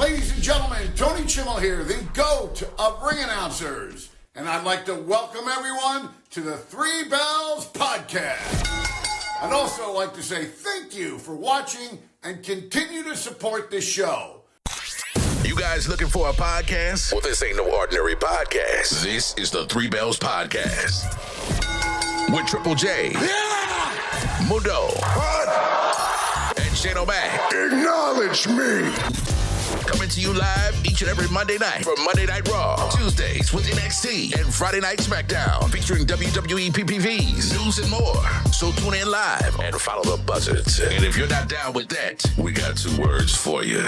Ladies and gentlemen, Tony Chimmel here, the GOAT of ring announcers. And I'd like to welcome everyone to the Three Bells Podcast. I'd also like to say thank you for watching and continue to support this show. You guys looking for a podcast? Well, this ain't no ordinary podcast. This is the Three Bells Podcast. With Triple J, Mundo, and Shane O'Mac. Acknowledge me. Coming to you live each and every Monday night for Monday Night Raw, Tuesdays with NXT, and Friday Night SmackDown featuring WWE PPVs, news, and more. So tune in live and follow the buzzards. And if you're not down with that, we got two words for you.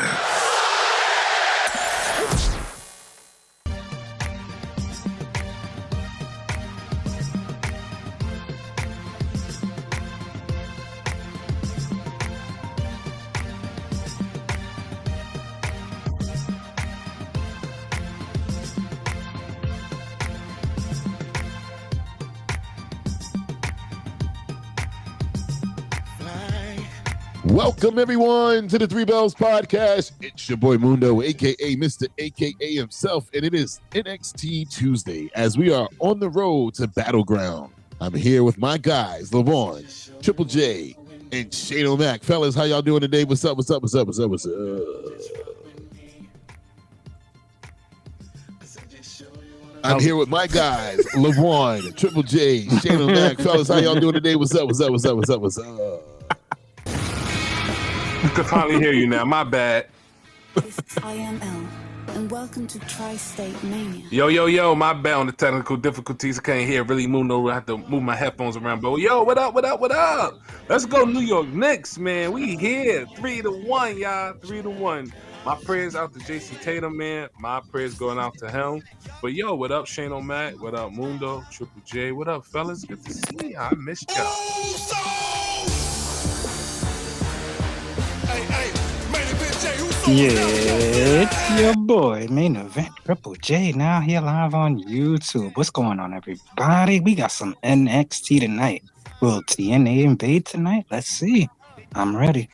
Welcome, everyone, to the Three Bells Podcast. It's your boy Mundo, a.k.a. Mr. a.k.a. himself, and it is NXT Tuesday as we are on the road to Battleground. I'm here with my guys, LeVon, Triple J, and Shane O'Mac. Fellas, how y'all doing today? What's up, what's up, what's up, what's up, what's up? I'm here with my guys, LeVon, Triple J, Shane O'Mac. Fellas, how y'all doing today? What's up, what's up, what's up, what's up, what's up? I can finally hear you now. My bad. This is IML, and welcome to Tri-State Mania. Yo, my bad on the technical difficulties. I can't hear really Mundo. I have to move my headphones around. But yo, what up? Let's go New York Knicks, man. We here. 3-1, y'all. 3-1. My prayers out to Jason Tatum, man. My prayers going out to him. But yo, what up, Shane O'Mac? What up, Mundo? Triple J. What up, fellas? Good to see y'all. I missed y'all. Yeah, it's your boy, Main Event Triple J, now here live on YouTube. What's going on, everybody? We got some NXT tonight. Will TNA invade tonight? Let's see. I'm ready.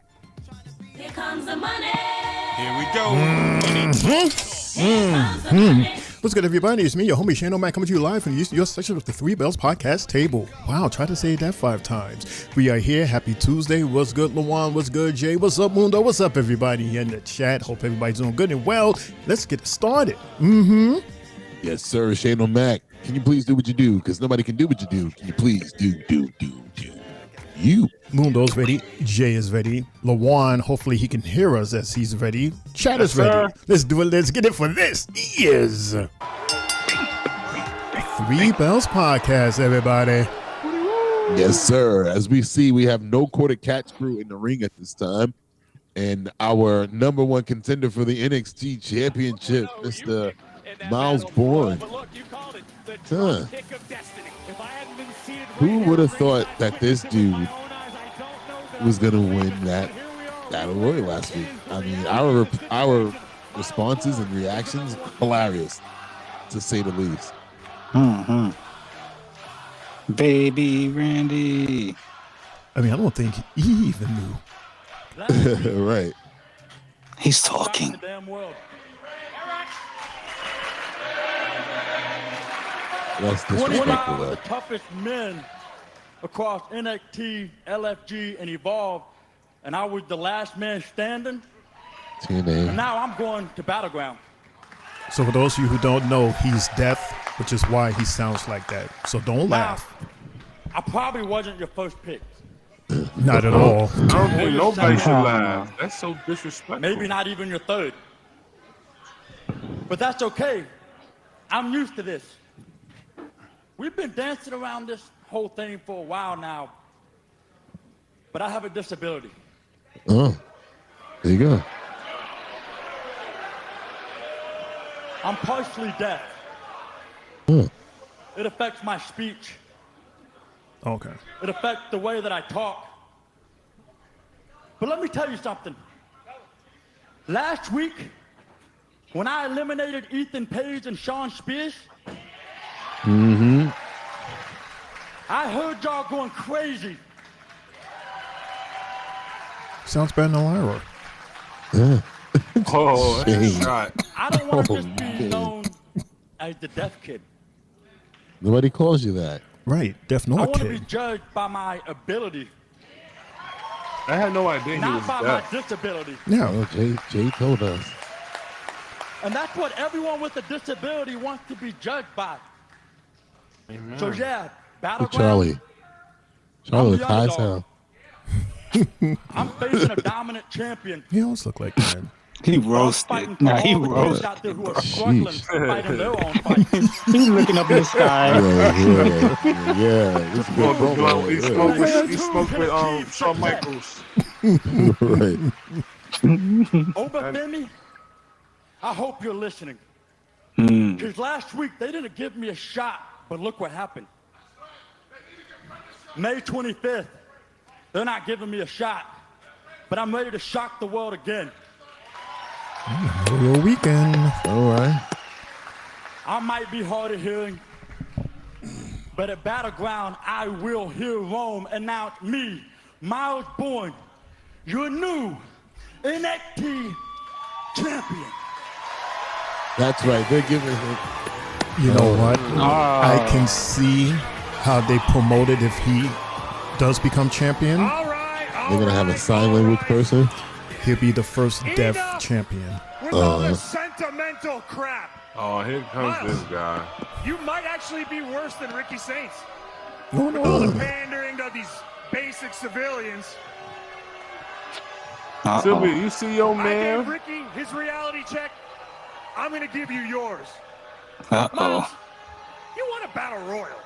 Here comes the money. Here we go. What's good, everybody? It's me, your homie Shane O'Mac, coming to you live from your section of the Three Bells Podcast table. Wow, try to say that 5 times. We are here. Happy Tuesday. What's good, Lawan? What's good, Jay? What's up, Mundo? What's up, everybody here in the chat? Hope everybody's doing good and well. Let's get started. Yes, sir, Shane O'Mac. Can you please do what you do? Because nobody can do what you do. Can you please do you? Mundo's ready. Jay is ready. Lawan, hopefully he can hear us as he's ready. Chat is ready. Let's do it. Let's get it for this. Yes. Three Bells Podcast, everybody. Yes, sir. As we see, we have no quarter catch crew in the ring at this time. And our number one contender for the NXT Championship, Mr. Miles Bourne. Huh. Who would have thought that this dude was going to win that Battle Royal last week? I mean, our responses and reactions, hilarious, to say the least. Baby Randy. I mean, I don't think he even knew. Right. He's talking. That's 25 disrespectful, of the though. toughest men across NXT, LFG, and Evolve, and I was the last man standing. TNA. And now I'm going to Battleground. So for those of you who don't know, he's deaf, which is why he sounds like that. So don't laugh. I probably wasn't your first pick. Not at all. I don't think nobody should laugh. That's so disrespectful. Maybe not even your third. But that's okay. I'm used to this. We've been dancing around this whole thing for a while now, but I have a disability. Oh, there you go. I'm partially deaf. Huh. It affects my speech. Okay. It affects the way that I talk. But let me tell you something. Last week, when I eliminated Ethan Page and Sean Spears, I heard y'all going crazy. Sounds better than Lyra. Yeah. Oh, that's Shame. a shot. I don't want to Oh, just be man. known as the deaf kid. Nobody calls you that. Right, Deaf I Noah want to be kid. judged by my ability, I had no idea he not was by deaf. my disability. Yeah. Oh, Jay told us. And that's what everyone with a disability wants to be judged by. So yeah, Hey, battleground. Charlie the high as underdog. hell. I'm facing a dominant champion. He always look like that. He I'm fighting roasted. for Nah, he all the kids roasted. out there who are struggling Sheesh. fighting their own fights. He's looking up in the sky. Yeah. It's a good promo. He smoked with Shawn Michaels. Right. Obafemi, I hope you're listening. Because last week they didn't give me a shot, but look what happened. May 25th, they're not giving me a shot, but I'm ready to shock the world again. Memorial weekend. All right. I might be hard of hearing, but at Battleground, I will hear Rome announce me, Miles Bourne, your new NXT champion. That's right. They're giving him. You know what? I can see how they promote it if he does become champion. They're gonna have a sign language person. He'll be the first deaf champion. With all this sentimental crap, Oh, here comes this guy. you might actually be worse than Ricky Saints. Oh All the no. pandering to these basic civilians. Sylvia, you see your I gave man? Ricky his reality check. I'm going to give you yours. Uh-oh. Miles, you want a battle royal.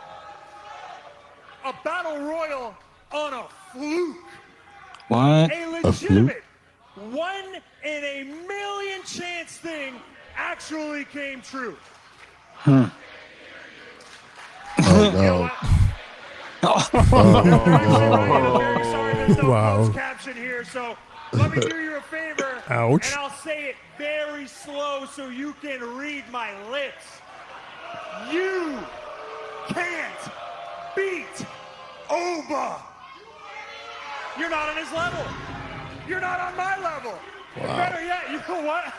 A battle royal on a fluke. What? A legitimate 1 in a million chance thing actually came true. Oh You know no. what? Oh, Very sorry, there's no Wow. closed caption here, so let me do you a favor. Ouch. And I'll say it very slow so you can read my lips. You can't beat Oba. You're not on his level. You're not on my level. Better yet, you know what?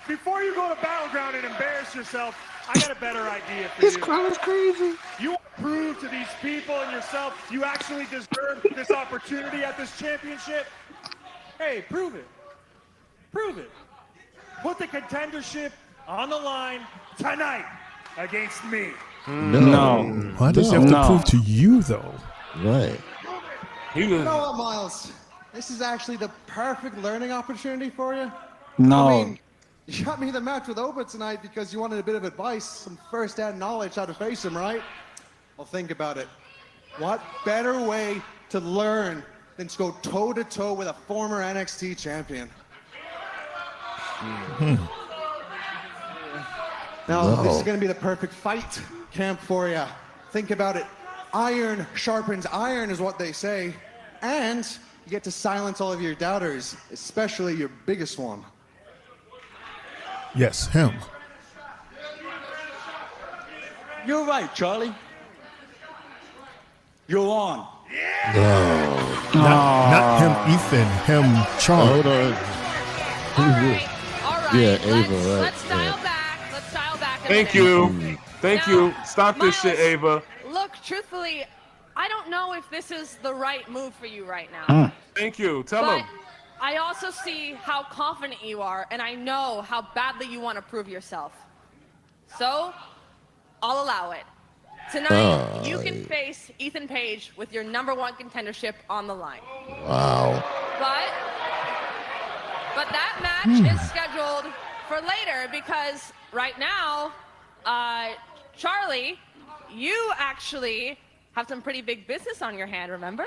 Before you go to Battleground and embarrass yourself, I got a better idea for This you. crowd is crazy. You want to prove to these people and yourself you actually deserve this opportunity at this championship? Hey, prove it. Prove it. Put the contendership on the line tonight against me. No. Why does he have to prove to you though? right. He You was. know what, Miles? This is actually the perfect learning opportunity for you. No. I mean, you got me the match with Oba tonight because you wanted a bit of advice, some first-hand knowledge how to face him, right? Well, think about it. What better way to learn than to go toe-to-toe with a former NXT champion? Now, this is going to be the perfect fight camp for you. Think about it. Iron sharpens iron is what they say. And you get to silence all of your doubters, especially your biggest one. Yes, him. You're right, Charlie. You're on. Not him, Ethan. Him, Charles. Hold on. All right. Yeah, Ava, right, Let's dial yeah. back. Let's dial back. a Thank minute. you. Thank Now, you. Stop this shit, Miles, Ava. Look, truthfully, I don't know if this is the right move for you right now. Thank you. Tell But him. I also see how confident you are, and I know how badly you want to prove yourself. So, I'll allow it. Tonight, you can face Ethan Page with your #1 contendership on the line. Wow. But that match is scheduled for later because right now, Charlie, you actually have some pretty big business on your hand, remember?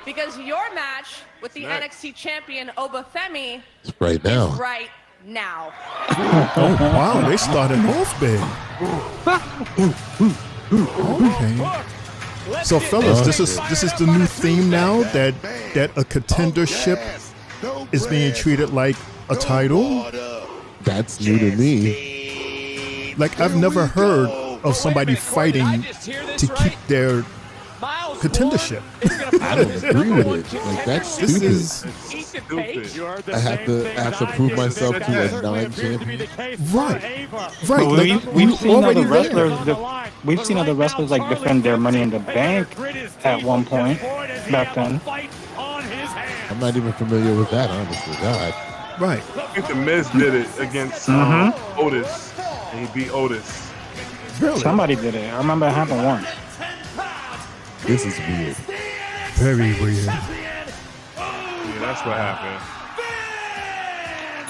Because your match with the NXT champion Obafemi It's right now. is right now. Oh wow, they started off big. Okay. So fellas, this is the new theme now that a contendership is being treated like a title. That's new to me. Like I've never heard of somebody fighting to keep their contendership. I don't agree with it. Like, that's stupid. This is I have to prove myself to a non-champion. right. But we've seen other wrestlers. We've seen other wrestlers like defend their Money in the Bank at one point back then. I'm not even familiar with that, honestly. God. Right. I think the Miz did it against Otis, and he beat Otis. Really? Somebody did it. I remember it happened once. This is weird. Very weird. Yeah, that's what happened.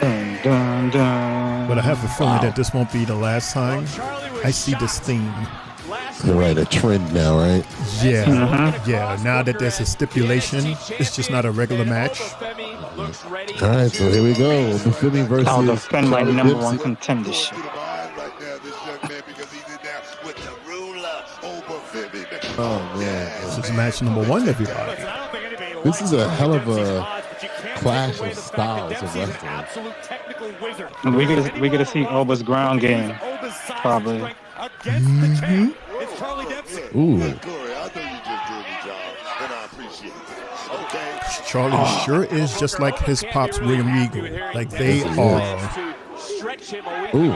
Dun, dun, dun. But I have a feeling that this won't be the last time I see this theme. You're right, a trend now, right? Yeah. Yeah. Now that there's a stipulation, it's just not a regular match. All right, so here we go. Befemi versus I'll defend my Charlie number Dempsey. one contendership. Oh man, This is match number 1, everybody. this is a hell of a clash of styles of wrestling. We get to see Oba's ground game, probably. Ooh, Charlie sure is just like his pops, William Regal. Like they are. ooh,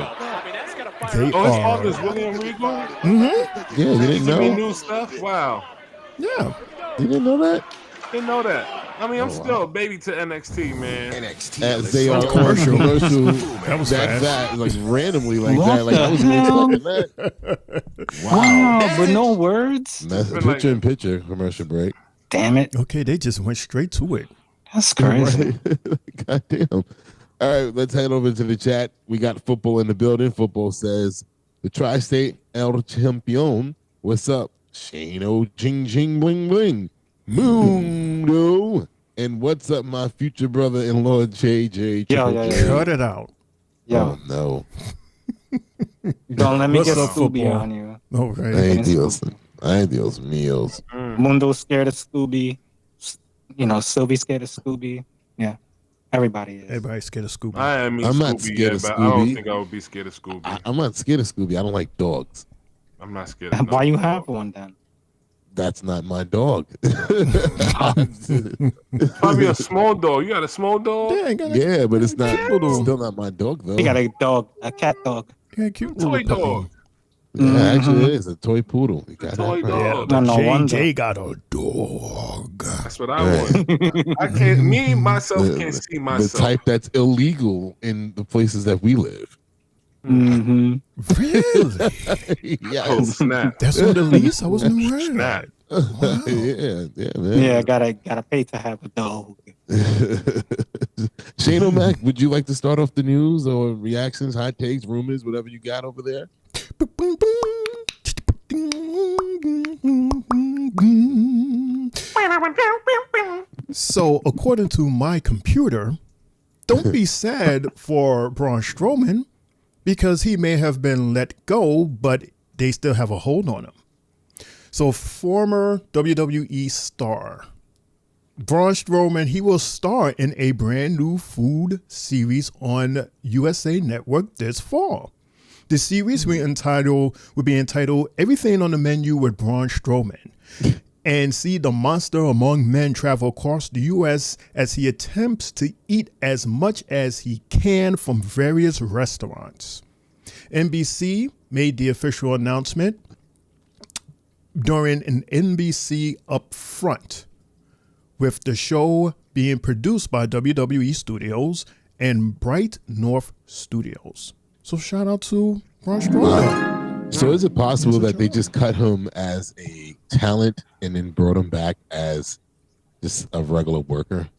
They Oh, his are. father's William Regal? yeah, you didn't Give me know? new stuff? Wow. Yeah. You didn't know that? Didn't know that. I mean, I'm still a baby to NXT, man. As they are on Commercial. commercial, That was fast. that like randomly like What that. Like I the wasn't hell? expecting that. Wow, but no words. That's a picture in picture commercial break. Damn it. Okay, they just went straight to it. That's crazy. Right. God damn. All right, let's head over to the chat. We got football in the building. Football says the Tri-State El Champion. What's up? Shano Ching Ching Bling Bling. Mundo. And what's up, my future brother-in-law, JJ? Yo. Cut it out. Yo, Oh, no. don't let me What's get up, Scooby football? on you. Okay. Ay, Dios míos. Mundo's scared of Scooby. You know, Sylvie's scared of Scooby. Yeah, everybody is. Everybody's scared of Scooby. I'm not Scooby scared yet, of but I don't Scooby. think I would be scared of Scooby. I'm not scared of Scooby. I don't like dogs. I'm not scared of Why you have one then? That's not my dog. Probably a small dog. You got a small dog? Yeah, but it's not. Still not my dog though. You got a dog, a cat dog. Yeah, cute Toy little puppy. dog. Yeah, actually, it is a toy poodle. You got Toy that right. dog. But No wonder. JJ got a dog. That's what I want. I can't. Me myself can't see The myself. type that's illegal in the places that we live. Mm-hmm. Really? Yes. Oh snap! That's on the lease? I wasn't aware of Snap. that. Yeah, man. Yeah, gotta pay to have a dog. Shane O'Mac, would you like to start off the news or reactions, hot takes, rumors, whatever you got over there? So, according to my computer, don't be sad for Braun Strowman because he may have been let go, but they still have a hold on him. So, former WWE star Braun Strowman, he will star in a brand new food series on USA Network this fall. The series will be entitled Everything on the Menu with Braun Strowman, and see the monster among men travel across the U.S. as he attempts to eat as much as he can from various restaurants. NBC made the official announcement during an NBC Upfront, with the show being produced by WWE Studios and Bright North Studios. So shout out to Braun Strowman. So is it possible that they just cut him as a talent and then brought him back as just a regular worker?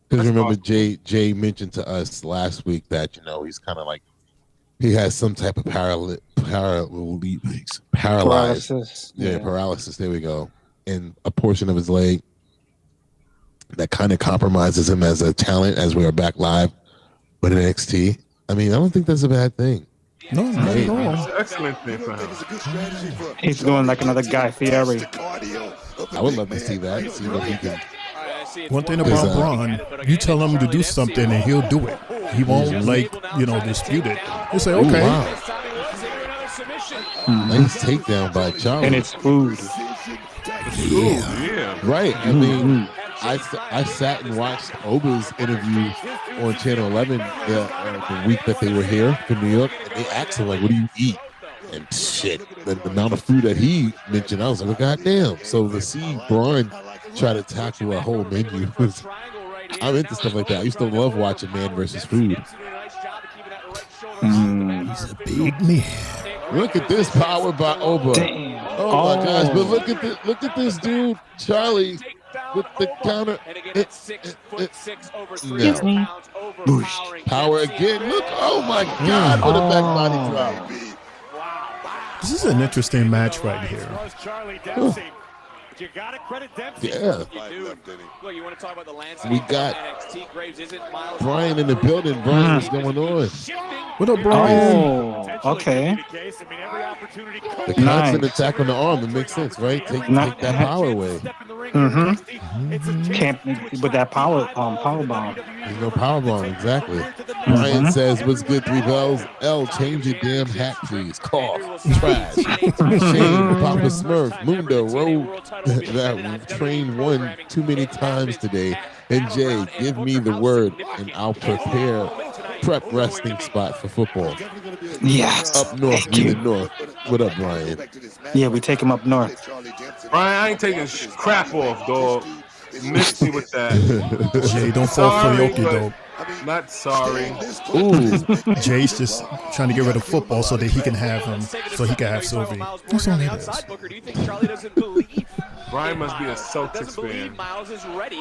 Because remember, Jay mentioned to us last week that, you know, he's kind of like, he has some type of paralysis. Yeah, paralysis. There we go. In a portion of his leg that kind of compromises him as a talent as we are back live with NXT. I mean, I don't think that's a bad thing. No, not at all. It's an excellent thing for him. He's going like another Guy Fieri. I would love to see that. See what he can. One thing about Braun, you tell him to do something and he'll do it. He won't dispute it. He'll say, okay. Wow. Nice takedown by Charlie. And it's food. Yeah. Right. I mean, I sat and watched Oba's interview on Channel 11 the week that they were here for New York, and they asked him, like, what do you eat? And shit, the amount of food that he mentioned, I was like, well, goddamn. So to see Braun try to tackle a whole menu, I'm into stuff like that. I used to love watching Man versus Food. He's a big man. Look at this power by Oba. Damn. Oh my gosh! But look at this dude, Charlie, with the counter. No. Power again. Look! Oh my God! What a back body drop. This is an interesting match right here. You gotta credit Dempsey. Yeah. You want to talk about the landscape? We got Brian in the building. Brian, what's going on? What up, Brian? Oh, okay. The constant attack on the arm, it makes sense, right? Take that power away. Can't with that power bomb. There's no power bomb, exactly. Brian says, what's good, Three Bells? L, change your damn hat, please. Cough. Trash. Shane, Papa Smurf, Mundo, Roll that train won too many times today. And Jay, give me the word and I'll prep resting spot for football. Yes. Up north, be the north. What up, Brian? Yeah, we take him up north. Brian, I ain't taking crap off, dog. Missed me with that. Jay, don't fall for Yoki, though. Not sorry. Ooh, Jay's just trying to get rid of football so that he can have him, so he can have Sylvie. That's all it is. Brian must be a Celtics fan.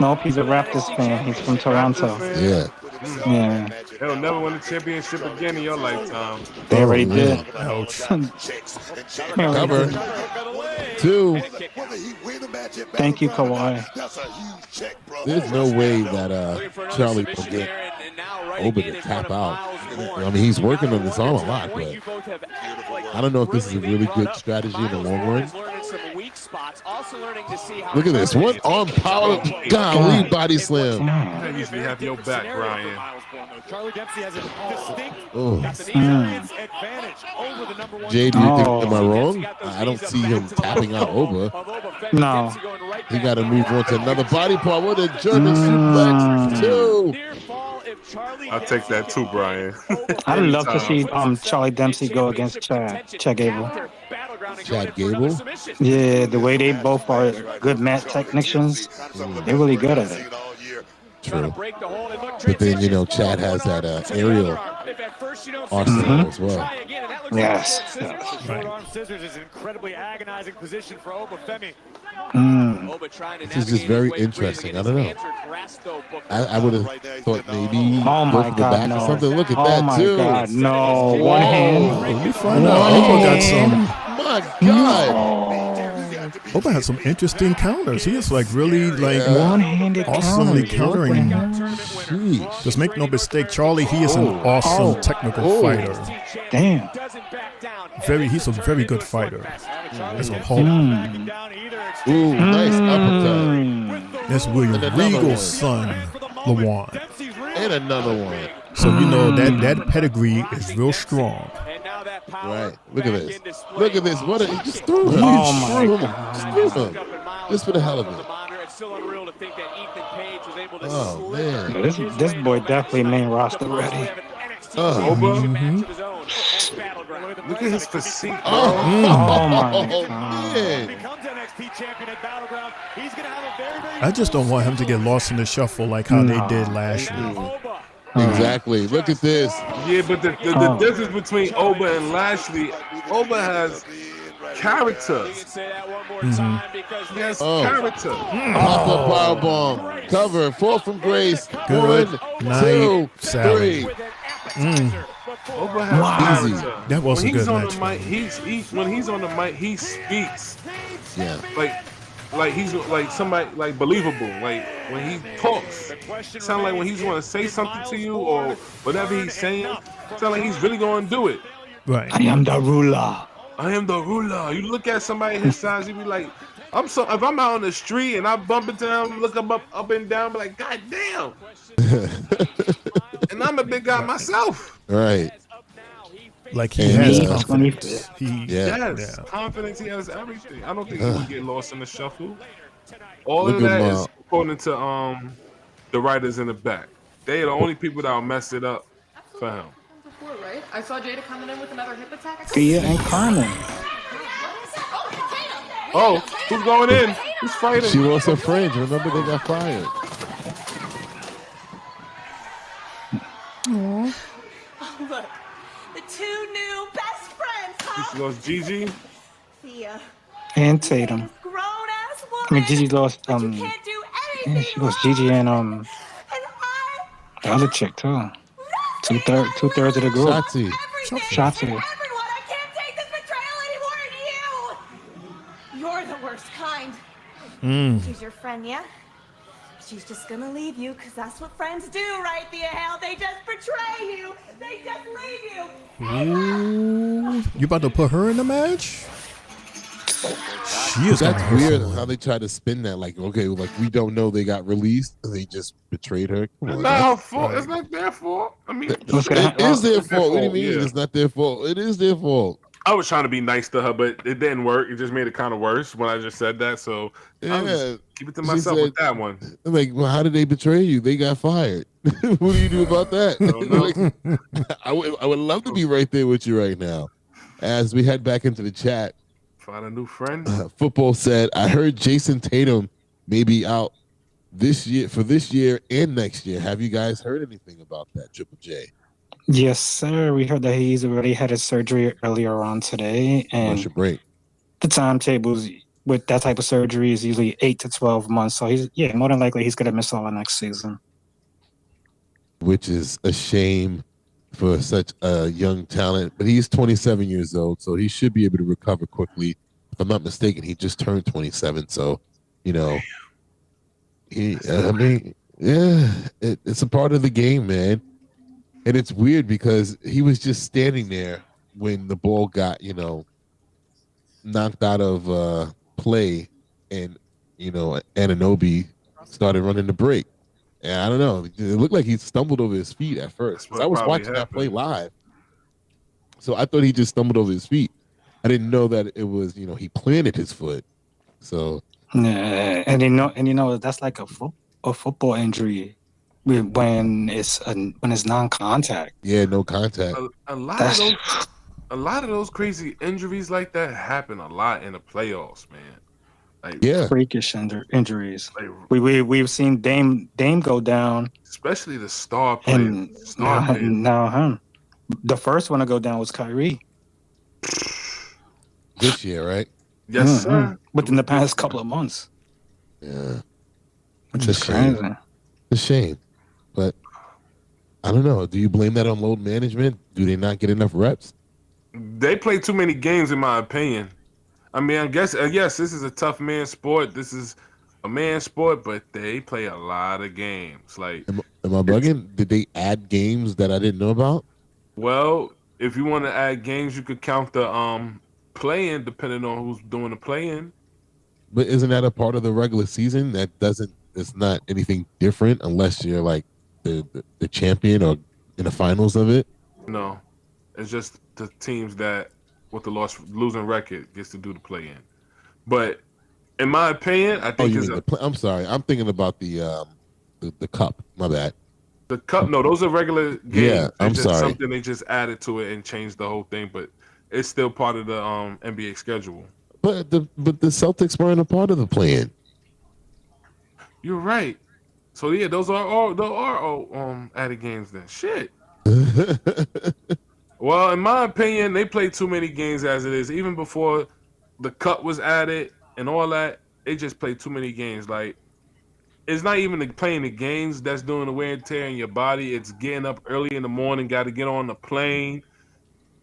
Nope, he's a Raptors fan. He's from Toronto. Yeah. Yeah. He'll never win a championship again in your lifetime. They already did. Ouch. Cover. 2. Thank you, Kawhi. There's no way that Charlie will get Oba to tap out. I mean, he's working on his arm a lot, but I don't know if this is a really good strategy in the long run. Look at this. One arm power. Golly, body slam. I usually have your back, Brian. Charlie Dempsey has a distinct experience advantage over the number one. Jay, do you think, am I wrong? I don't see him tapping out Oba. No. He got to move on to another body part. What a German suplex, too. I'll take that too, Brian. I'd love to see Charlie Dempsey go against Chad Gable. Chad Gable? Yeah, the way they both are good mat technicians, they're really good at it. True. But then, you know, Chad has that aerial arsenal as well. Yes. Short-arm scissors is an incredibly agonizing position for Obafemi. This is just very interesting. I don't know. I would have thought maybe oh my go for the God, back no. or something. Look at oh that, my too. God, no. One hand. Let me find out. Oba got some. My God. Oba has some interesting counters. He is like really like one-handed awesomely countering. Sheesh. Just make no mistake, Charlie. He is an awesome technical fighter. Damn. He's a very good fighter. As a whole. Ooh, nice uppercut. That's William Regal's son, Lawan. And another one. So you know that pedigree is real strong. Right. Look at this. Look at this. What he just threw him. Just threw him. Just for the hell of it. Oh man. This boy definitely main roster ready. Oba? Look at his physique. Oh my man. I just don't want him to get lost in the shuffle like how they did last year. Exactly. Look at this. Yeah, but the difference between Oba and Lashley, Oba has character. He has character. Pop-up powerbomb. Cover. Fall from grace. Good 1, night, 2, Sally. 3. Oba has character. That was a good match. When he's on the mic, he speaks. Yeah. Like he's like somebody like believable. Like when he talks, sound like when he's going to say something to you or whatever he's saying, sound like he's really going to do it. Right. I am the ruler. I am the ruler. You look at somebody his size, you be like, if I'm out on the street and I bump into him, look him up and down, be like, God damn. And I'm a big guy myself. Right. Like he has And, confidence. Yes, confidence. He has everything. I don't think he would get lost in the shuffle. All Look of at that my- is according to the writers in the back. They are the only people that will mess it up for him. Before, right? I saw Jada coming in with another hip attack. Thea and Carmen. Oh, who's going in? Who's fighting? She lost her friends. Remember, they got fired. Oh, look, the two new best friends, huh? She lost Gigi. Thea, And Tatum. grown-ass woman. I mean, Gigi lost, but you can't do anything she lost Gigi and, the other chick, too. Two-thirds of the group. Shotzi. Shotzi. Everyone, I can't take this betrayal anymore, and you! You're the worst kind. She's your friend, yeah? She's just gonna leave you, because that's what friends do, right, Thea Hale? They just betray you. They just leave you. Ooh, you about to put her in the match? She is. That's weird how they try to spin that. Like, okay, like we don't know they got released. They just betrayed her. Come on, It's not her fault. It's not their fault. I mean, it is their fault. What do you mean? Yeah. It's not their fault. It is their fault. I was trying to be nice to her, but it didn't work. It just made it kind of worse when I just said that. So I was Yeah, keep it to She myself said- with that one. I'm like, well, how did they betray you? They got fired. What do you do about that? Like, I would love to be right there with you right now. As we head back into the chat, Find a new friend. Football said, I heard Jason Tatum may be out this year and next year. Have you guys heard anything about that, Triple J? Yes, sir. We heard that he's already had his surgery earlier on today. And Rush a break. the timetables with that type of surgery is usually 8 to 12 months. So more than likely he's going to miss all of next season. Which is a shame for such a young talent, but he's 27 years old, so he should be able to recover quickly. If I'm not mistaken, he just turned 27, so it's a part of the game, man. And it's weird because he was just standing there when the ball got knocked out of play, and Anunoby started running the break. And I don't know. It looked like he stumbled over his feet at first. I was watching that play live. So I thought he just stumbled over his feet. I didn't know that it was, he planted his foot. So and that's like a football injury when it's non-contact. Yeah, no contact. A lot of those crazy injuries like that happen a lot in the playoffs, man. Like, freakish injuries. We've seen Dame go down, especially the star players. And now the first one to go down was Kyrie this year, right? Yes, sir. Within the past couple of months. Yeah, which is crazy. It's a shame, but I don't know. Do you blame that on load management? Do they not get enough reps? They play too many games, in my opinion. I mean, I guess yes, this is a tough man sport. This is a man sport, but they play a lot of games. Like, am I bugging? Did they add games that I didn't know about? Well, if you want to add games, you could count the play-in, depending on who's doing the play-in. But isn't that a part of the regular season? It's not anything different unless you're like the champion or in the finals of it. No, it's just the teams that with the losing record gets to do the play-in. But in my opinion, I think I'm sorry. I'm thinking about the cup. My bad. The cup. No, those are regular games. Yeah, I'm sorry. Something they just added to it and changed the whole thing, but it's still part of the NBA schedule. But the Celtics weren't a part of the play-in. You're right. So yeah, those are all added games then. Shit. Well, in my opinion, they play too many games as it is. Even before the cut was added and all that, they just play too many games. Like, it's not even playing the games that's doing the wear and tear in your body. It's getting up early in the morning, got to get on the plane,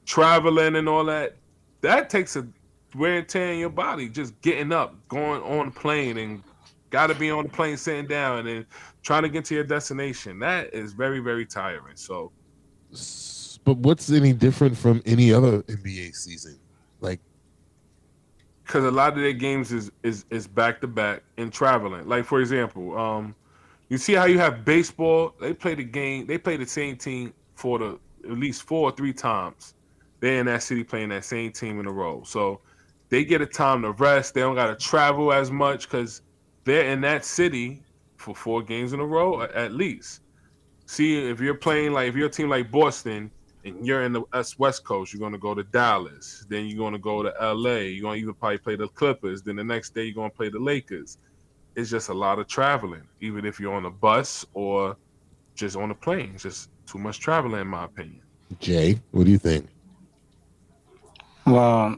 traveling and all that. That takes a wear and tear in your body. Just getting up, going on the plane, and got to be on the plane sitting down and then trying to get to your destination. That is very, very tiring. So. But what's any different from any other NBA season? Like, because a lot of their games is back to back and traveling. Like, for example, you see how you have baseball. They play the same team for at least 4 or 3 times. they're in that city playing that same team in a row. So they get a time to rest. They don't got to travel as much because they're in that city for 4 games in a row at least. See, if you're playing if you're a team like Boston and you're in the West Coast, you're going to go to Dallas. Then you're going to go to LA. You're going to even probably play the Clippers. Then the next day you're going to play the Lakers. It's just a lot of traveling, even if you're on a bus or just on a plane. It's just too much traveling, in my opinion. Jay, what do you think? Well,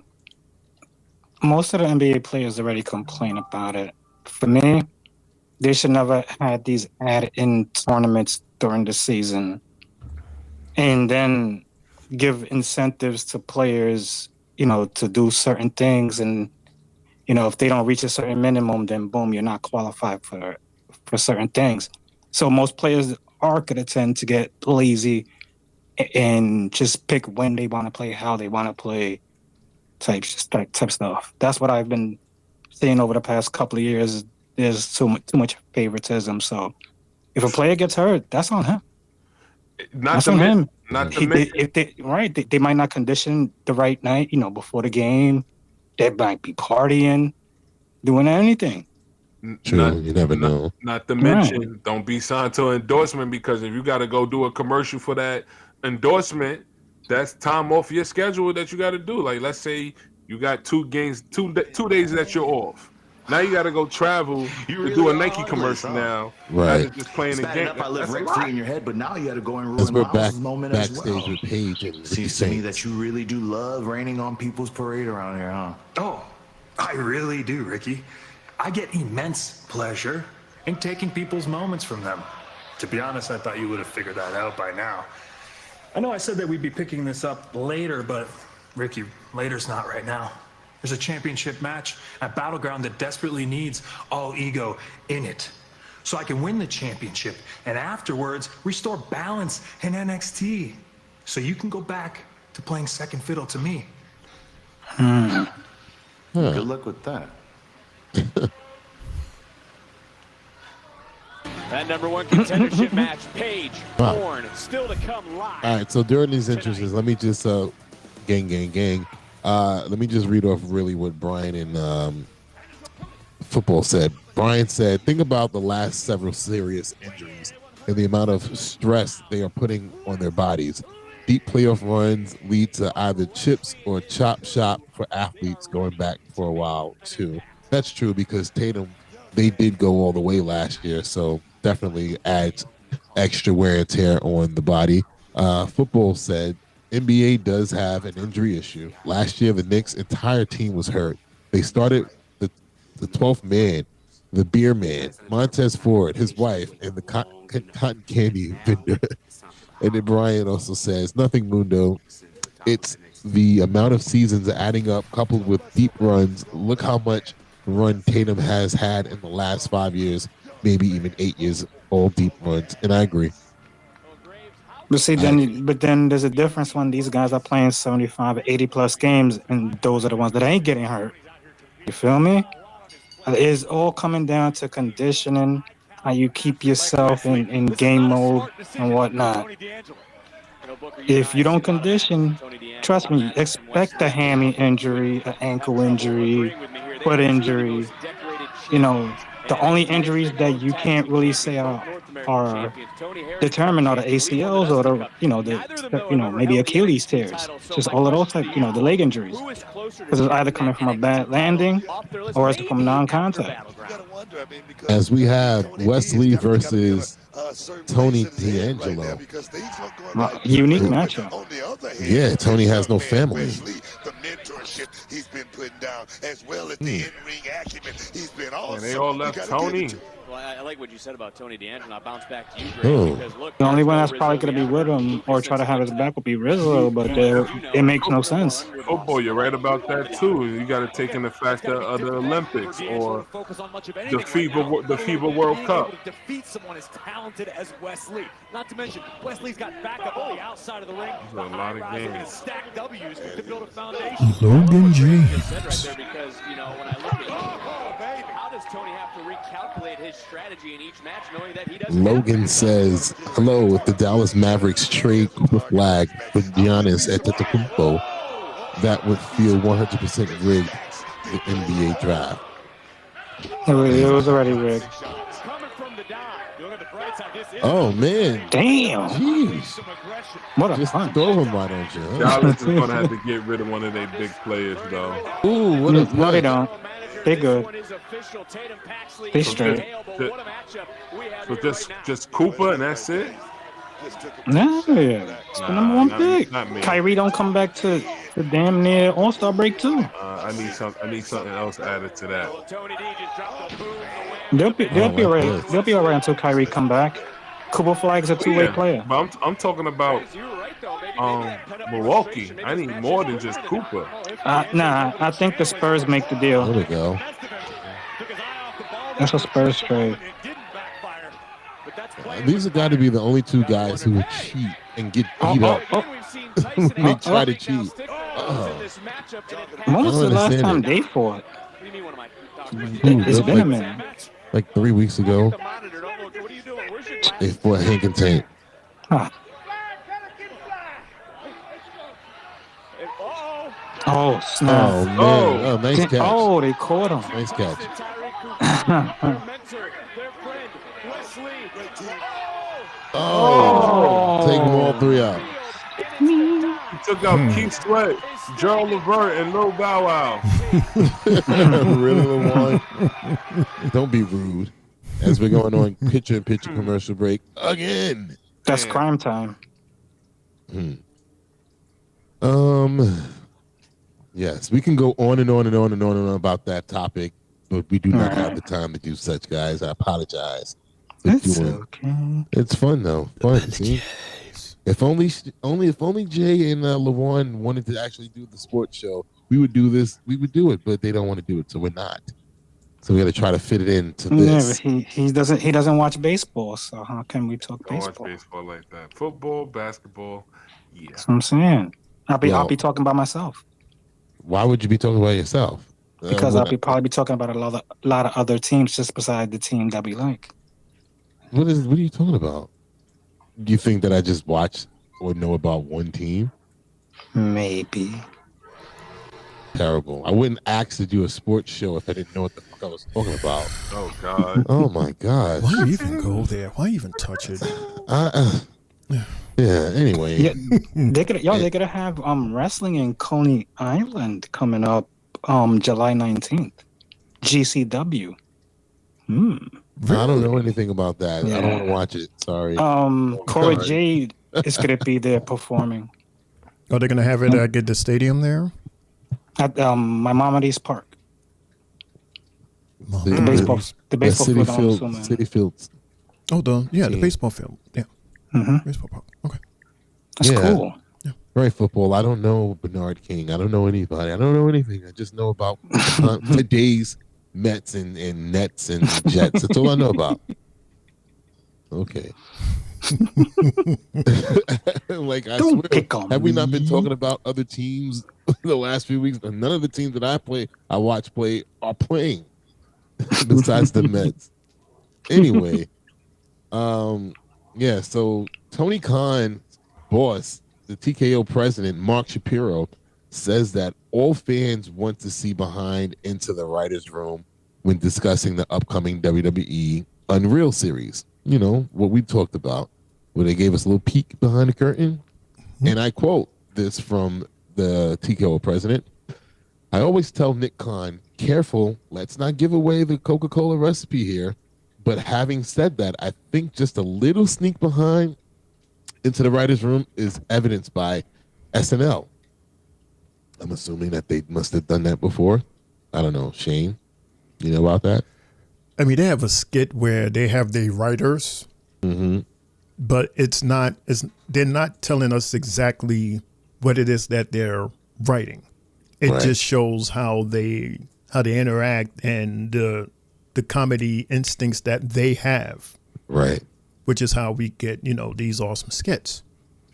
most of the NBA players already complain about it. For me, they should never had these add-in tournaments during the season and then give incentives to players, to do certain things. And, if they don't reach a certain minimum, then boom, you're not qualified for certain things. So most players are going to tend to get lazy and just pick when they want to play, how they want to play, type stuff. That's what I've been seeing over the past couple of years. There's too much favoritism. So if a player gets hurt, that's on him. That's on him. They might not condition the right night, before the game. They might be partying, doing anything. True, you never know. Not to mention, don't be signed to an endorsement, because if you got to go do a commercial for that endorsement, that's time off your schedule that you got to do. Like, let's say you got 2 games, 2 days that you're off. Now you got to go travel to do a Nike commercial now. Right. Just playing the game. I live rent free in your head, but now you got to go and ruin Miles' moment as well. Backstage with Paige and seems to me that you really do love raining on people's parade around here, huh? Oh, I really do, Ricky. I get immense pleasure in taking people's moments from them. To be honest, I thought you would have figured that out by now. I know I said that we'd be picking this up later, but Ricky, later's not right now. There's a championship match at Battleground that desperately needs all ego in it. So I can win the championship and afterwards restore balance in NXT. So you can go back to playing second fiddle to me. Good luck with that. That #1 contendership match, Paige, Bourne, still to come live. All right, so during these entrances, let me just gang. Let me just read off really what Brian and Football said. Brian said, think about the last several serious injuries and the amount of stress they are putting on their bodies. Deep playoff runs lead to either chips or chop shop for athletes going back for a while too. That's true, because Tatum, they did go all the way last year, so definitely adds extra wear and tear on the body. Football said, NBA does have an injury issue. Last year, the Knicks' entire team was hurt. They started the 12th man, the beer man, Montez Ford, his wife, and the cotton candy vendor. And then Brian also says, nothing, Mundo. It's the amount of seasons adding up, coupled with deep runs. Look how much run Tatum has had in the last 5 years, maybe even 8 years, all deep runs. And I agree. But see, then there's a difference when these guys are playing 75 or 80 plus games, and those are the ones that ain't getting hurt. You feel me? It's all coming down to conditioning, how you keep yourself in game mode and whatnot. If you don't condition, trust me, expect a hammy injury, an ankle injury, foot injury. The only injuries that you can't really say are determined are the ACLs or the maybe Achilles tears, just all of those type, the leg injuries, because it's either coming from a bad landing or it's from non-contact. As we have Wesley versus Tony D'Angelo. Unique matchup. Yeah, Tony has no family. The mentorship he's been putting down, as well as the in-ring acumen. He's been awesome. And they all left Tony. Well, I like what you said about Tony D'Angelo. I'll bounce back to you, Greg, because look, the only one that's probably going to be with him or try to have his back will be Rizzo, but it makes no sense. Football, you're right about that too. You got to take in the fact that the Olympics or the FIBA World Cup. Defeat someone as talented as Wesley. Not to mention, Wesley's got backup on the outside of the ring. A lot of games. Stack W's to build a foundation. Logan James. Because when I look at how does Tony have to recalculate his strategy in each match, knowing that he doesn't? Logan says, hello, if the Dallas Mavericks trade Cooper Flag with Giannis Antetokounmpo, that would feel 100% rigged the NBA draft. It was already rigged. Oh man! Damn! Jeez! What a just punch. throw him, why don't you? Huh? Dallas is gonna have to get rid of one of their big players, though. Ooh, what a punch! No, they don't. They good. They straight. So just Cooper and that's it. Nah, it's the number one pick. Not me. Kyrie don't come back to the damn near All-Star break too. I need something else added to that. They'll be alright. They'll be alright until Kyrie come back. Cooper Flag's a two-way player. But I'm talking about Milwaukee. I need more than just Cooper. Nah, I think the Spurs make the deal. There we go. That's a Spurs trade. These have got to be the only two guys who would cheat and get beat up when they try to cheat. When was the last time they fought? It's been a minute. Like 3 weeks ago. They fought Hank and Tank. Huh. Oh, snap. Oh, man. Oh, nice catch. Oh, they caught him. Nice catch. Oh, take them all three out. He took out Keith Sweat, Gerald Levert, and Lil Bow Wow. Really, Lamont? Don't be rude. As we're going on picture-in-picture commercial break again. That's crime time. Yes, we can go on and on and on and on and on about that topic, but we do not have the time to do such, guys. I apologize. It's okay. It's fun though. Fun. See? If only Jay and LaVon wanted to actually do the sports show, we would do this. We would do it, but they don't want to do it, so we're not. So we got to try to fit it into this. Yeah, but he doesn't watch baseball, so how can we talk Don't baseball? watch baseball like that. Football, basketball, yeah. That's what I'm saying. I'll be talking by myself. Why would you be talking about yourself? Because I'll probably be talking about a lot of other teams just beside the team that we like. What are you talking about? Do you think that I just watch or know about one team? Maybe. Terrible. I wouldn't ask to do a sports show if I didn't know what the fuck I was talking about. Oh God. Oh my God. Why you even go there? Why you even touch it? Yeah. Anyway. Yeah, they're gonna have wrestling in Coney Island coming up July 19th. GCW. I don't know anything about that. Yeah. I don't want to watch it. Sorry. Cora Jade is gonna be there performing. Are they gonna have it at the stadium there? At my Maimonides Park. The baseball City field. I'm Field. assuming. City Fields. Oh, the baseball field. Yeah. Baseball park. Okay. That's cool. Yeah. Right, football. I don't know Bernard King. I don't know anybody. I don't know anything. I just know about today's Mets and Nets and Jets. That's all I know about. Okay. Like I Don't swear, pick on have we not me. been talking about other teams the last few weeks? None of the teams that I watch play are playing besides the Mets. Anyway, yeah. So Tony Khan, boss, the TKO president, Mark Shapiro, says that all fans want to see behind into the writer's room when discussing the upcoming WWE Unreal series. You know, what we talked about, where they gave us a little peek behind the curtain. And I quote this from the TKO president. I always tell Nick Khan, careful, let's not give away the Coca-Cola recipe here. But having said that, I think just a little sneak behind into the writer's room is evidenced by SNL. I'm assuming that they must have done that before. I don't know. Shane, you know about that? I mean, they have a skit where they have the writers, but they're not telling us exactly what it is that they're writing. It just shows how they interact and the comedy instincts that they have. Right. Which is how we get, these awesome skits.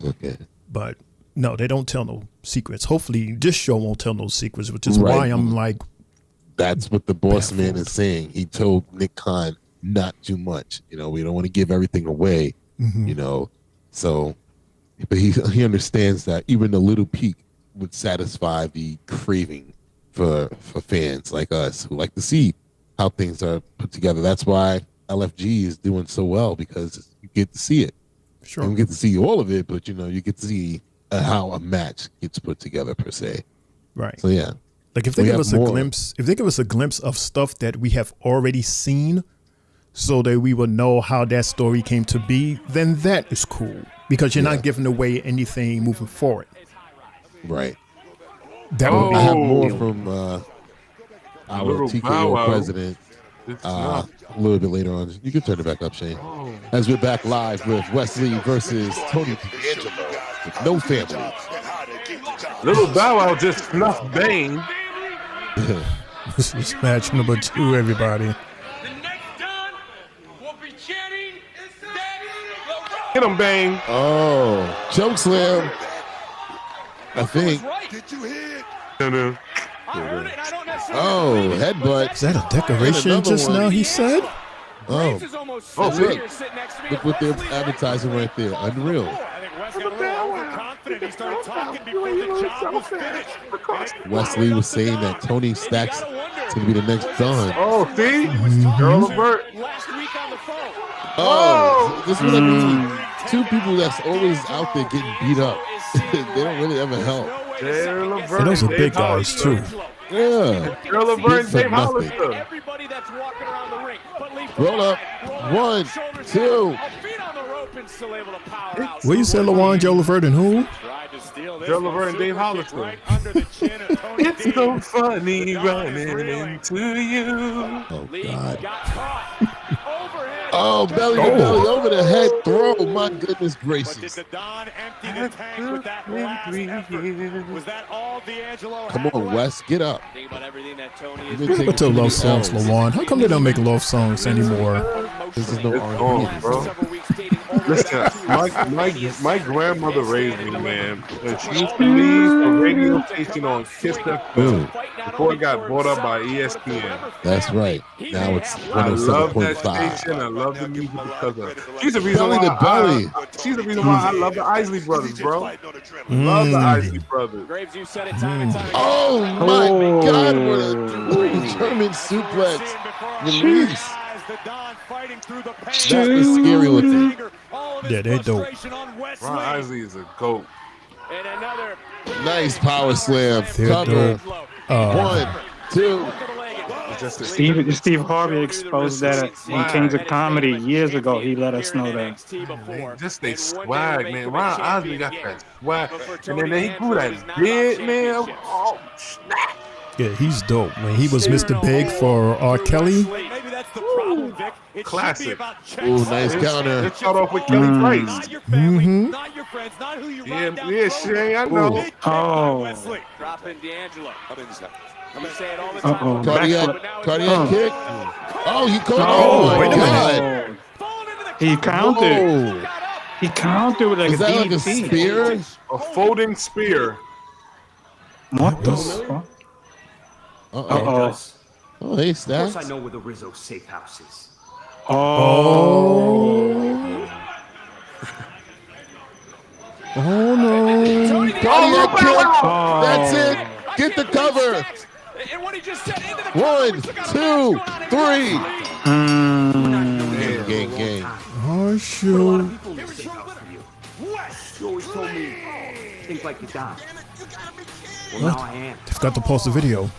Okay. But no, they don't tell no secrets. Hopefully this show won't tell no secrets, which is why I'm like, that's what the boss man is saying. He told Nick Khan not too much. We don't want to give everything away, So, but he understands that even a little peek would satisfy the craving for fans like us who like to see how things are put together. That's why LFG is doing so well, because you get to see it. Sure. You don't get to see all of it, but you get to see how a match gets put together per se. Right. So yeah. Like if they give us a glimpse of stuff that we have already seen, so that we will know how that story came to be, then that is cool, because you're not giving away anything moving forward. Right. That would be I have more from our TKO president a little bit later on. You can turn it back up, Shane. As we're back live with Wesley versus Tony D'Angelo with no family. Little Bow Wow just snuffed Bane. This is match number 2, everybody. Get him, Bane. Oh, choke slam. I think. Did you hit? Oh, headbutt. Is that a decoration just now, he said? Oh, look what they're advertising right there. Unreal. Wesley was saying that Tony Stacks is going to be the next Don. Oh, see? Girl alert. Oh, this is what I mean. Two people that's always out there getting beat up. They don't really ever help. And those are big guys, too. Yeah. Girl Laverne and Dave nothing. Hollister. Roll up. 1, 2. What you said, LaJuan, Joe Lavert, and who? Joe Laverne and Dave Hollister. It's so funny running into you. Oh, God. Oh, belly to belly over the head throw. My goodness gracious. Come on, Wes, get up. What's to love songs, LaJuan? How come they don't make love songs anymore? This is no R&B, bro. Listen, my grandmother raised me, man. And she used to leave a radio station on Kiss FM before it got bought up by ESPN. That's right. Now it's I love that 107.5. station. I love the music because of. She's the reason Belly why. to belly. She's the reason why I love the Isley Brothers, bro. Love the Isley Brothers. Oh, my God. What a German suplex. Release. That's the scary looking. Yeah, they're dope. Ron Isley is a GOAT. Nice power slam. They're Cover. dope. 1, 2. Steve Harvey exposed that in Kings of Comedy years ago. He let us know that. Just they swag, man. Ron Isley got that swag. And then he grew that beard, man. Oh, snap. Yeah, he's dope, man. He was Mr. Big for R. Kelly. Classic. Ooh, nice counter. Let's start off with Kelly Price. Mm-hmm. Yeah, Shane, I know. Oh. Dropping D'Angelo. Uh-oh. Cardiac kick. Oh, he caught. Oh, Oh, my wait a God. He counted. Whoa. He counted with like Is a that like a DDT. spear? A folding spear. What the fuck? Uh-oh. Oh, hey, Stacks. Of course I know where the Rizzo safe house is. Oh. Oh, no. Cardiac kick. Oh. That's it. Get the cover. 1, 2, 3. Gang. Oh, shoot. You always told me think like you died. Well, What? now I am. They've got to pause the video.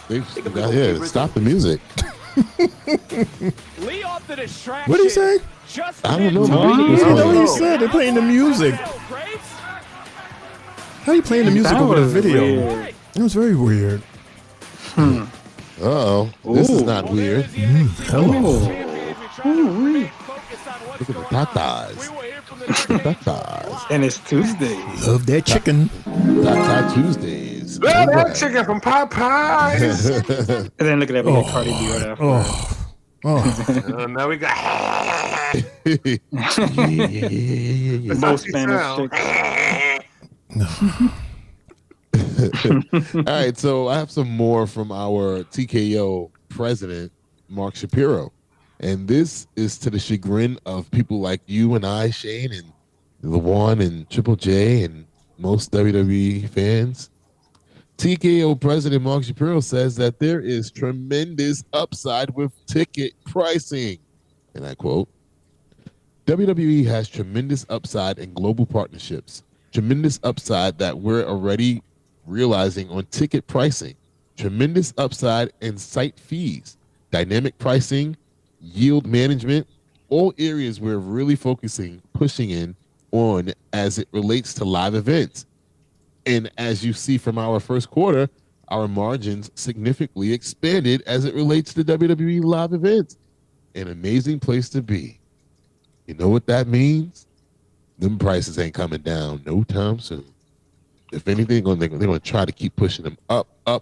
They've got here. Stop the music. What did he say? I don't know. I don't know what he said. They're playing the music. How are you playing the music That over the was video? weird. It was very weird. Uh-oh. This is not weird. Hello. Look at the tatas. Tatas. And it's Tuesday. Love that chicken. Tata Tuesdays. Love that chicken from Popeyes. And then look at that big Cardi B right after. Oh. Now we got. The most Spanish All right, so I have some more from our TKO president, Mark Shapiro. And this is to the chagrin of people like you and I, Shane, and LaJuan and Triple J and most WWE fans. TKO president Mark Shapiro says that there is tremendous upside with ticket pricing. And I quote, WWE has tremendous upside in global partnerships, tremendous upside that we're already realizing on ticket pricing, tremendous upside in site fees, dynamic pricing, yield management, all areas we're really pushing in on as it relates to live events. And as you see from our first quarter, our margins significantly expanded as it relates to WWE live events. An amazing place to be. You know what that means? Them prices ain't coming down no time soon. If anything, they're going to try to keep pushing them up, and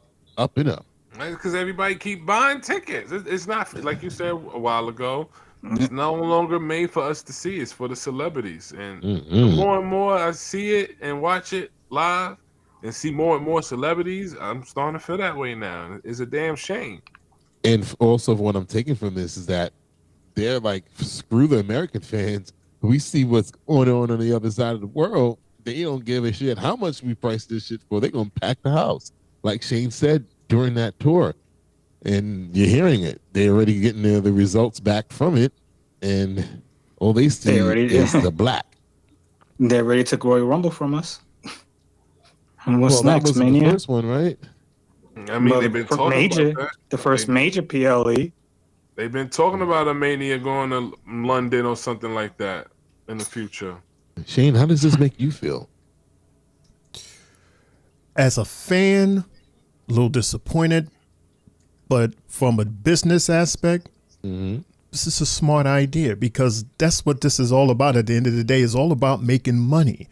up. Because everybody keep buying tickets. It's not, like you said a while ago, it's no longer made for us to see. It's for the celebrities. And the more and more I see it and watch it live and see more and more celebrities, I'm starting to feel that way now. It's a damn shame. And also what I'm taking from this is that they're like, screw the American fans. We see what's going on the other side of the world. They don't give a shit how much we price this shit for. They're going to pack the house. Like Shane said during that tour. And you're hearing it. They're already getting the results back from it. And all they see is the black. They already took Royal Rumble from us. And what's next, that was Mania? the first one, right? I mean, they've been talking about that. The first major PLE. They've been talking about a Mania going to London or something like that in the future. Shane, how does this make you feel? As a fan, a little disappointed, but from a business aspect, this is a smart idea because that's what this is all about. At the end of the day, it's all about making money.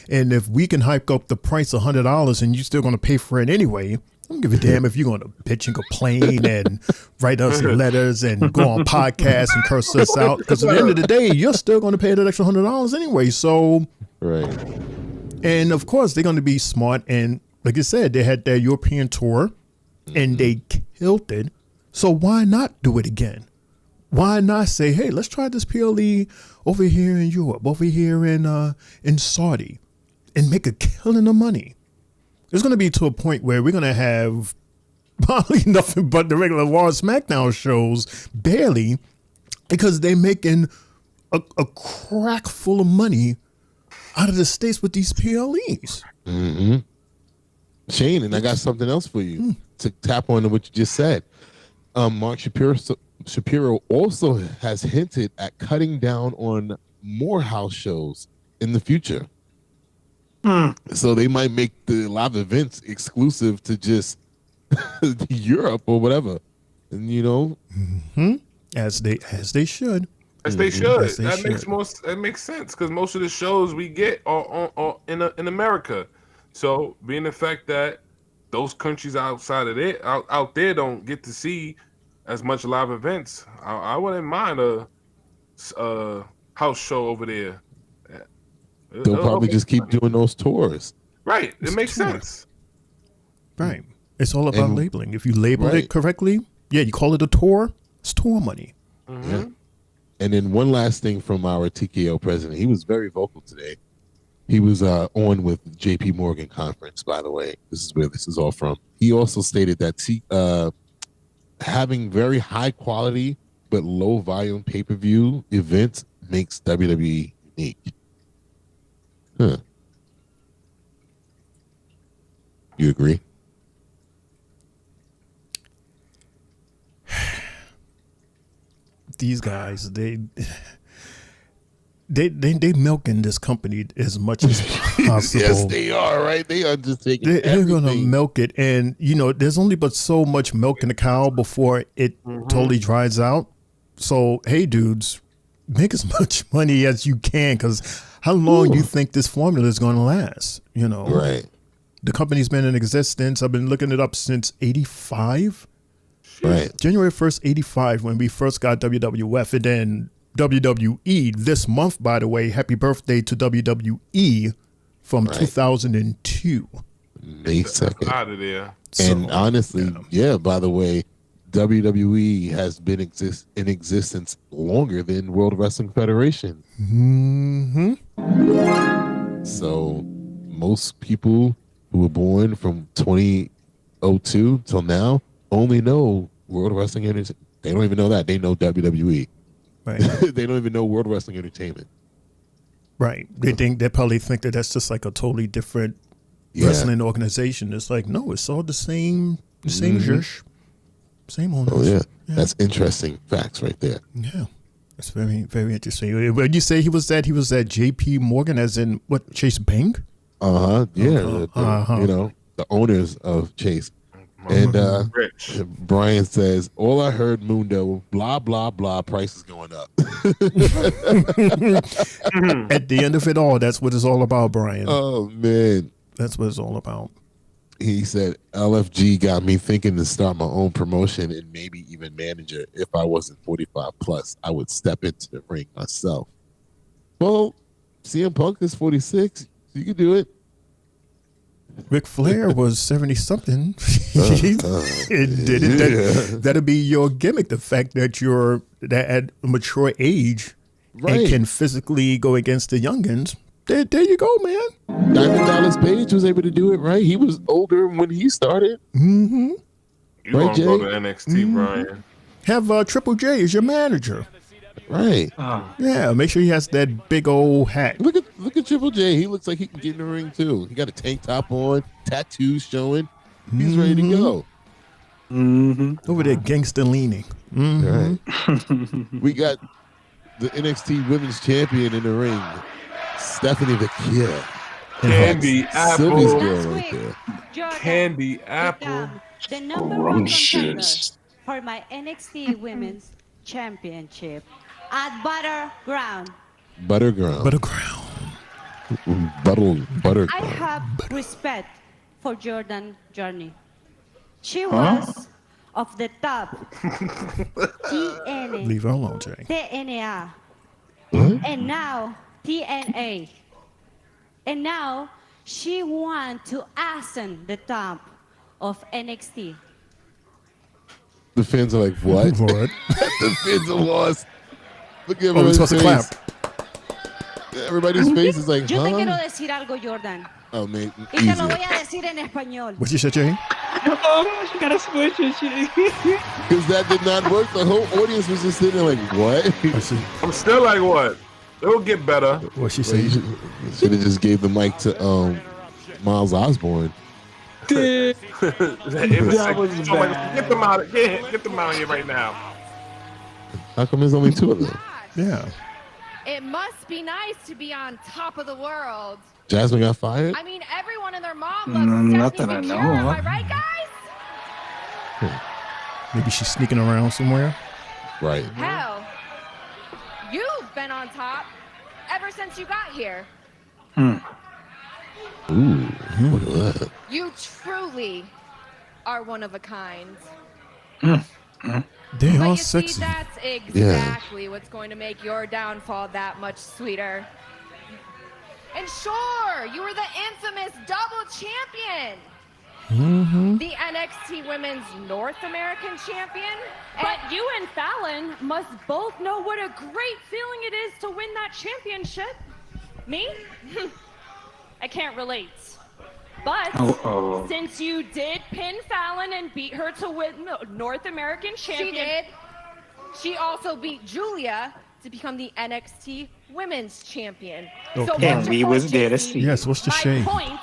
And if we can hike up the price $100 and you're still going to pay for it anyway, I don't give a damn if you're going to bitch and complain and write us letters and go on podcasts and curse us out. Because at the end of the day, you're still going to pay that extra $100 anyway. So, right. And of course, they're going to be smart. And like I said, they had their European tour and they killed it. So why not do it again? Why not say, hey, let's try this PLE over here in Europe, over here in Saudi, and make a killing of money? It's going to be to a point where we're going to have probably nothing but the regular Raw and SmackDown shows, barely, because they're making a crack full of money out of the States with these PLEs. Shane, and I got something else for you to tap on to what you just said. Mark Shapiro also has hinted at cutting down on more house shows in the future. So they might make the live events exclusive to just Europe or whatever, and as they should. As they should. That makes sense because most of the shows we get are in America. So being the fact that those countries outside of there out there don't get to see as much live events, I wouldn't mind a house show over there. They'll probably just keep doing those tours. Right. It makes sense. Right. It's all about labeling. If you label it correctly, you call it a tour, it's tour money. Yeah. And then one last thing from our TKO president. He was very vocal today. He was on with JP Morgan conference, by the way. This is where this is all from. He also stated that having very high quality but low volume pay-per-view events makes WWE unique. You agree? These guys, they milking this company as much as possible. Yes, they are, right? They are just taking They're going to milk it. And, there's only but so much milk in the cow before it totally dries out. So, hey, dudes, make as much money as you can because how long do you think this formula is going to last? Right. The company's been in existence. I've been looking it up since 85. Right. January 1st, 85, when we first got WWF, and then WWE this month, by the way. Happy birthday to WWE from 2002. May 2nd. Out of there. And honestly, by the way, WWE has been in existence longer than World Wrestling Federation. So most people who were born from 2002 till now only know World Wrestling Entertainment. They don't even know that. They know WWE. Right. They don't even know World Wrestling Entertainment. Right. They probably think that that's just like a totally different wrestling organization. It's like, no, it's all the same zhish, same owners. Oh yeah. That's interesting facts right there. Yeah. That's very, very interesting. When you say he was at JP Morgan, as in what, Chase Bank? Yeah. You know, the owners of Chase. And Brian says, all I heard, Mundo, blah, blah, blah, price is going up. At the end of it all, that's what it's all about, Brian. Oh, man. That's what it's all about. He said, LFG got me thinking to start my own promotion and maybe even manager. If I wasn't 45 plus, I would step into the ring myself. Well, CM Punk is 46. You can do it. Ric Flair was 70-something. That'll be your gimmick, the fact that you're at a mature age and can physically go against the youngins. There you go, man. Diamond Dallas Page was able to do it, right? He was older when he started. Mm-hmm. You right, Jay? Go to NXT, Brian. Have Triple J as your manager. Right. Yeah, make sure he has that big old hat. Look at Triple J. He looks like he can get in the ring too. He got a tank top on, tattoos showing. He's ready to go. Over there, gangster leaning. Right. We got the NXT Women's Champion in the ring, Stephanie the Kid. Candy Apple. Sylvie's girl right there. Candy Apple. The number one contender for my NXT Women's Championship at Battleground. Butterground. I have respect for Jordan Journey. She was of the top TNA. Leave her alone, Jay. TNA. And now TNA. And now she wants to ascend the top of NXT. The fans are like, what? What? The fans are lost. Look at we're supposed to clap. Everybody's face is like, Yo te huh? quiero decir algo, Jordan. Oh, man. Y te lo voy a decir en español. What you said, Jay? Oh, she got to switch it. Because that did not work. The whole audience was just sitting there like, what? I'm still like, what? It'll get better. What she said? Should have just gave the mic to Miles Osborne. That was bad. Get them out. Get them out of here right now. How come there's only two of them? Yeah. It must be nice to be on top of the world. Jasmine got fired? I mean, everyone and their mom loves not that I Stephanie know McCure, am of. I right, guys? Maybe she's sneaking around somewhere. Right. Hell, you've been on top ever since you got here. Ooh, look at that. You truly are one of a kind. They But are you sexy. see, that's exactly what's going to make your downfall that much sweeter. And sure, you were the infamous double champion. The NXT Women's North American Champion. But you and Fallon must both know what a great feeling it is to win that championship. Me? I can't relate. But since you did pin Fallon and beat her to win the North American champion. She did. She also beat Julia to become the NXT Women's Champion. Okay. So And we was there to see. Yes, what's the My shame? point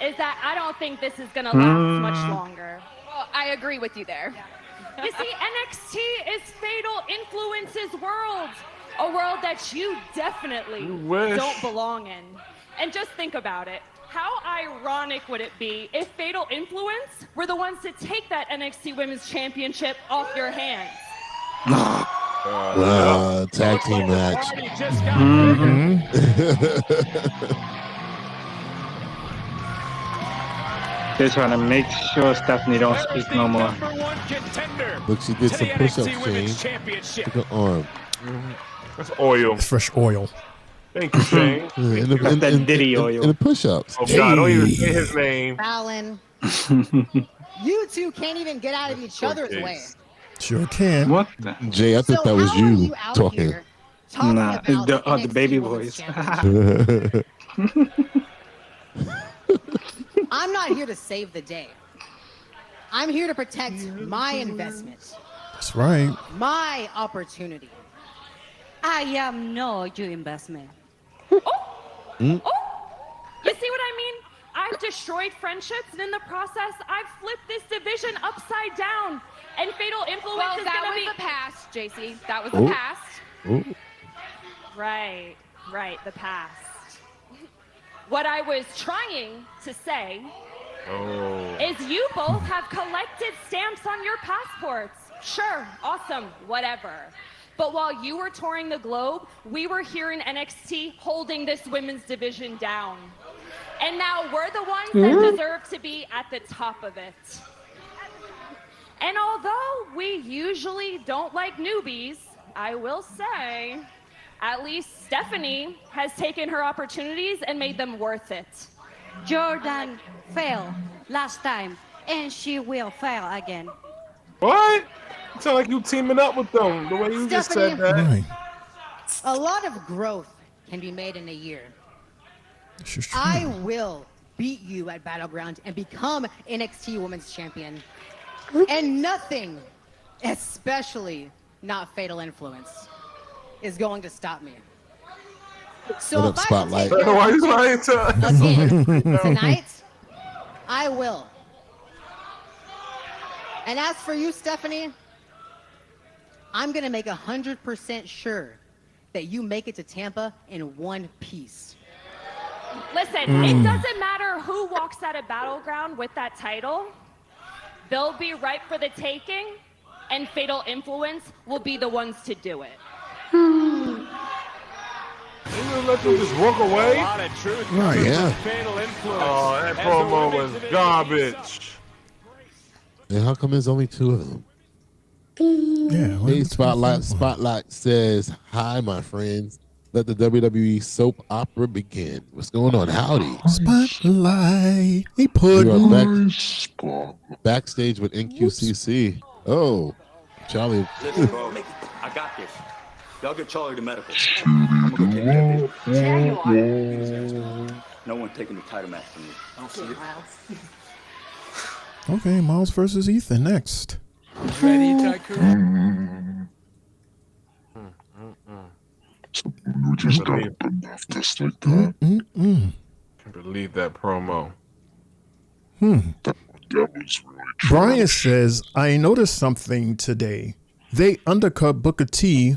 is that I don't think this is going to last much longer. Well, I agree with you there. You see, NXT is Fatal Influence's world. A world that you definitely wish. don't belong in. And just think about it. How ironic would it be if Fatal Influence were the ones to take that NXT Women's Championship off your hands? Tag team match. They're trying to make sure Stephanie don't speak no more. Look, she did some push-ups, Shane. Look at her arm. That's oil. Fresh oil. Thank you, Shane. That's that Diddy oil. And the push-ups. Oh, God, don't even say his name. Fallon. You two can't even get out of each other's way. Sure can. What the? Jay, I thought that was you talking. Nah, the baby voice. I'm not here to save the day. I'm here to protect my investment. That's right. My opportunity. I am not your investment. You see what I mean? I've destroyed friendships, and in the process, I've flipped this division upside down. And Fatal Influence is gonna be the past, JC. That was the past. Right, the past. What I was trying to say is you both have collected stamps on your passports. Sure, awesome, whatever. But while you were touring the globe, we were here in NXT holding this women's division down. And now we're the ones that deserve to be at the top of it. And although we usually don't like newbies, I will say, at least Stephanie has taken her opportunities and made them worth it. Jordan failed last time, and she will fail again. What? You sound like you teaming up with them, the way you just said that. Right. A lot of growth can be made in a year. This is true. I will beat you at Battleground and become NXT Women's Champion. And nothing, especially not Fatal Influence, is going to stop me. So if I can take your again tonight, I will. And as for you, Stephanie, I'm going to make 100% sure that you make it to Tampa in one piece. Listen, it doesn't matter who walks out of Battleground with that title. They'll be ripe for the taking, and Fatal Influence will be the ones to do it. You gonna let them just walk away? A lot of truth. Right, yeah. Fatal Influence. Oh, that promo was garbage. And how come there's only two of them? Yeah. Hey, Spotlight says, "Hi, my friends. Let the WWE soap opera begin." What's going on? Howdy. Spotlight. He We put are backstage with NQCC. Oh, Charlie. Listen, bro, I got this. Y'all get Charlie to medical. I'm gonna go take care of it. Yeah, you are. No one taking the title match from me. I don't see it. Okay, Miles versus Ethan next. Ready, Tycoon? Can't believe that promo. Brian says, I noticed something today. They undercut Booker T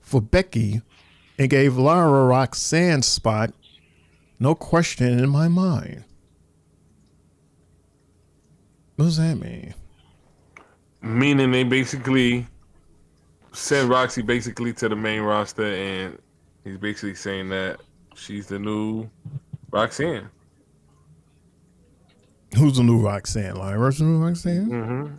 for Becky and gave Lara Roxanne's spot. No question in my mind. What does that mean? Meaning they basically sent Roxy basically to the main roster, and he's basically saying that she's the new Roxanne. Who's the new Roxanne? Lyra's the new Roxanne? Mm-hmm.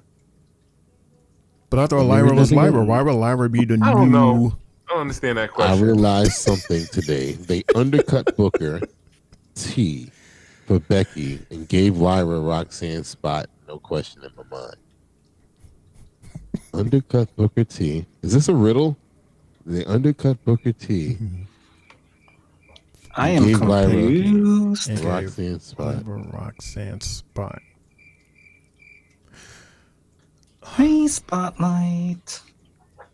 But I thought Lyra was Lyra. Why would Lyra be the new? I don't know. I don't understand that question. I realized something today. They undercut Booker T for Becky and gave Lyra Roxanne's spot. No question in my mind. Undercut Booker T. Is this a riddle? They undercut Booker T. I am confused. Roxanne's spot. Roxanne's spot. Hey, Spotlight.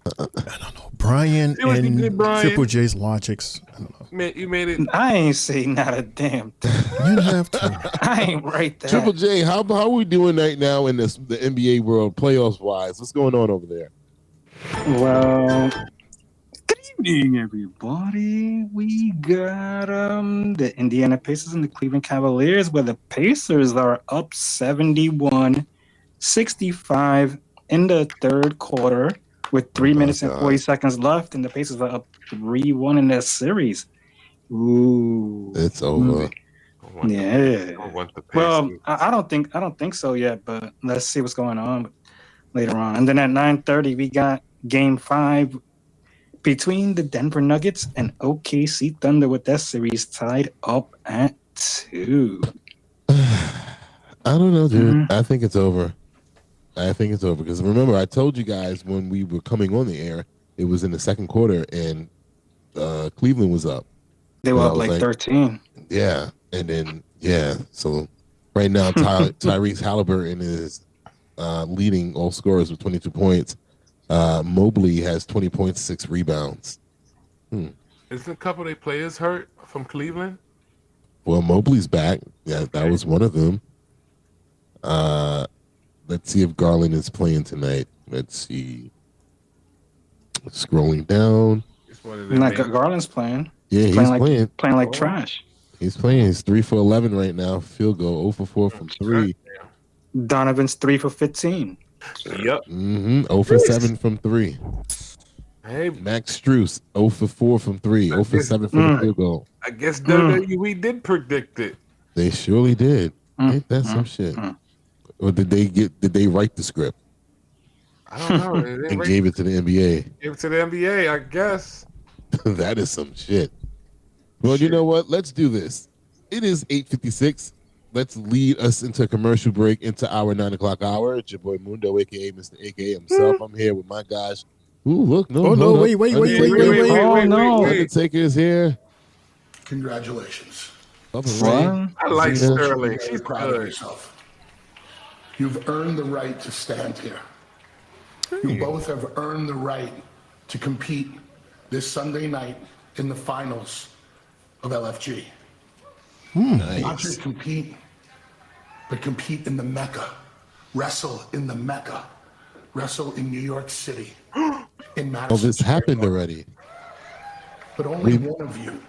I don't know. Brian See what you and did, Brian? Triple J's logics. I don't know. You made it. I ain't saying not a damn thing. You have to. I ain't right there. Triple J, how are we doing right now in the NBA world playoffs wise? What's going on over there? Well, good evening, everybody. We got the Indiana Pacers and the Cleveland Cavaliers, where the Pacers are up 71-65 in the third quarter with 3 minutes and 40 seconds left, and the Pacers are up 3-1 in that series. Ooh, it's over. Yeah. Well, I don't think so yet, but let's see what's going on later on. And then at 9:30, we got Game 5 between the Denver Nuggets and OKC Thunder, with that series tied up at 2. I don't know, dude. I think it's over. Because remember, I told you guys when we were coming on the air, it was in the second quarter and Cleveland was up. They were up like 13. Yeah. And then, so Right now, Tyrese Halliburton is leading all scorers with 22 points. Mobley has 20 points, 6 rebounds. Isn't a couple of their players hurt from Cleveland? Well, Mobley's back. Yeah, that was one of them. Let's see if Garland is playing tonight. Let's see. Scrolling down. Garland's playing. Yeah, he's playing. Playing like trash. He's playing. He's 3 for 11 right now. Field goal, 0 for 4 from 3. Donovan's 3 for 15. Yep. 0 for 7 from 3. Hey, Max Strus, 0 for 4 from 3. 0 for 7 from the field goal. I guess WWE did predict it. They surely did. Ain't that some shit? Or did they write the script? I don't know. And gave it to the NBA. Gave it to the NBA, I guess. That is some shit. Well, you know what? Let's do this. It is 8:56. Let's lead us into a commercial break into our 9 o'clock hour. It's your boy Mundo, a.k.a. Mr. A.K.A. himself. I'm here with my guys. Ooh, look. No. Oh, no. Wait. Undertaker is here. Congratulations. I like Sterling. She's proud of yourself. You've earned the right to stand here. You both have earned the right to compete this Sunday night in the finals of LFG. Nice. Not just compete, but compete in the Mecca. Wrestle in the Mecca. Wrestle in New York City. In Madison. Oh, this happened already. But only one of you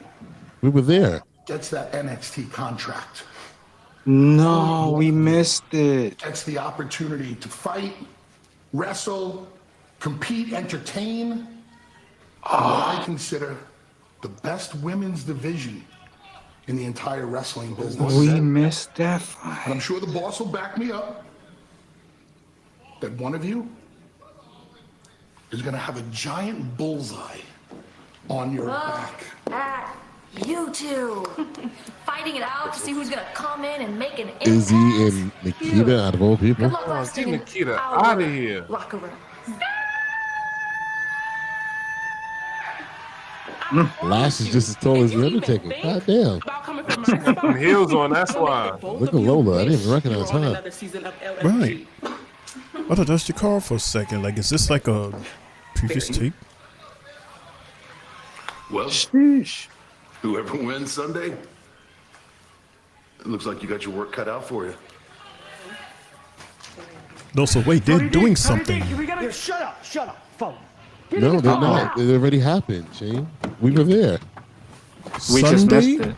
We were there. gets that NXT contract. No, we missed it. Gets the opportunity to fight, wrestle, compete, entertain. What I consider the best women's division in the entire wrestling business. We missed that fight. And I'm sure the boss will back me up that one of you is going to have a giant bullseye on your back. At you two. Fighting it out to see who's going to come in and make an impact. Izzy and Nikita out of all people. Good luck lasting in Nikita our out of here. locker room. Lash is just as tall as the Undertaker. God damn. And heels on, that's why. Look at Lola. I didn't even recognize her. Right. I thought that's your car for a second. Like, is this like a previous tape? Well, Sheesh. whoever wins Sunday, it looks like you got your work cut out for you. No, so wait, they're doing something. Here, shut up, follow. No, they're not. It already happened, Shane. We were there. We just missed it.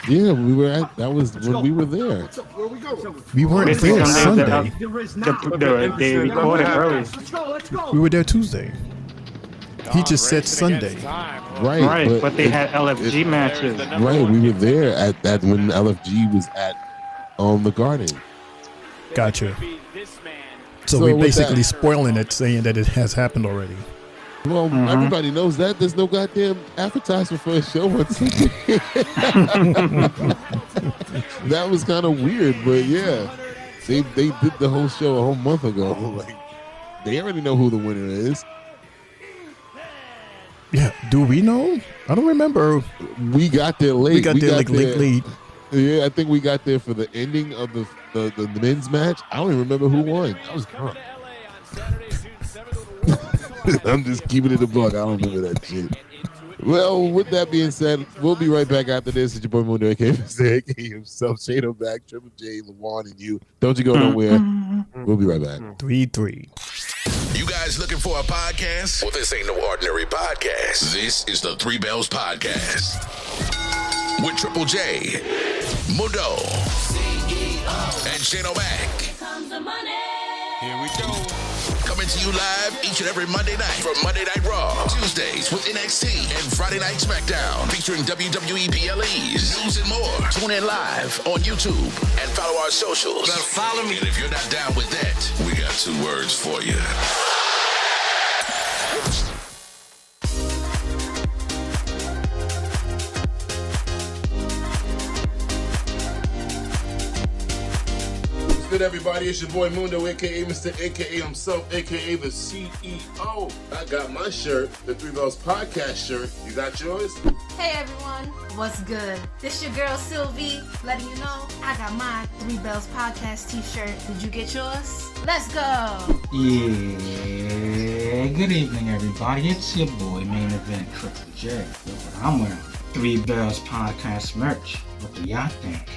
Yeah, we were at. That was when we were there. Where we go? We weren't there Sunday. They recorded early. Let's go. We were there Tuesday. He just said Sunday. Right, but they had LFG matches. Right, we were there at that when LFG was at the Garden. Gotcha. So we're basically spoiling it, saying that it has happened already. Well, everybody knows that. There's no goddamn advertisement for a show on Sunday. That was kind of weird, but yeah. They did the whole show a whole month ago. Like, they already know who the winner is. Yeah, do we know? I don't remember. We got there late. We got there late. Yeah, I think we got there for the ending of the men's match. I don't even remember who won. I was drunk. I'm just keeping it a buck. I don't remember that shit. Well, with that being said, we'll be right back after this. It's your boy Mundo, a.k.a. Mr. A.K.A. himself, Shado back, Triple J, LaJuan, and you. Don't you go nowhere. We'll be right back. 3-3. You guys looking for a podcast? Well, this ain't no ordinary podcast. This is the Three Bells Podcast. With Triple J, Mundo, and Shado back. Here we go. Coming to you live each and every Monday night from Monday Night Raw, Tuesdays with NXT, and Friday Night SmackDown featuring WWE PLEs, news and more. Tune in live on YouTube and follow our socials. Better follow me. And if you're not down with that, we got 2 words for you. everybody? It's your boy Mundo, aka Mr. AKA himself, aka the CEO. I got my shirt, the Three Bells Podcast shirt. You got yours? Hey everyone, what's good? This your girl Sylvie, letting you know I got my Three Bells Podcast t-shirt. Did you get yours? Let's go! Yeah, good evening everybody. It's your boy Main Event Triple J. Look what I'm wearing. Three Bells Podcast merch. What do y'all think?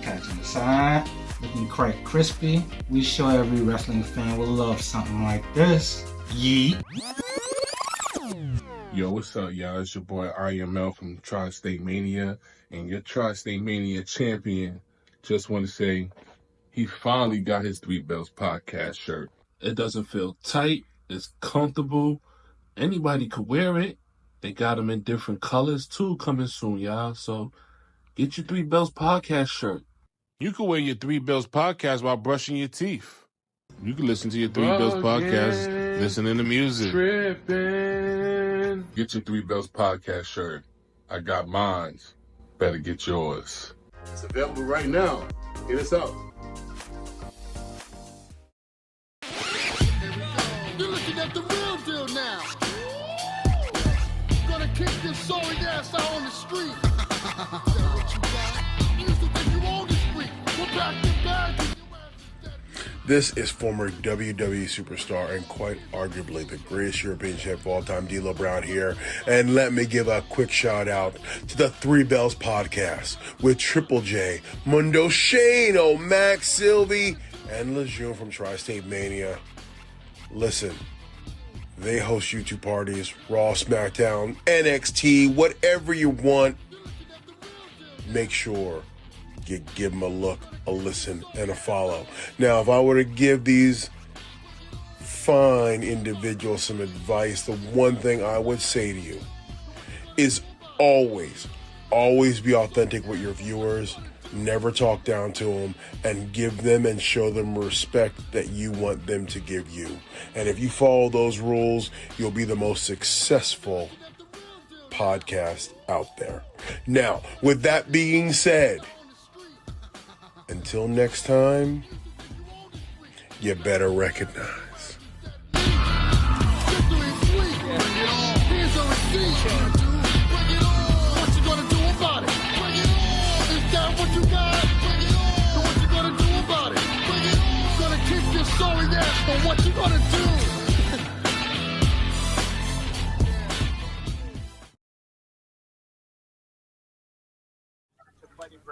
Catching the side, looking quite crispy. We sure every wrestling fan will love something like this. Yeet. Yo, what's up, y'all? It's your boy RML from Tri-State Mania and your Tri-State Mania champion. Just want to say he finally got his Three Bells Podcast shirt. It doesn't feel tight. It's comfortable. Anybody could wear it. They got them in different colors too coming soon, y'all. So get your Three Bells Podcast shirt. You can wear your Three Bells Podcast while brushing your teeth. You can listen to your Three Bells Podcast, listening to music. Tripping. Get your Three Bells Podcast shirt. I got mine. Better get yours. It's available right now. Hit us up. You're looking at the real deal now. Gonna kick this sorry ass out on the street. What you got? You used to think you owned the street. We're back to back. This is former WWE superstar and quite arguably the greatest European champ of all time, D'Lo Brown here. And let me give a quick shout out to the Three Bells Podcast with Triple J, Mundo Shane, Max, Sylvie, and Lejeune from Tri-State Mania. Listen, they host YouTube parties, Raw, SmackDown, NXT, whatever you want. Make sure you give them a look, a listen, and a follow. Now, if I were to give these fine individuals some advice, the one thing I would say to you is always be authentic with your viewers. Never talk down to them, and give them and show them respect that you want them to give you. And if you follow those rules, you'll be the most successful podcast out there. Now, with that being said, until next time, you better recognize. What you gonna do about it? Is that what you got? So what you gonna do about it? Gonna kick your sorry ass, but what you gonna do?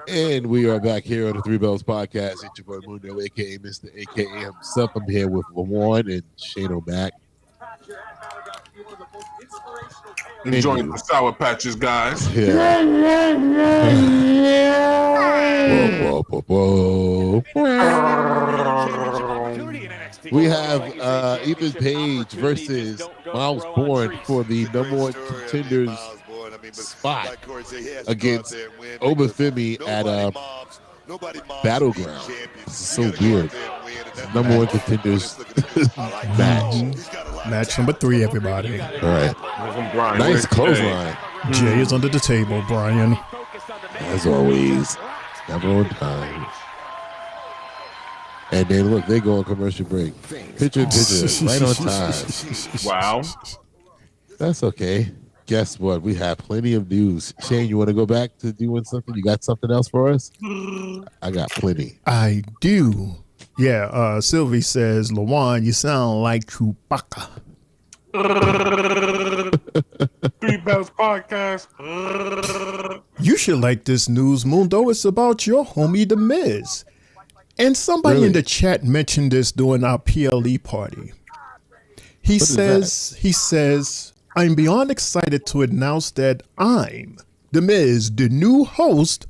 And we are back here on the Three Bells Podcast. It's your boy Mundo, aka Mr. AKA himself. I'm here with Lawan and Shane O'Mac. Enjoying the Sour Patches, guys. Yeah. Whoa. We have Ethan Page versus Miles Bourne for the number one contenders spot against Obafemi at Battleground. This is so weird. Number one contenders match. Match number 3, everybody. All right. Nice clothesline. Jay is under the table, Brian. As always. Never on time. And then look, they go on commercial break. Picture, right on time. Wow. That's okay. Guess what? We have plenty of news. Shane, you want to go back to doing something? You got something else for us? I got plenty. I do. Yeah, Sylvie says, Lawan, you sound like Chewbacca. Three Bells Podcast. You should like this news, Mundo. It's about your homie, The Miz. And somebody in the chat mentioned this during our PLE party. He says, I'm beyond excited to announce that I'm, The Miz, the new host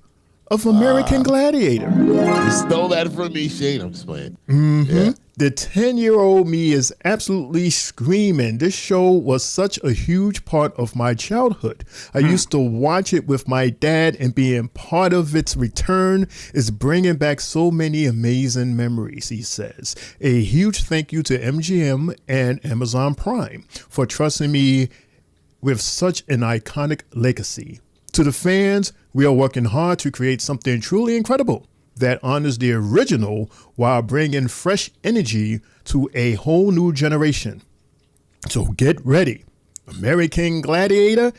of American Gladiator. You stole that from me, Shane. I'm just playing. Yeah. The 10-year-old me is absolutely screaming. This show was such a huge part of my childhood. I used to watch it with my dad, and being part of its return is bringing back so many amazing memories, he says. A huge thank you to MGM and Amazon Prime for trusting me with such an iconic legacy. To the fans, we are working hard to create something truly incredible. that honors the original while bringing fresh energy to a whole new generation. So get ready. American Gladiators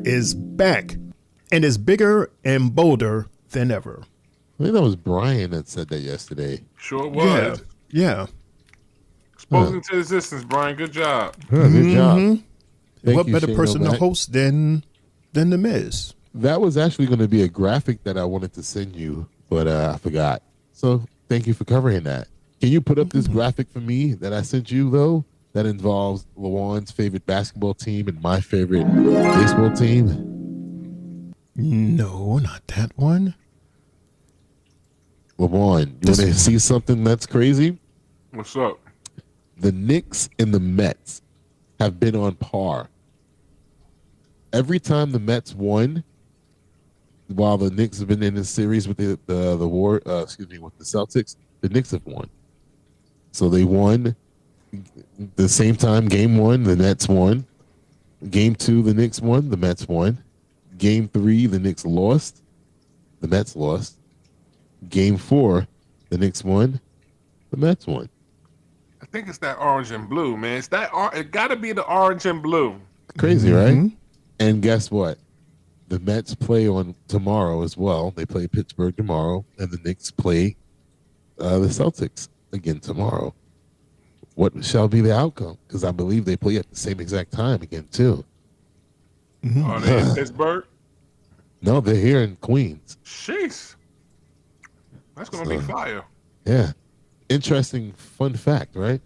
is back and is bigger and bolder than ever. I think that was Brian that said that yesterday. Sure was. Yeah. Exposing to existence, Brian. Good job. Good job. What you, better Shane person to O'Mac. host than The Miz? That was actually going to be a graphic that I wanted to send you, but I forgot. So thank you for covering that. Can you put up this graphic for me that I sent you, though, that involves LaJuan's favorite basketball team and my favorite baseball team? No, not that one. LaJuan, you want to see something that's crazy? What's up? The Knicks and the Mets have been on par. Every time the Mets won, while the Knicks have been in this series with with the Celtics, the Knicks have won. So they won the same time. Game 1, the Nets won. Game 2, the Knicks won. The Mets won. Game 3, the Knicks lost. The Mets lost. Game 4, the Knicks won. The Mets won. I think it's that orange and blue, man. It's that. It got to be the orange and blue. Crazy, right? And guess what? The Mets play on tomorrow as well. They play Pittsburgh tomorrow, and the Knicks play the Celtics again tomorrow. What shall be the outcome? Because I believe they play at the same exact time again, too. Are they in Pittsburgh? No, they're here in Queens. Sheesh. That's going to be fire. Yeah. Interesting fun fact, right?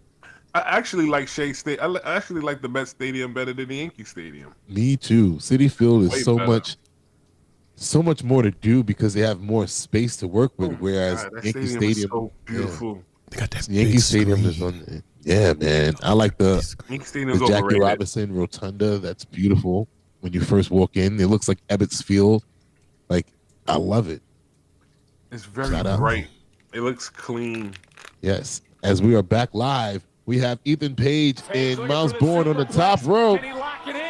I actually like Shea State. I actually like the Mets Stadium better than the Yankee Stadium. Me too. Citi Field is Way so better. much more to do because they have more space to work with. Whereas God, that Yankee is Stadium, so beautiful. They got that Yankee big Stadium is screen. on. Yeah, man. I like the Yankee Stadium's Jackie overrated. Robinson Rotunda. That's beautiful. When you first walk in, it looks like Ebbets Field. Like, I love it. It's very Shout out. bright. It looks clean. Yes. As we are back live, we have Ethan Page and Miles Bourne on the top rope,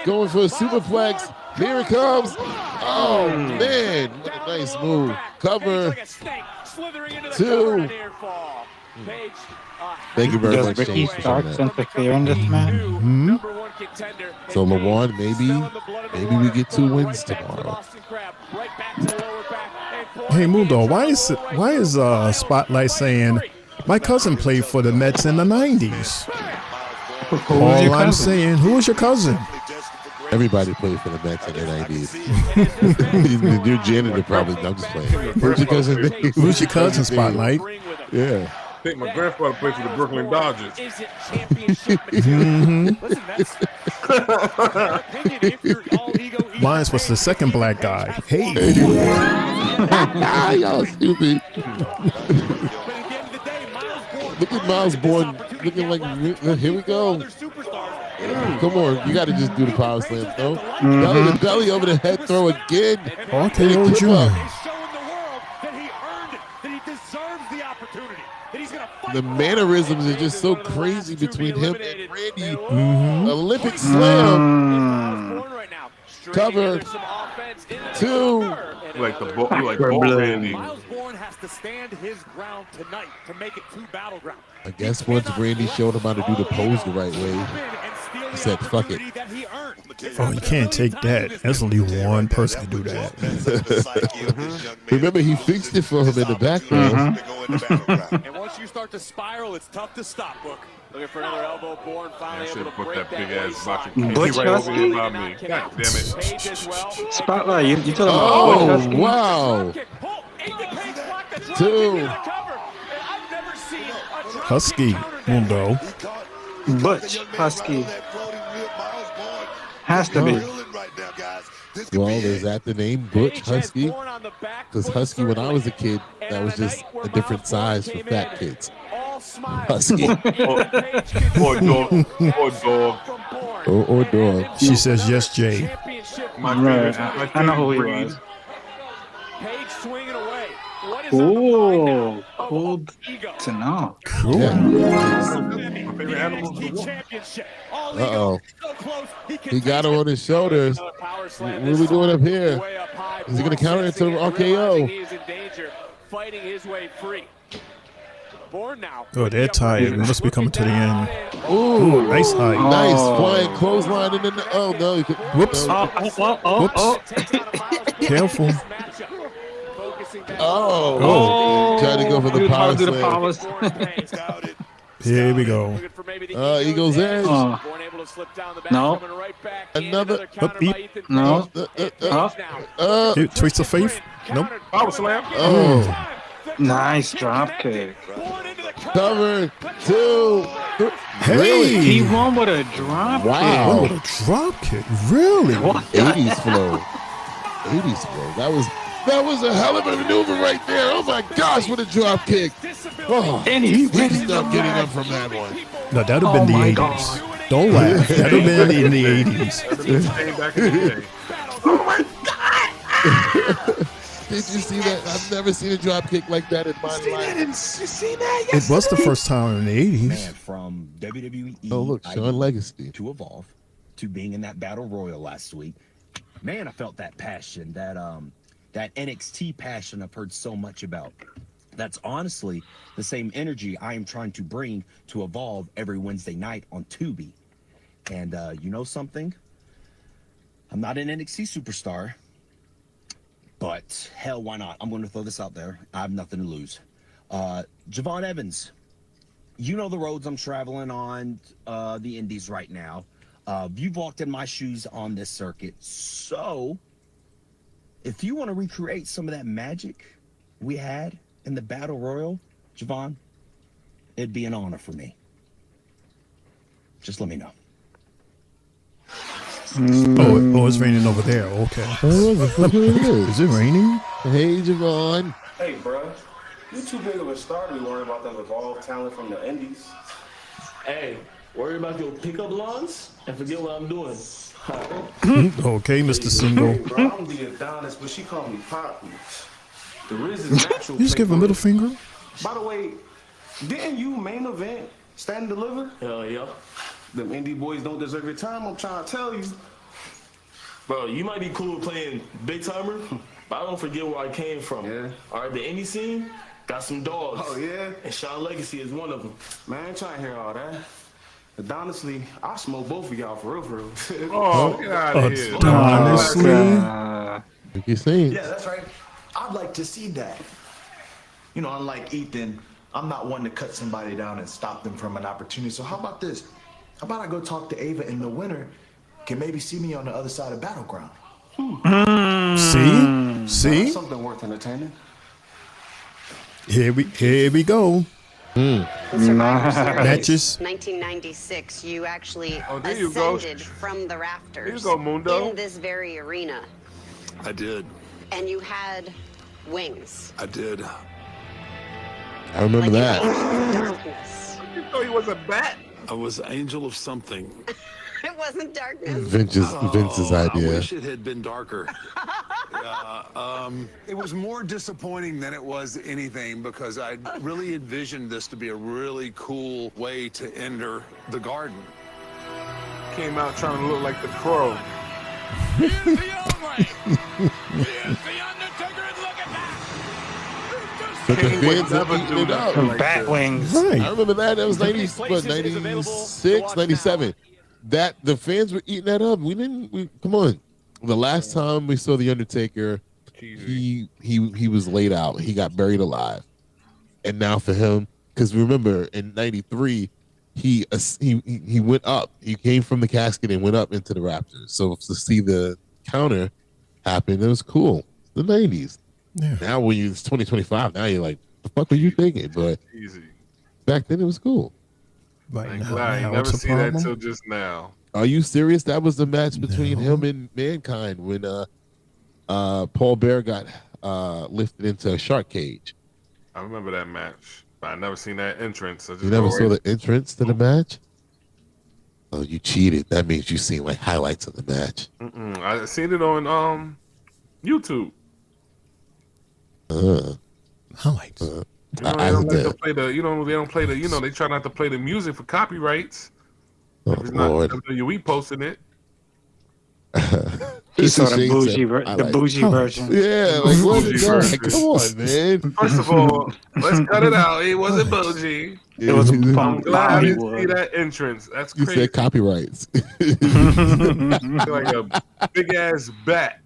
going for a superplex. Here it comes. Oh, man. What a nice move. Cover. 2. Thank you very Does much, Ricky Shane, for Starks that. interfere in this match? So, LaJuan, maybe we get 2 wins tomorrow. Hey, Mundo, why is Spotlight saying my cousin played for the Mets in the 90s? All I'm saying, who was your cousin? Everybody played for the Mets in the 90s. Your janitor probably. I'm just playing. Who's your cousin? Who's your cousin, Spotlight? Yeah. I think my grandfather played for the Brooklyn Dodgers. Mine was the second black guy. Hey. Y'all stupid. Look at Miles Bourne looking like, here we go. Come on, you got to just do the power slam, throw. Belly to belly over the head throw again. RKO Jr. The mannerisms are just so crazy between him and Randy. Olympic slam. Cover. 2. Like the ball, like ball Randy. Miles Bourne has to stand his ground tonight to make it 2 battleground. I guess once Randy showed him how to do the pose the right way, he said, fuck it. Oh, you can't take that. There's only one person to do that. Remember, he fixed it for him in the background. And once you start to spiral, it's tough to stop, Book. Looking for another elbow. Bourne finally I should able have to put break that big ass boxing Butch cage right over Husky? here by me. God damn it. Page as well. Spotlight, you talking about Oh, Butch Husky? wow. 2. Husky, Mundo. Butch Husky. Has to be. Well, is that the name, Butch Husky? Because Husky, when I was a kid, that was just a different size for fat kids. Husky. Or dog. Or dog. Or dog. She says yes, Jay. My Right, favorite, I know who he breed. was. Page swinging away. What is on the mind now? Cool to know. Cool. My favorite animal is the wolf. Uh-oh. He got him on his shoulders. What are we doing up here? Is he going to counter into the RKO? He is in danger, fighting his way free. Born now. Oh, they're tired. It must be coming to the end. Ooh, nice height. Nice flying clothesline and then oh no, you could, Whoops. no. Whoops. Careful. Oh, tried to go for the power slam. Here we go. Eagle's Edge. No. Another. No. Twist of faith. Nope. Power slam. Oh. Nice drop kick. Cover 2. Hey. Really? He won with a drop Wow. kick. Oh, what a drop kick. Really? 80s flow. 80s flow. That was a hell of a maneuver right there. Oh my gosh, what a drop kick. Oh, and he's not getting up from that one. No, that would have been the 80s. Don't laugh. That would have been in the 80s. Oh my God. Did you see that? I've never seen a drop kick like that in my life. You seen that? It was the first time in the 80s. Man, from WWE Oh, look, Shawn Legacy. to Evolve to being in that Battle Royal last week. Man, I felt that passion, that NXT passion I've heard so much about. That's honestly the same energy I am trying to bring to Evolve every Wednesday night on Tubi. And you know something? I'm not an NXT superstar, but hell, why not? I'm going to throw this out there. I have nothing to lose. Javon Evans, you know the roads I'm traveling on, the indies right now. You've walked in my shoes on this circuit. So if you want to recreate some of that magic we had in the Battle Royal, Javon, it'd be an honor for me. Just let me know. Oh, it's raining over there. Okay. Is it raining? Hey, Javon. Hey, bro. You too big of a star to be worrying about them evolved talent from the indies. Hey, worry about your pickup lines and forget what I'm doing. Okay, Mr. Single. Hey, bro, I'm the Adonis, but she called me Poppy. The Riz is natural. You just give a middle finger? By the way, didn't you main event Stand and Deliver? Hell yeah. Them indie boys don't deserve your time, I'm trying to tell you. Bro, you might be cool with playing big timer, but I don't forget where I came from. Yeah. All right, the indie scene got some dogs. Oh, yeah? And Shawn Legacy is one of them. Man, I ain't trying to hear all that. But honestly, I smoke both of y'all for real, for real. Oh, get out of here. Honestly. You see? Yeah, that's right. I'd like to see that. You know, unlike Ethan, I'm not one to cut somebody down and stop them from an opportunity. So how about this? How about I go talk to Ava and the winner can maybe see me on the other side of Battleground? See? That's something worth entertaining. Here we go. Matches. 1996, you actually there you go. ascended from the rafters Here you go, Mundo. in this very arena, I did. and you had wings. I did. I remember that. Darkness. You thought he was a bat? I was angel of something. It wasn't darkness. Vince's I idea. wish it had been darker. It was more disappointing than it was anything because I really envisioned this to be a really cool way to enter the garden. Came out trying to look like the Crow. But the King would fans never are eating do it that. up. Bat wings. Right. I remember that. That was 96, 97. That the fans were eating that up. Come on. The last time we saw The Undertaker, he was laid out. He got buried alive. And now for him, because remember in 93, he went up. He came from the casket and went up into the Raptors. So to see the counter happen, it was cool. The 90s. Yeah. Now when it's 2025, now you're like, the fuck were you thinking? But Easy. back then it was cool. Right Thank now, God. You now never it's a see that problem. till just now. Are you serious? That was the match between him and Mankind when Paul Bear got lifted into a shark cage. I remember that match, but I never seen that entrance. I just You never go saw right- the entrance to the match? Oh, you cheated. That means you seen like highlights of the match. I seen it on YouTube. Highlights. They don't like to play the. They don't play the. They try not to play the music for copyrights. If it's not WWE posting it. He saw the bougie, bougie version. Yeah, like what is that? Come on, man. First of all, let's cut it out. It wasn't bougie. It was. I'm glad I didn't see that entrance. That's You crazy. said copyrights. Like a big ass bat.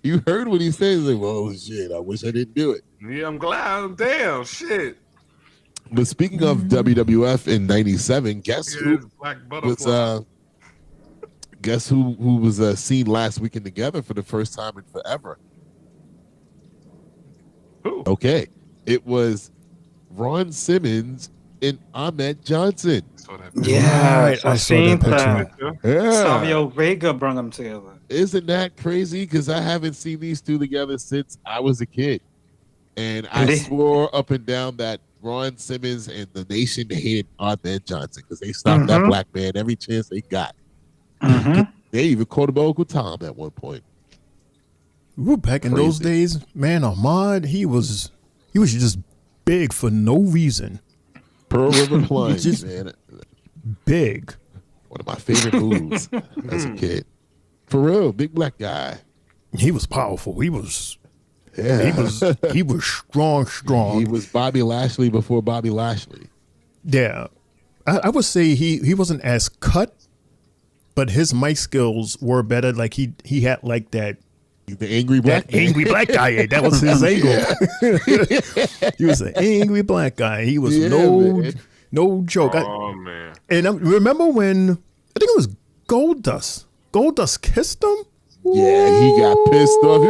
You heard what he said. He's like, well, shit, I wish I didn't do it. Yeah, I'm glad. Damn, shit. But speaking of WWF in '97, guess who Black was Butterfly. guess who was seen last weekend together for the first time in forever? Who? Okay, it was Ron Simmons and Ahmed Johnson. Yeah, I seen that. Yeah. Savio Vega brought them together. Isn't that crazy? Because I haven't seen these two together since I was a kid. And I swore up and down that Ron Simmons and the nation hated Ahmed Johnson because they stopped that black man every chance they got. They even called him Uncle Tom at one point. Ooh, back in those days, man, Ahmad, he was just big for no reason. Pearl River Plunge, Just man. Big. One of my favorite moves as a kid. For real, big black guy. He was powerful. He was strong. He was Bobby Lashley before Bobby Lashley. Yeah. I would say he wasn't as cut, but his mic skills were better. Like he had like that. The angry black guy. That was his angle. He was an angry black guy. He was no joke. Oh man! And I remember when I think it was Goldust. Goldust kissed him. Yeah, he got pissed off.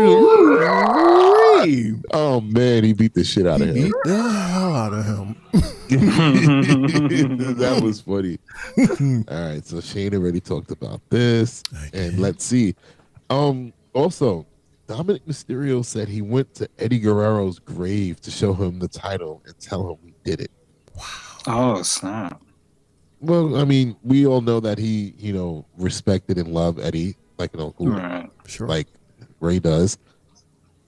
Oh man, he beat the shit out of him. Beat the hell out of him. That was funny. All right, so Shane already talked about this, and let's see. Also, Dominic Mysterio said he went to Eddie Guerrero's grave to show him the title and tell him he did it. Wow. Oh, snap. Well, I mean, we all know that he, respected and loved Eddie, like an uncle, sure, like Ray does.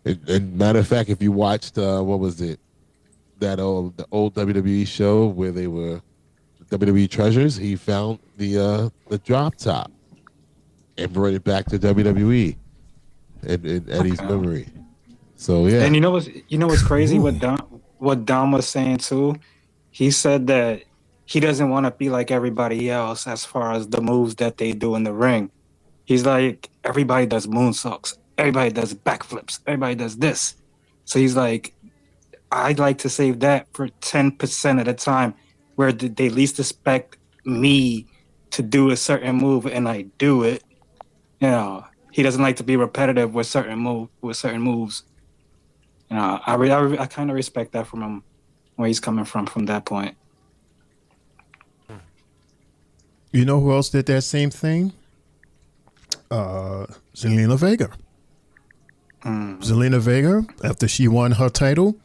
And matter of fact, if you watched, what was it? The old WWE show where they were WWE Treasures, he found the drop top and brought it back to WWE. In Eddie's memory. So yeah. And you know what's crazy? What Dom was saying too? He said that he doesn't want to be like everybody else as far as the moves that they do in the ring. He's like, everybody does moonsaults, everybody does backflips, everybody does this. So he's like, I'd like to save that for 10% of the time where they least expect me to do a certain move and I do it. He doesn't like to be repetitive with certain moves. I kind of respect that from him, where he's coming from that point. You know who else did that same thing? Zelina Vega. Zelina Vega, after she won her title,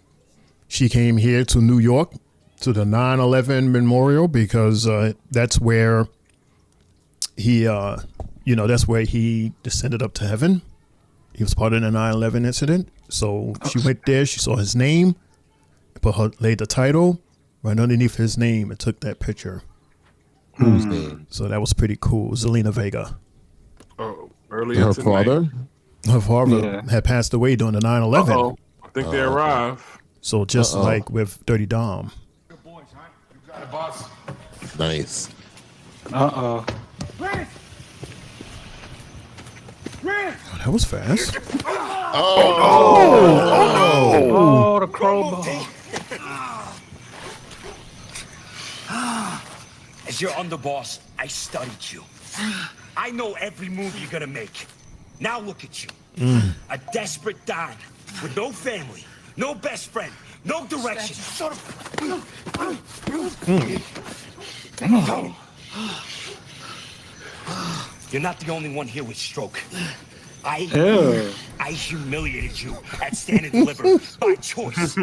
she came here to New York to the 9/11 memorial because that's where he. That's where he descended up to heaven. He was part of the 9/11 incident. So she went there, she saw his name, laid the title right underneath his name and took that picture. Whose name? So that was pretty cool. Zelina Vega. Oh, earlier her tonight. father? Her father had passed away during the 9/11. Uh-oh. I think they arrived. So just like with Dirty Dom. Good boys, huh? You got it, boss. Nice. Uh-oh. Oh, that was fast. Oh, the crowbar. As your underboss, I studied you. I know every move you're gonna make. Now look at you. A desperate Don with no family, no best friend, no direction. You're not the only one here with stroke. I humiliated you at Stand and Deliver by choice.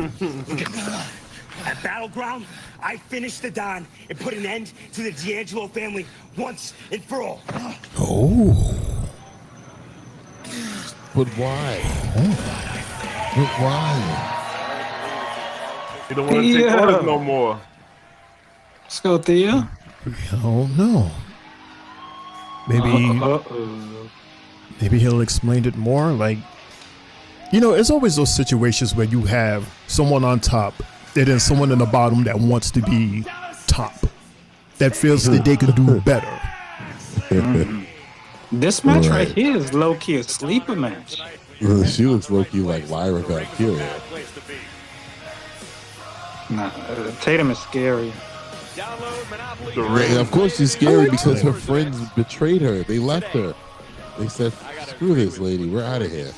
At Battleground, I finished the Don and put an end to the D'Angelo family once and for all. Oh. But why? But why? You don't want to take orders no more. Let's go, Thea. Oh no. Maybe he'll explain it more. Like, you know, it's always those situations where you have someone on top and then someone in the bottom that wants to be top, that feels that they can do better. This match right here is low-key a sleeper match. She looks low-key like Lyra Valkyria. Nah, Tatum is scary. And of course she's scary because her friends betrayed her. They left her. They said, screw this lady, we're out of here.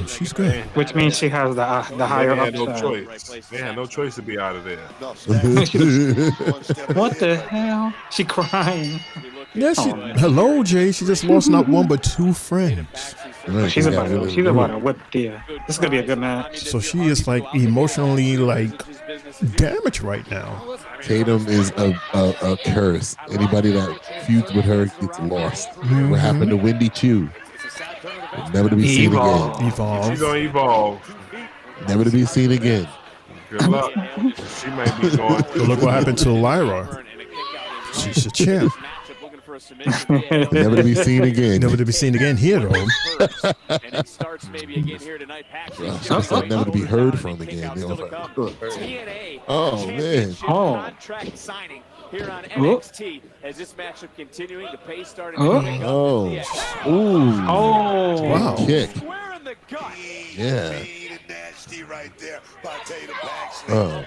She's good. Which means she has the higher They had no upside. choice. They had no choice to be out of there. What the hell? She crying. Yeah, hello, Jay. She just lost not one but two friends. Right, She's about to whip Thea. This is gonna be a good match. So she is like emotionally like damaged right now. Tatum is a curse. Anybody that feuds with her gets lost. What happened to Wendy Chu? Never to be seen again. Evolve. She's gonna evolve. Never to be seen again. Good luck. She might be going. But look what happened to Lyra. She's a champ. Never to be seen again. Never to be seen again here, though. She was like never to be heard from again. Oh man. Contract signing here on NXT as this matchup continuing, the pace starting to pick up. Wow. Kick. Yeah. Oh.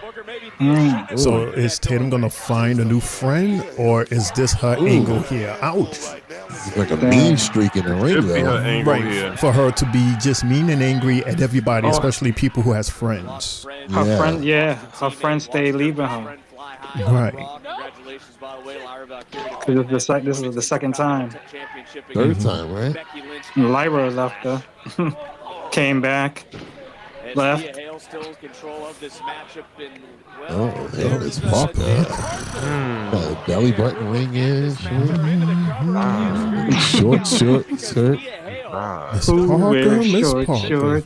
So is Tatum gonna find a new friend, or is this her angle here? Ouch! It's like a mean streak in the ring, though. Right, for her to be just mean and angry at everybody, especially people who has friends. Her friends stay leaving her. Right. Because this is the second time. Third time, right? Lyra left her. Came back. Left. Oh, hell, it's Parker. Belly button ring in. Short skirt. Miss Parker, Miss Parker.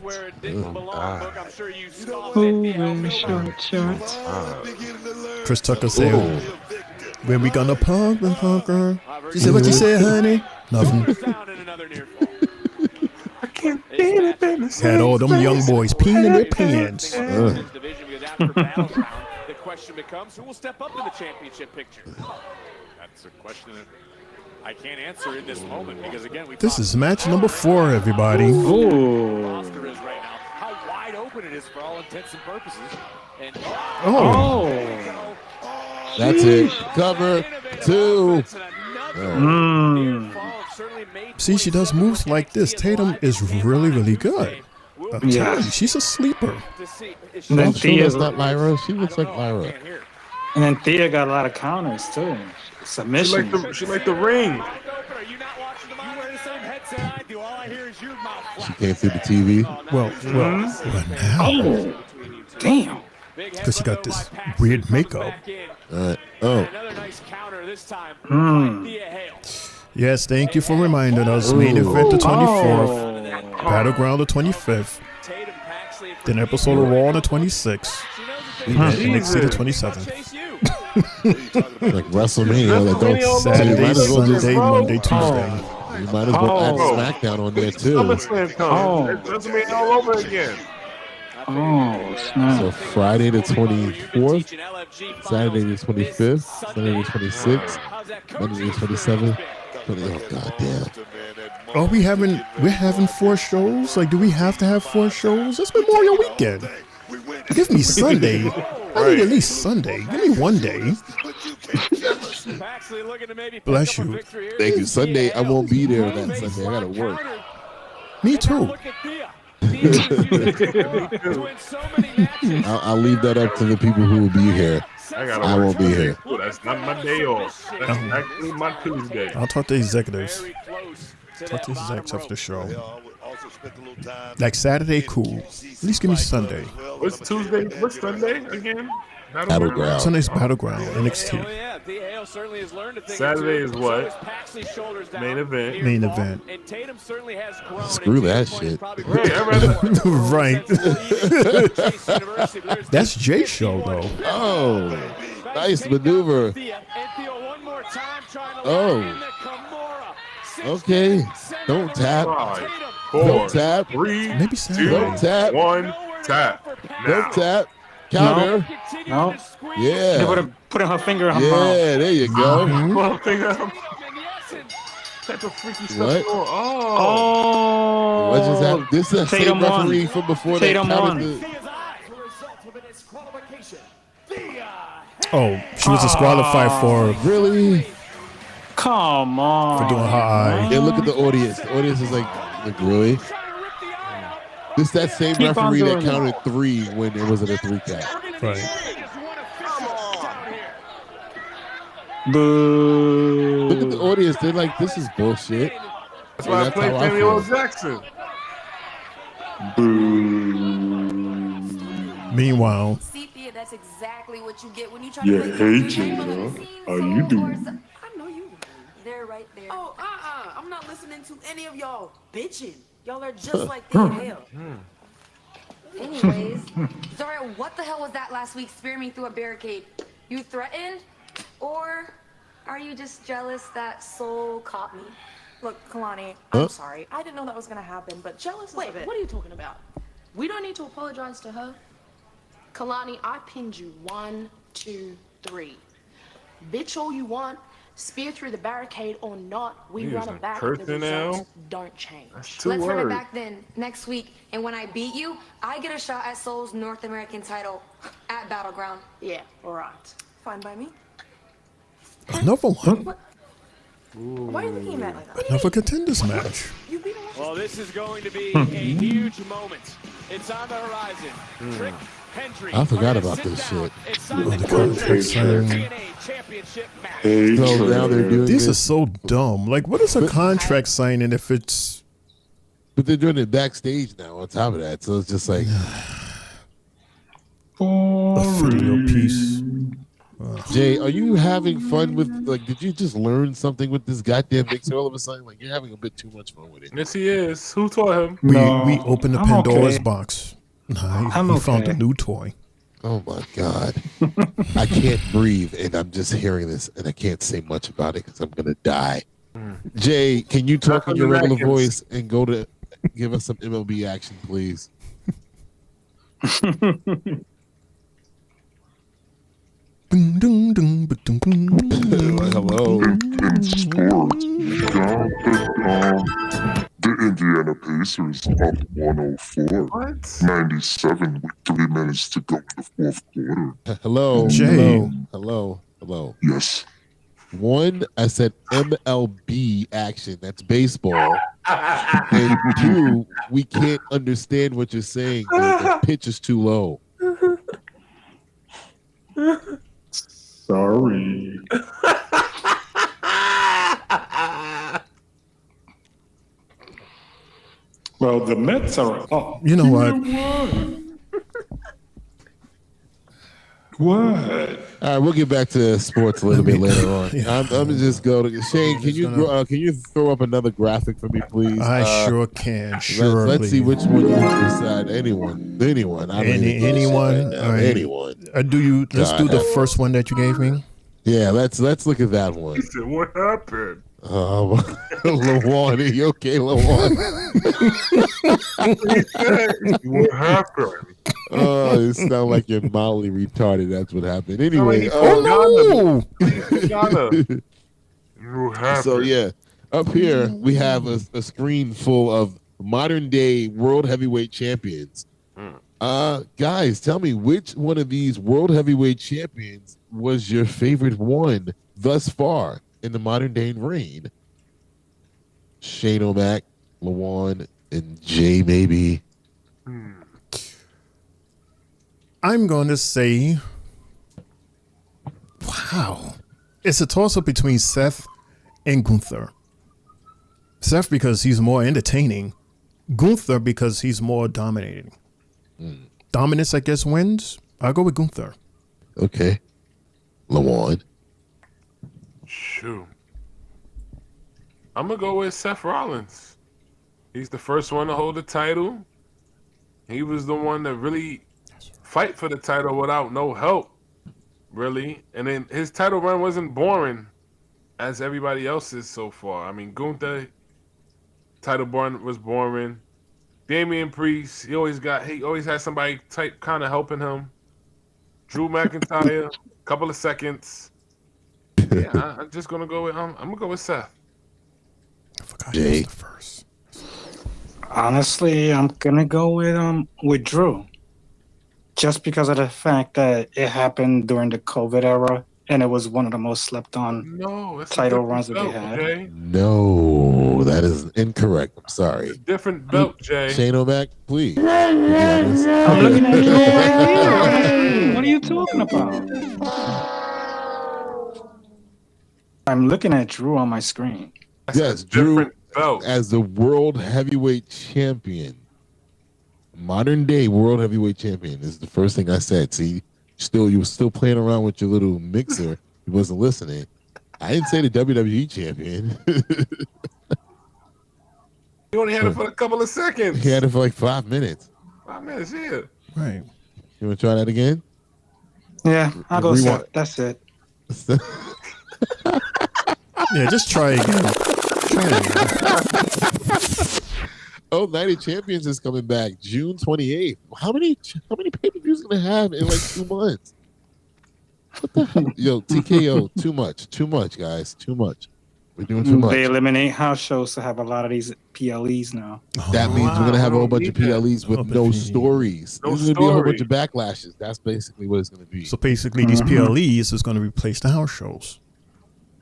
Chris Tucker said, "When we gonna punk and Parker?" She said, "What you say, honey?" Nothing. Had all them young boys peeing in their pants. The question becomes, who will step up in the championship picture? That's a question that I can't answer in this moment because again, This is match number 4, everybody. Ooh. roster is right now. How wide open it is for all intents and purposes. And That's it. Cover 2. See, she does moves like this. Tatum is really, really good. She's a sleeper. And then Thea's not Lyra. She looks like Lyra. And then Thea got a lot of counters too. Submission. She like the ring. She came through the TV. Well, now. Damn. Because she got this weird makeup. Yes, thank you for reminding us. Main event the 24th. Battleground the 25th. Then episode of Raw on the 26th. NXT the 27th. Like WrestleMania. Like don't Saturday, Sunday, Monday, Tuesday. You might as well add SmackDown on there too. That's me all over again. So Friday the 24th, Saturday the 25th, Sunday the 26th, Monday the 27th. Oh god damn. Oh, we're having 4 shows? Like, do we have to have 4 shows? It's Memorial Weekend. Give me Sunday. I need at least Sunday. Give me one day. Bless you. Thank you. Sunday, I won't be there that Sunday. I gotta work. Me too. I'll leave that up to the people who will be here. I won't be here. That's not my day off. That's actually my Tuesday. I'll talk to executives. Talk to execs after the show. Like Saturday, cool. At least give me Sunday. What's Tuesday? What's Sunday again? Battleground. Sunday's Battleground, NXT. Saturday is what? Main event. Main event. Screw that shit. Right. That's Jay's show, though. Oh, nice maneuver. Oh. Okay. Don't tap. 5, 4, Don't tap. 3, Maybe 2, Don't tap. 1, tap. Don't tap. Counter. No. Yeah. They putting her finger in her Yeah, mouth. there you go. One finger. Type of freaky stuff. What? Oh. What just happened? This is the same Tatum won. referee from before Tatum that won. counted the... Oh, she was disqualified for Really? Come on. for doing her eye. Yeah, look at the audience. The audience is like really? This that same Keep on referee that doing it. counted 3 when it wasn't a 3 count. Right. Boo. Look at the audience. They're like, this is bullshit. That's why I played how Samuel L. feel. Jackson. Meanwhile, Sepia, that's exactly what you get when you try Yeah, to play hey, games Gina. behind the scenes. How you doing? I know you. They're right there. Oh, I'm not listening to any of y'all bitching. Y'all are just like the hell. Anyways, Zara, what the hell was that last week spearing me through a barricade? You threatened? Or are you just jealous that Soul caught me? Look, Kalani, Huh? I'm sorry. I didn't know that was going to happen, but jealous is Wait, a bit. what are you talking about? We don't need to apologize to her. Kalani, I pinned you 1, 2, 3. Bitch all you want, spear through the barricade or not, we You run using it back. cursing The results now? don't change. That's 2 Let's run it words. back then, next week. And when I beat you, I get a shot at Soul's North American title at Battleground. Yeah, all right. Fine by me. another one. Why are you looking at me like that? Another contenders match. Well, this is going to be a huge moment. It's on the horizon. Trick Hendry. I forgot about this shit. It's Oh, on the the contract signing. TNA Championship match. Hey, So now they're doing These are this, so dumb. Like, what is a contract signing if it's but they're doing it backstage now on top of that. So it's just like, a video piece? Jay, are you having fun with, like, did you just learn something with this goddamn mixer all of a sudden? Like, you're having a bit too much fun with it. Yes, he is. Who taught him? We No, opened the I'm Pandora's okay. box. Nah, I'm he found okay. a new toy. Oh my God. I can't breathe and I'm just hearing this and I can't say much about it because I'm going to die. Jay, can you talk in your regular voice and go to give us some MLB action, please? Boom, ding, ding, ba-dum, boom. Hello. In sports, the Indiana Pacers up 104. 97 with 3 minutes to go in the fourth quarter. Hello. Jay. Hello. Yes. 1, I said MLB action. That's baseball. And 2, we can't understand what you're saying. The pitch is too low. Sorry. Well, the Mets are up. You know what? What? All right, we'll get back to sports a little bit later on. Yeah. I'm gonna just go to Shane. Can you throw up another graphic for me, please? I sure can. Surely. Let's see which one you decide. Anyone. I don't even give a shit Anyone? right now. All right. Anyone. Let's do the first one that you gave me. Yeah, let's look at that one. He said, what happened? Lawan, are you okay, Lawan? What happened? Oh, you sound like you're mildly retarded. That's what happened. Anyway, Oh no! So yeah, up here we have a screen full of modern day world heavyweight champions. Guys, tell me which one of these world heavyweight champions was your favorite one thus far in the modern day reign? Shane O'Mac, Lawan, and Jay maybe. I'm going to say, wow. It's a toss-up between Seth and Gunther. Seth because he's more entertaining, Gunther because he's more dominating. Dominance, I guess, wins. I'll go with Gunther. Okay. Lawan. Shoot. I'm going to go with Seth Rollins. He's the first one to hold the title. He was the one that really fight for the title without no help, really. And then his title run wasn't boring as everybody else's so far. I mean, Gunther, title run was boring. Damian Priest, he always had somebody type kind of helping him. Drew McIntyre, couple of seconds. Yeah, I'm just gonna go with I'm gonna go with Seth. I forgot he was the first. Honestly, I'm gonna go with Drew, just because of the fact that it happened during the COVID era, and it was one of the most slept on title runs that they had. Jay. No, that is incorrect. I'm sorry. Different belt, Jay. Shane O'Mac, please. I'm looking at Drew right here on my screen. What are you talking about? I'm looking at Drew on my screen. Yes, Drew as the world heavyweight champion. Modern day world heavyweight champion is the first thing I said. See, you were still playing around with your little mixer. You wasn't listening. I didn't say the WWE champion. You only had it for a couple of seconds. He had it for like 5 minutes. 5 minutes, yeah. Right. You want to try that again? Yeah, I'll go Seth. That's it. Yeah, just try again. Oh, Night of Champions is coming back June 28th. How many pay-per-views gonna have in like 2 months? What the hell? Yo, TKO, too much, guys, too much. We're doing too much. They eliminate house shows to have a lot of these PLEs now. That means we're gonna have a whole bunch of PLEs with no stories. There's gonna be a whole bunch of backlashes. That's basically what it's gonna be. So basically, these PLEs is going to replace the house shows.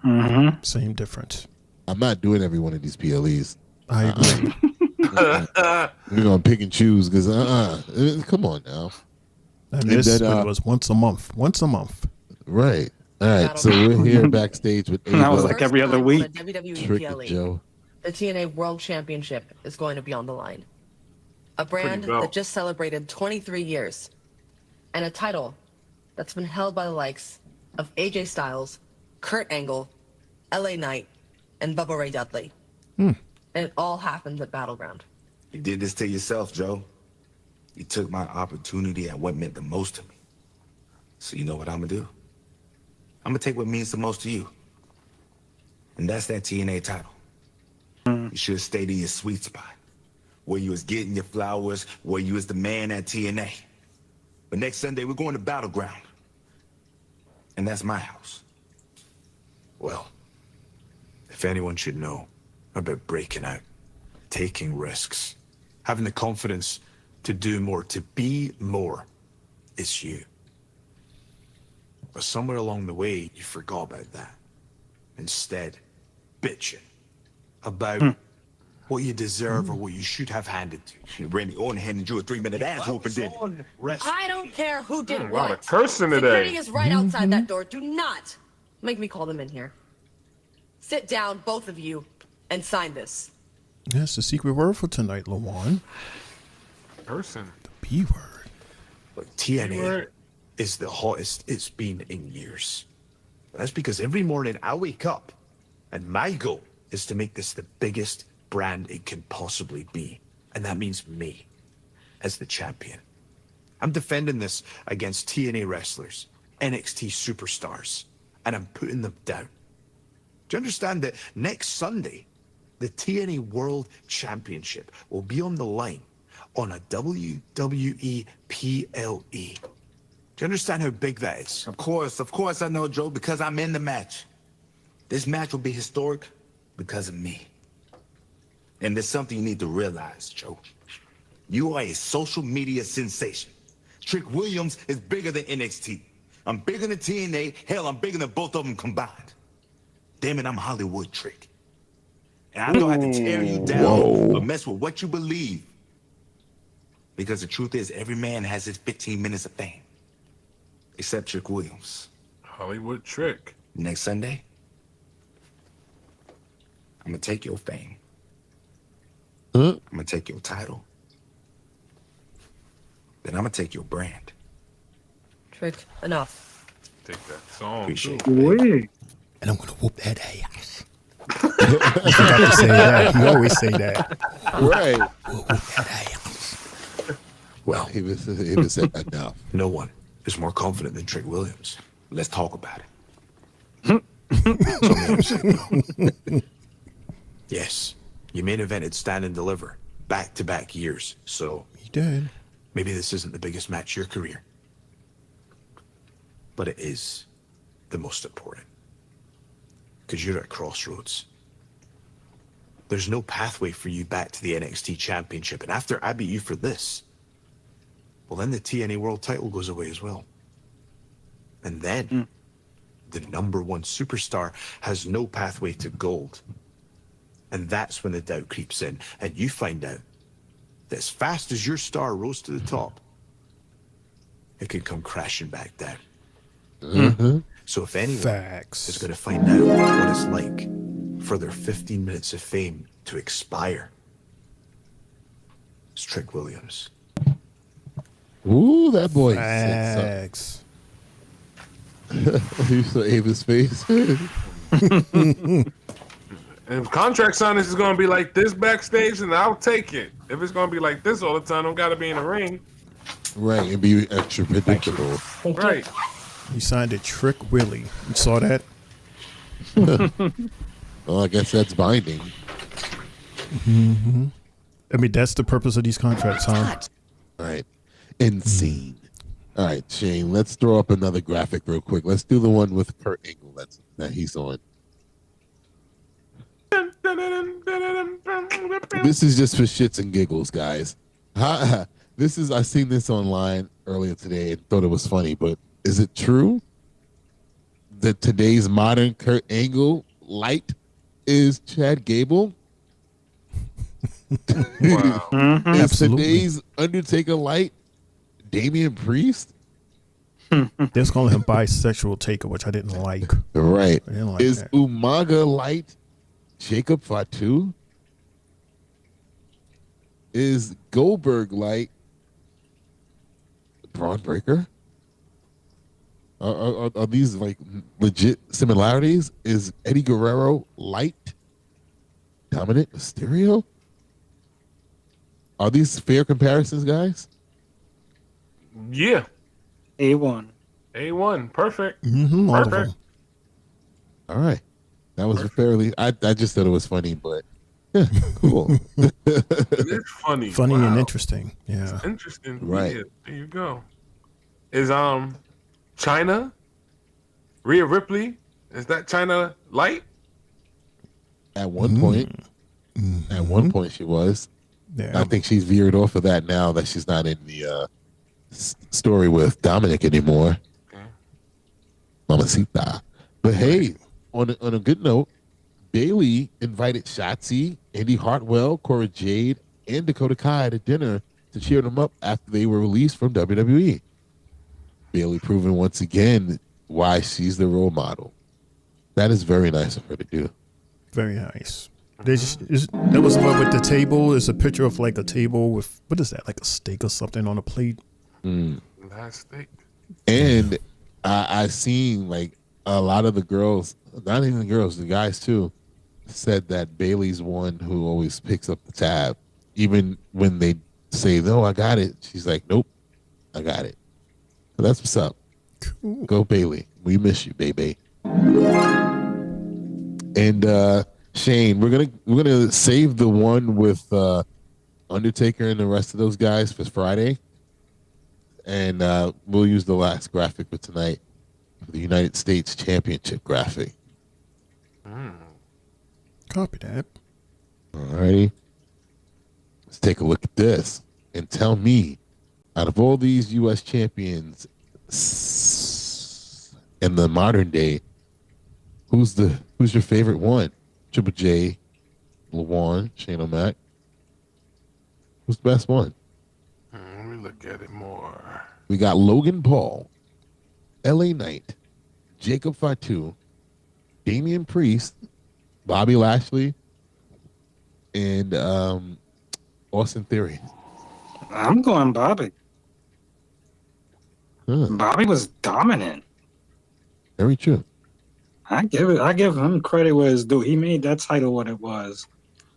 Mm-hmm. Same difference. I'm not doing every one of these PLEs. I agree. We're gonna pick and choose because come on now. And this one was once a month. Once a month. Right. All right. So we're here backstage with That was like every other week. WWE Trick PLE. Joe. The TNA World Championship is going to be on the line. A brand that just celebrated 23 years. And a title that's been held by the likes of AJ Styles, Kurt Angle, LA Knight, and Bubba Ray Dudley. And it all happened at Battleground. You did this to yourself, Joe. You took my opportunity at what meant the most to me. So you know what I'm gonna do? I'm gonna take what means the most to you. And that's that TNA title. You should have stayed in your sweet spot, where you was getting your flowers, where you was the man at TNA. But next Sunday, we're going to Battleground. And that's my house. Well, if anyone should know about breaking out, taking risks, having the confidence to do more, to be more, it's you. But somewhere along the way, you forgot about that. Instead, bitching about what you deserve or what you should have handed to. Randy Orton handed you a 3-minute ass whooping, did I don't care who did A lot what. of cursing today. Security is right outside that door. Do not make me call them in here. Sit down, both of you, and sign this. That's the secret word for tonight, Lawan. Person. The B word. But TNA is the hottest it's been in years. That's because every morning I wake up and my goal is to make this the biggest brand it can possibly be. And that means me as the champion. I'm defending this against TNA wrestlers, NXT superstars, and I'm putting them down. Do you understand that next Sunday, the TNA World Championship will be on the line on a WWE PLE? Do you understand how big that is? Of course I know, Joe, because I'm in the match. This match will be historic because of me. And there's something you need to realize, Joe. You are a social media sensation. Trick Williams is bigger than NXT. I'm bigger than TNA. Hell, I'm bigger than both of them combined. Damn it, I'm Hollywood, Trick. And I don't have to tear you down or mess with what you believe. Because the truth is, every man has his 15 minutes of fame. Except Trick Williams. Hollywood Trick. Next Sunday, I'm gonna take your fame I'm gonna take your title. Then I'm gonna take your brand. Trick, enough. Take that song. Appreciate too. you, baby. And I'm gonna whoop that ass. You forgot to say that. You always say that. Right. Whoop that ass. Well, he was said enough. No one is more confident than Trick Williams. Let's talk about it. Yes, you main evented Stand and Deliver back-to-back years, so you did. Maybe this isn't the biggest match of your career, but it is the most important because you're at crossroads. There's no pathway for you back to the NXT Championship, and after I beat you for this, well, then the TNA World title goes away as well, and then the #1 superstar has no pathway to gold. And that's when the doubt creeps in, and you find out that as fast as your star rose to the top, it can come crashing back down. So if anyone is going to find out what it's like for their 15 minutes of fame to expire, it's Trick Williams. Ooh, that boy. Facts. You saw Ava's face. If contract signings is going to be like this backstage, then I'll take it. If it's going to be like this all the time, don't got to be in the ring. Right, and be extra predictable. Right. You signed a Trick Willie. You saw that? Well, I guess that's binding. Mm-hmm. I mean, that's the purpose of these contracts, huh? All right. Insane. All right, Shane, let's throw up another graphic real quick. Let's do the one with Kurt Angle that he's on. This is just for shits and giggles, guys. I seen this online earlier today and thought it was funny, but is it true that today's modern Kurt Angle light is Chad Gable? Wow. Is Absolutely. today's Undertaker light Damian Priest? They was calling him bisexual Taker, which I didn't like. Right. I didn't like Is that. Umaga light Jacob Fatu? Is Goldberg light Braun Breaker? Are these like legit similarities? Is Eddie Guerrero light Dominic Mysterio? Are these fair comparisons, guys? Yeah. A1. A1. Perfect. Mm-hmm, all of Perfect. them. All right. That was fairly, I just thought it was funny, but yeah, cool. It's funny. Funny Wow. and interesting. Yeah. It's interesting. Right. Yeah, there you go. Is China Rhea Ripley? Is that China light? At one point. At one point she was. Yeah. I think she's veered off of that now that she's not in the story with Dominic anymore. Okay. Mamacita. But hey, on a good note, Bailey invited Shotzi, Indy Hartwell, Cora Jade, and Dakota Kai to dinner to cheer them up after they were released from WWE. Bailey proving once again why she's the role model. That is very nice of her to do. Very nice. There was one with the table. It's a picture of like a table with, what is that? Like a steak or something on a plate. Last steak. And I seen like a lot of the girls, not even the girls, the guys too, said that Bailey's one who always picks up the tab. Even when they say, no, I got it. She's like, nope, I got it. So that's what's up. Cool. Go Bailey. We miss you, baby. And Shane, we're gonna save the one with Undertaker and the rest of those guys for Friday. And we'll use the last graphic for tonight, for the United States Championship graphic. Copy that. Alrighty. Let's take a look at this and tell me, out of all these U.S. champions in the modern day, who's your favorite one? Triple J, LeJuan, Shane O'Mac. Who's the best one? Let me look at it more. We got Logan Paul, LA Knight, Jacob Fatu, Damian Priest, Bobby Lashley, and Austin Theory. I'm going Bobby. Bobby was dominant. Very true. I give him credit where it's due. He made that title what it was.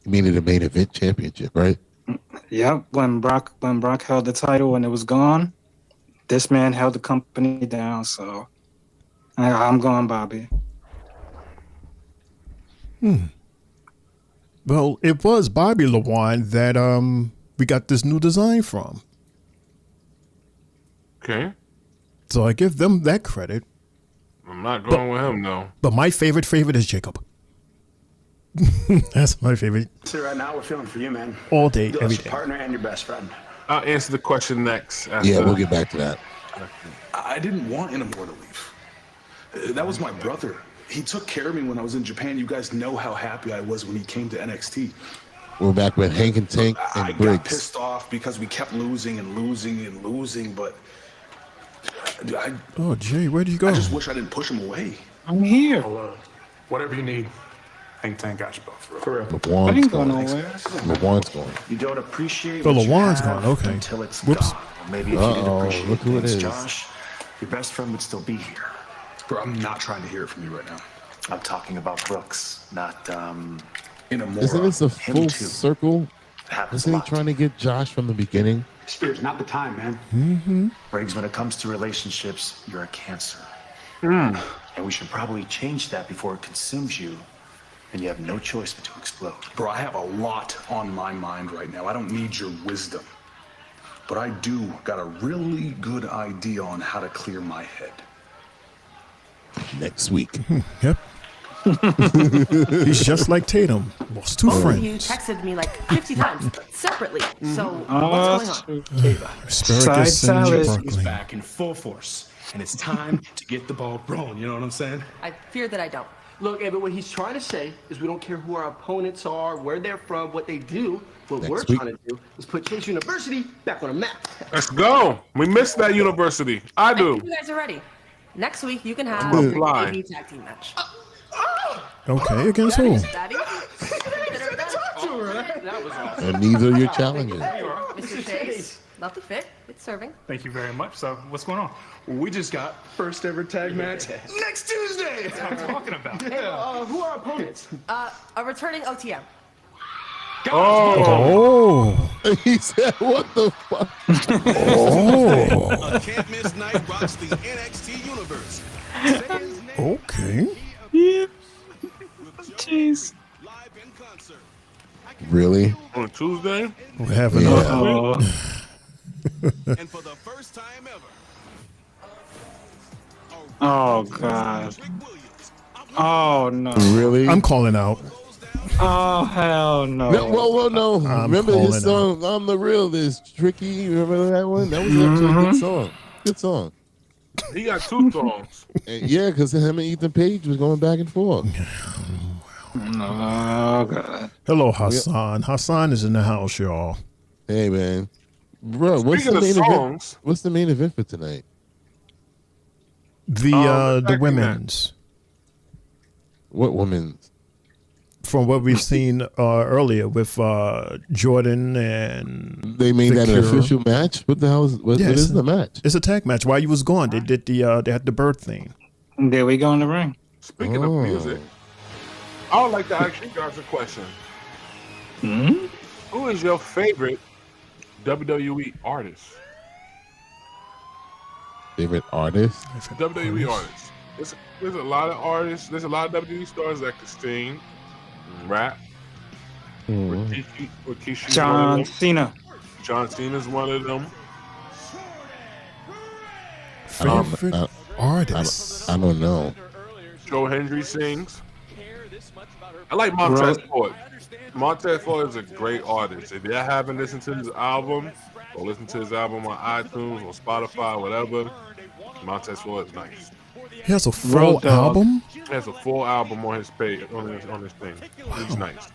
You mean the main event championship, right? Yep. When Brock held the title and it was gone, this man held the company down. So I'm going Bobby. Well, it was Bobby Lawan that we got this new design from. Okay. So I give them that credit. I'm not going with him, though. But my favorite is Jacob. That's my favorite. See, right now we're feeling for you, man. All day, You're every your day. partner and your best friend. I'll answer the question next. Yeah, we'll get back to that. I didn't want Inamore to leave. That was my brother. He took care of me when I was in Japan. You guys know how happy I was when he came to NXT. We're back with Hank and Tank and I got Briggs. pissed off because we kept losing and losing and losing, but Oh, Jay, where did you go? I just wish I didn't push him away. I'm here. Whatever you need, Hank Tank got you both. For real. LeBron's going. LeBron's going. You don't appreciate Oh, what you LeBron's have gone. Okay. until it's Whoops. gone. Maybe if you didn't Uh-oh, appreciate look who it things, is. Josh, your best friend would still be here. Bro, I'm not trying to hear it from you right now. I'm talking about Brooks, not Inamura. Isn't this a Him full too. circle? Happens Isn't a he lot. trying to get Josh from the beginning? Spears, not the time, man. Mm-hmm. Briggs, when it comes to relationships, you're a cancer. Hmm. And we should probably change that before it consumes you and you have no choice but to explode. Bro, I have a lot on my mind right now. I don't need your wisdom. But I do got a really good idea on how to clear my head. Next week. Yep. He's just like Tatum. Lost two Both friends. of you texted me like 50 times separately. So what's going on? Asparagus and is broccoli. back in full force, and it's time to get the ball rolling. You know what I'm saying? I fear that I don't. Look, Evan, what he's trying to say is we don't care who our opponents are, where they're from, what they do. What Next we're week. trying to do is put Chase University back on the map. Let's go. We missed that university. I I do. think you guys are ready. Next week you can have gonna a fly. AV tag team match. Okay, against who? Daddy? That was awesome. And these are your challenges. Mr. Chase, love the fit. It's serving. Thank you very much. So, what's going on? Well, we just got first ever tag match next Tuesday. That's what I'm talking about. Hey, who are our opponents? A returning OTM. Oh. He said, what the fuck? Oh. A can't miss night rocks the NXT universe. Okay. Yeah. Jeez. Really? On Tuesday? We're having Yeah. And for the first time ever, Oh God. Oh no. Really? I'm calling out. Oh hell no. No, well, no. I'm Remember his calling song, I'm the Realist, Tricky? Remember that one? That was actually a good song. Good song. He got two songs. And yeah, because him and Ethan Page was going back and forth. Oh God. Hello, Hassan. Hassan is in the house, y'all. Hey, man. Bro, what's Speaking the of main event? songs, What's the main event for tonight? The tag women's. What women's? From what we've seen earlier with Jordan and They made that an Cure. official match? What the hell is, what Yeah, is the match? It's a tag match. While you was gone, they did they had the bird thing. There we go in the ring. speaking Oh. of music, I would like to ask you guys a question. Hmm? Who is your favorite WWE artist? Favorite artist? WWE artists. There's a lot of artists. There's a lot of WWE stars that can sing, rap. Mhm. Rikishi's John one of them. Cena. John Cena's one of them. Favorite artist. I don't know. Joe Hendry sings. I like Montez Ford. Montez Ford is a great artist. If you haven't listened to his album, or listen to his album on iTunes or Spotify, whatever, Montez Ford is nice. He has a full Road Dogg. album. He has a full album on his page, on his thing. He's nice.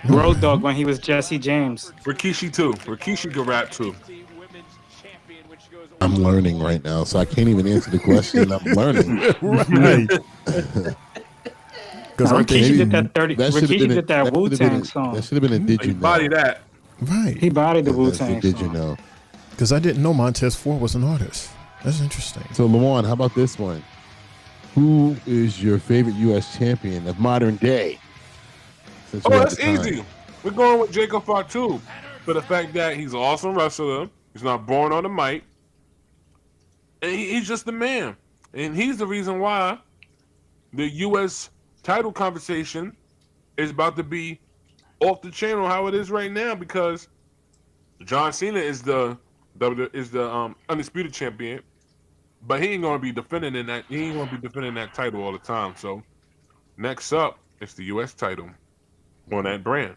Road Dogg when he was Jesse James. Rikishi too. Rikishi can rap too. I'm learning right now, so I can't even answer the question. I'm learning. Right. Because Rikishi did that 30. That should have Rikishi been did that Wu Tang song. That should have been a Did He You Know? body that. Right. He bodied the Wu That's the Tang Did You song. Know? Because I didn't know Montez Ford was an artist. That's interesting. So, Lawan, how about this one? Who is your favorite U.S. champion of modern day? Since we're at That's the time. easy. We're going with Jacob Fatu for the fact that he's an awesome wrestler. He's not born on the mic. And he's just the man. And he's the reason why the U.S. title conversation is about to be off the chain on how it is right now, because John Cena is the undisputed champion, but he ain't gonna be defending in that. He ain't gonna be defending that title all the time. So next up is the U.S. title on that brand,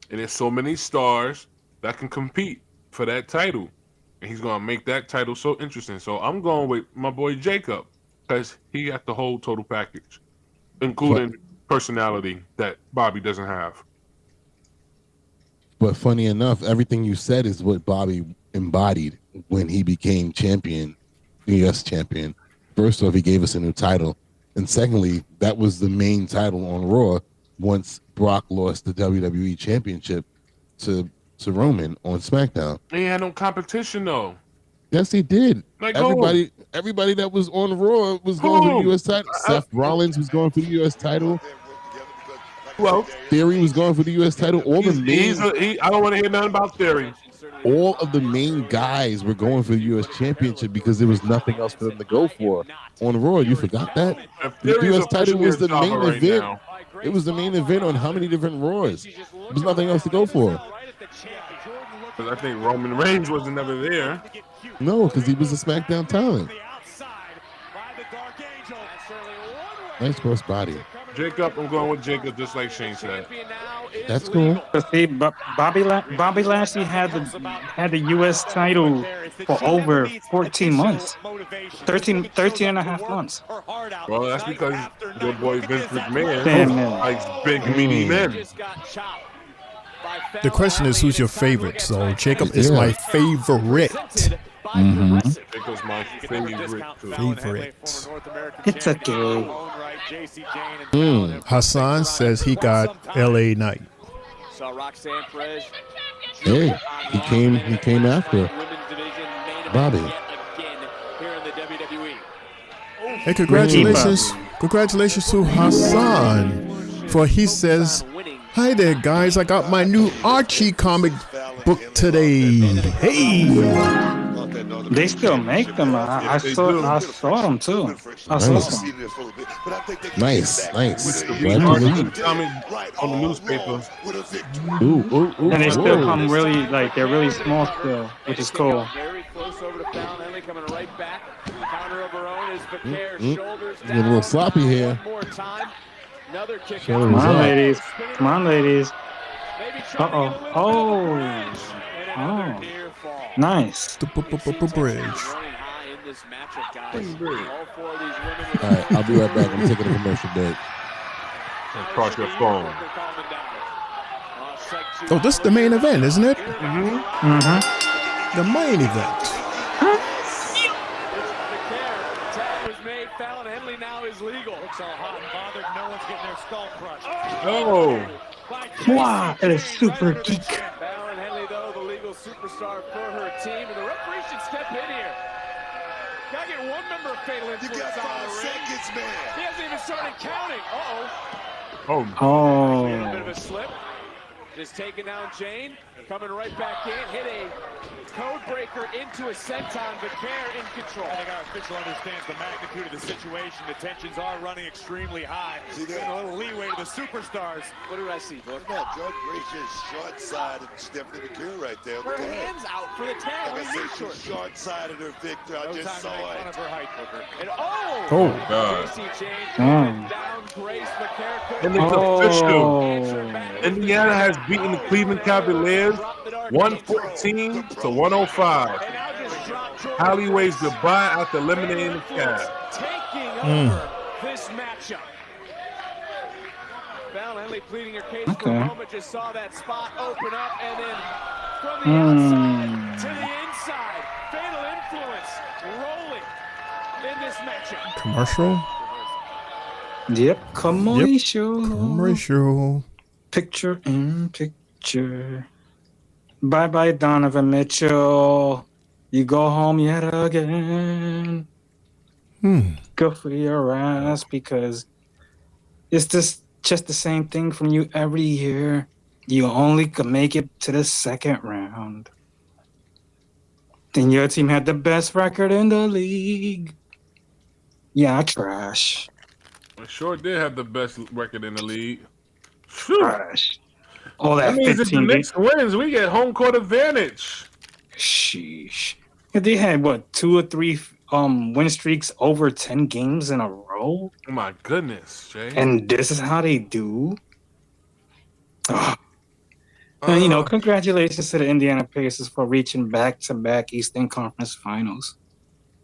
and there's so many stars that can compete for that title, and he's gonna make that title so interesting. So I'm going with my boy Jacob because he got the whole total package, including personality that Bobby doesn't have. But funny enough, everything you said is what Bobby embodied when he became champion, U.S. champion. First off, he gave us a new title. And secondly, that was the main title on Raw once Brock lost the WWE championship to Roman on SmackDown. He had no competition though. Yes, he did. Like everybody that was on Raw was going for the U.S. title. Seth Rollins was going for the U.S. title. Well, Theory was going for the U.S. title. All the main, I don't want to hear nothing about Theory. all of the main guys were going for the U.S. championship because there was nothing else for them to go for on Raw. You forgot that? The U.S. title was the main event. It was the main event on how many different Raws? There was nothing else to go for. Because I think Roman Reigns wasn't never there. No, because he was a SmackDown talent. Nice cross body. Jacob, I'm going with Jacob, just like Shane said. That's cool. See, Bobby Lashley had the U.S. title for over 14 months. 13 and a half months. Well, that's because your boy Vince McMahon Damn, likes big, meaty men. The question is, who's your favorite? So Jacob is my favorite. Jacob's my Favorite. It's okay. Hassan says he got L.A. Knight. Hey, he came after Bobby. Hey, congratulations to Hassan, for he says, "Hi there, guys! I got my new Archie comic book today." Hey. They still make them. I saw them too. I saw some. Nice. Comic on the newspaper. And they still come really, like, they're really small still, which is cool. Very close over to Fallon Henley, coming right back. Counter of her own is Becaire, shoulders down. Getting a little sloppy here. One more time. Another kick. Come on, ladies. Come on, ladies. Oh. Nice. The bridge. All right, I'll be right back. I'm taking a commercial break. Cross your phone. Oh, this is the main event, isn't it? The main event. Fallon Henley now is legal. Looks all hot and bothered. No one's getting their skull crushed. Oh. Wow, that is super geek. Fallon Henley, though, the legal superstar for her team, and the referee should step in here. Gotta get one member of Fatal Influence out of the ring. He hasn't even started counting. Oh. A bit of a slip. Just taking down Jane, coming right back in, hit a code breaker into a senton. Becaire in control. I think our official understands the magnitude of the situation. The tensions are running extremely high. Giving a little leeway to the superstars. What did I see, Book? That Judge Gracious short side and Stephanie Becaire right there. Her hands out for the tag. Short sided her victor. I just saw it. Fun of her height, Booker. And God. Down Grace Becaire. And it's official. Indiana has beaten the Cleveland Cavaliers 114 to 105. Holly waves goodbye after eliminating the Cavs. Taking over this matchup. Fallon Henley pleading her case for a moment, just saw that spot open up, and then from the outside to the inside, Fatal Influence rolling in this matchup. Commercial. Yep, commercial. Commercial. Picture in picture. Bye-bye, Donovan Mitchell. You go home yet again. Go for your ass because it's just the same thing from you every year. You only can make it to the second round. Then your team had the best record in the league. Yeah, trash. I sure did have the best record in the league. Trash. All that means if the 15 Knicks wins, we get home court advantage. Sheesh. They had what, 2 or 3 win streaks over 10 games in a row? Oh my goodness, Jay. And this is how they do? And, congratulations to the Indiana Pacers for reaching back-to-back Eastern Conference Finals.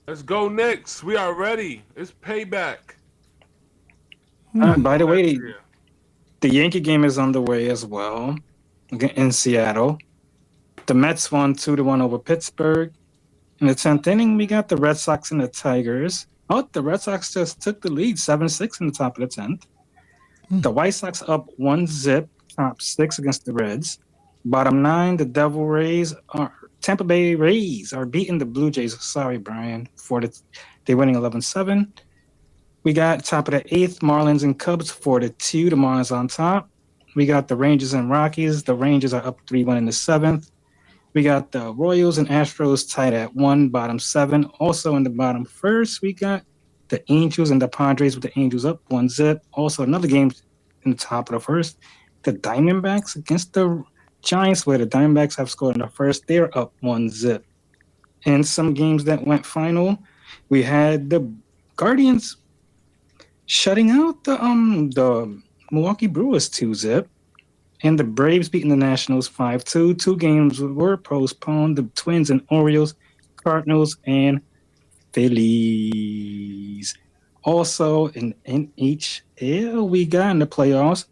Let's go, Knicks. We are ready. It's payback. By the way, the Yankee game is underway as well in Seattle. The Mets won 2-1 over Pittsburgh. In the 10th inning, we got the Red Sox and the Tigers. Oh, the Red Sox just took the lead, 7-6 in the top of the 10th. The White Sox up 1-0, top 6 against the Reds. Bottom 9, the Tampa Bay Rays are beating the Blue Jays. Sorry, Brian. They're winning 11-7. We got top of the 8th, Marlins and Cubs 4-2. The Marlins on top. We got the Rangers and Rockies. The Rangers are up 3-1 in the 7th. We got the Royals and Astros tied at 1, bottom 7. Also in the bottom 1st, we got the Angels and the Padres with the Angels up 1-0. Also another game in the top of the 1st. The Diamondbacks against the Giants, where the Diamondbacks have scored in the 1st. They're up 1-0. And some games that went final, we had the Guardians shutting out the Milwaukee Brewers 2-0. And the Braves beating the Nationals 5-2. 2 games were postponed. The Twins and Orioles, Cardinals, and Phillies. Also in NHL, we got in the playoffs.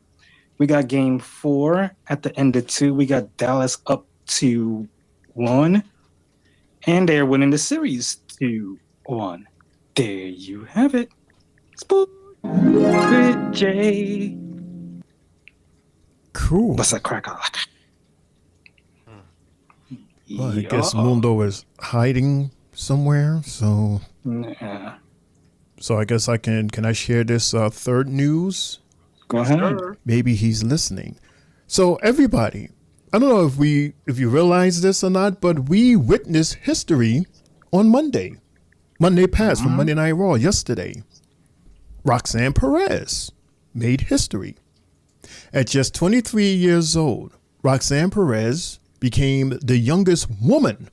We got game 4 at the end of 2. We got Dallas up 2-1. And they're winning the series 2-1. There you have it. Sport with Jay. Cool. What's that cracker? Well, I guess Mundo is hiding somewhere, so yeah. So I guess can I share this third news? Go ahead. Sure. Maybe he's listening. So everybody, I don't know if you realize this or not, but we witnessed history on Monday passed from Monday Night Raw yesterday. Roxanne Perez made history. At just 23 years old, Roxanne Perez became the youngest woman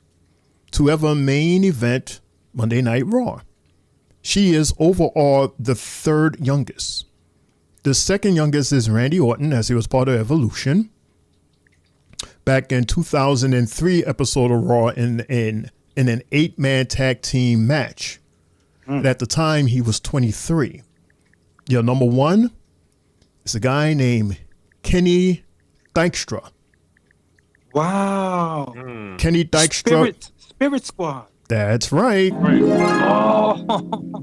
to ever main event Monday Night Raw. She is overall the 3rd youngest. The 2nd youngest is Randy Orton, as he was part of Evolution. Back in 2003 episode of Raw in an 8-man tag team match. And at the time, he was 23. Your number 1 is a guy named Kenny Dykstra. Wow. Kenny Dykstra. Spirit Squad. That's right. Oh.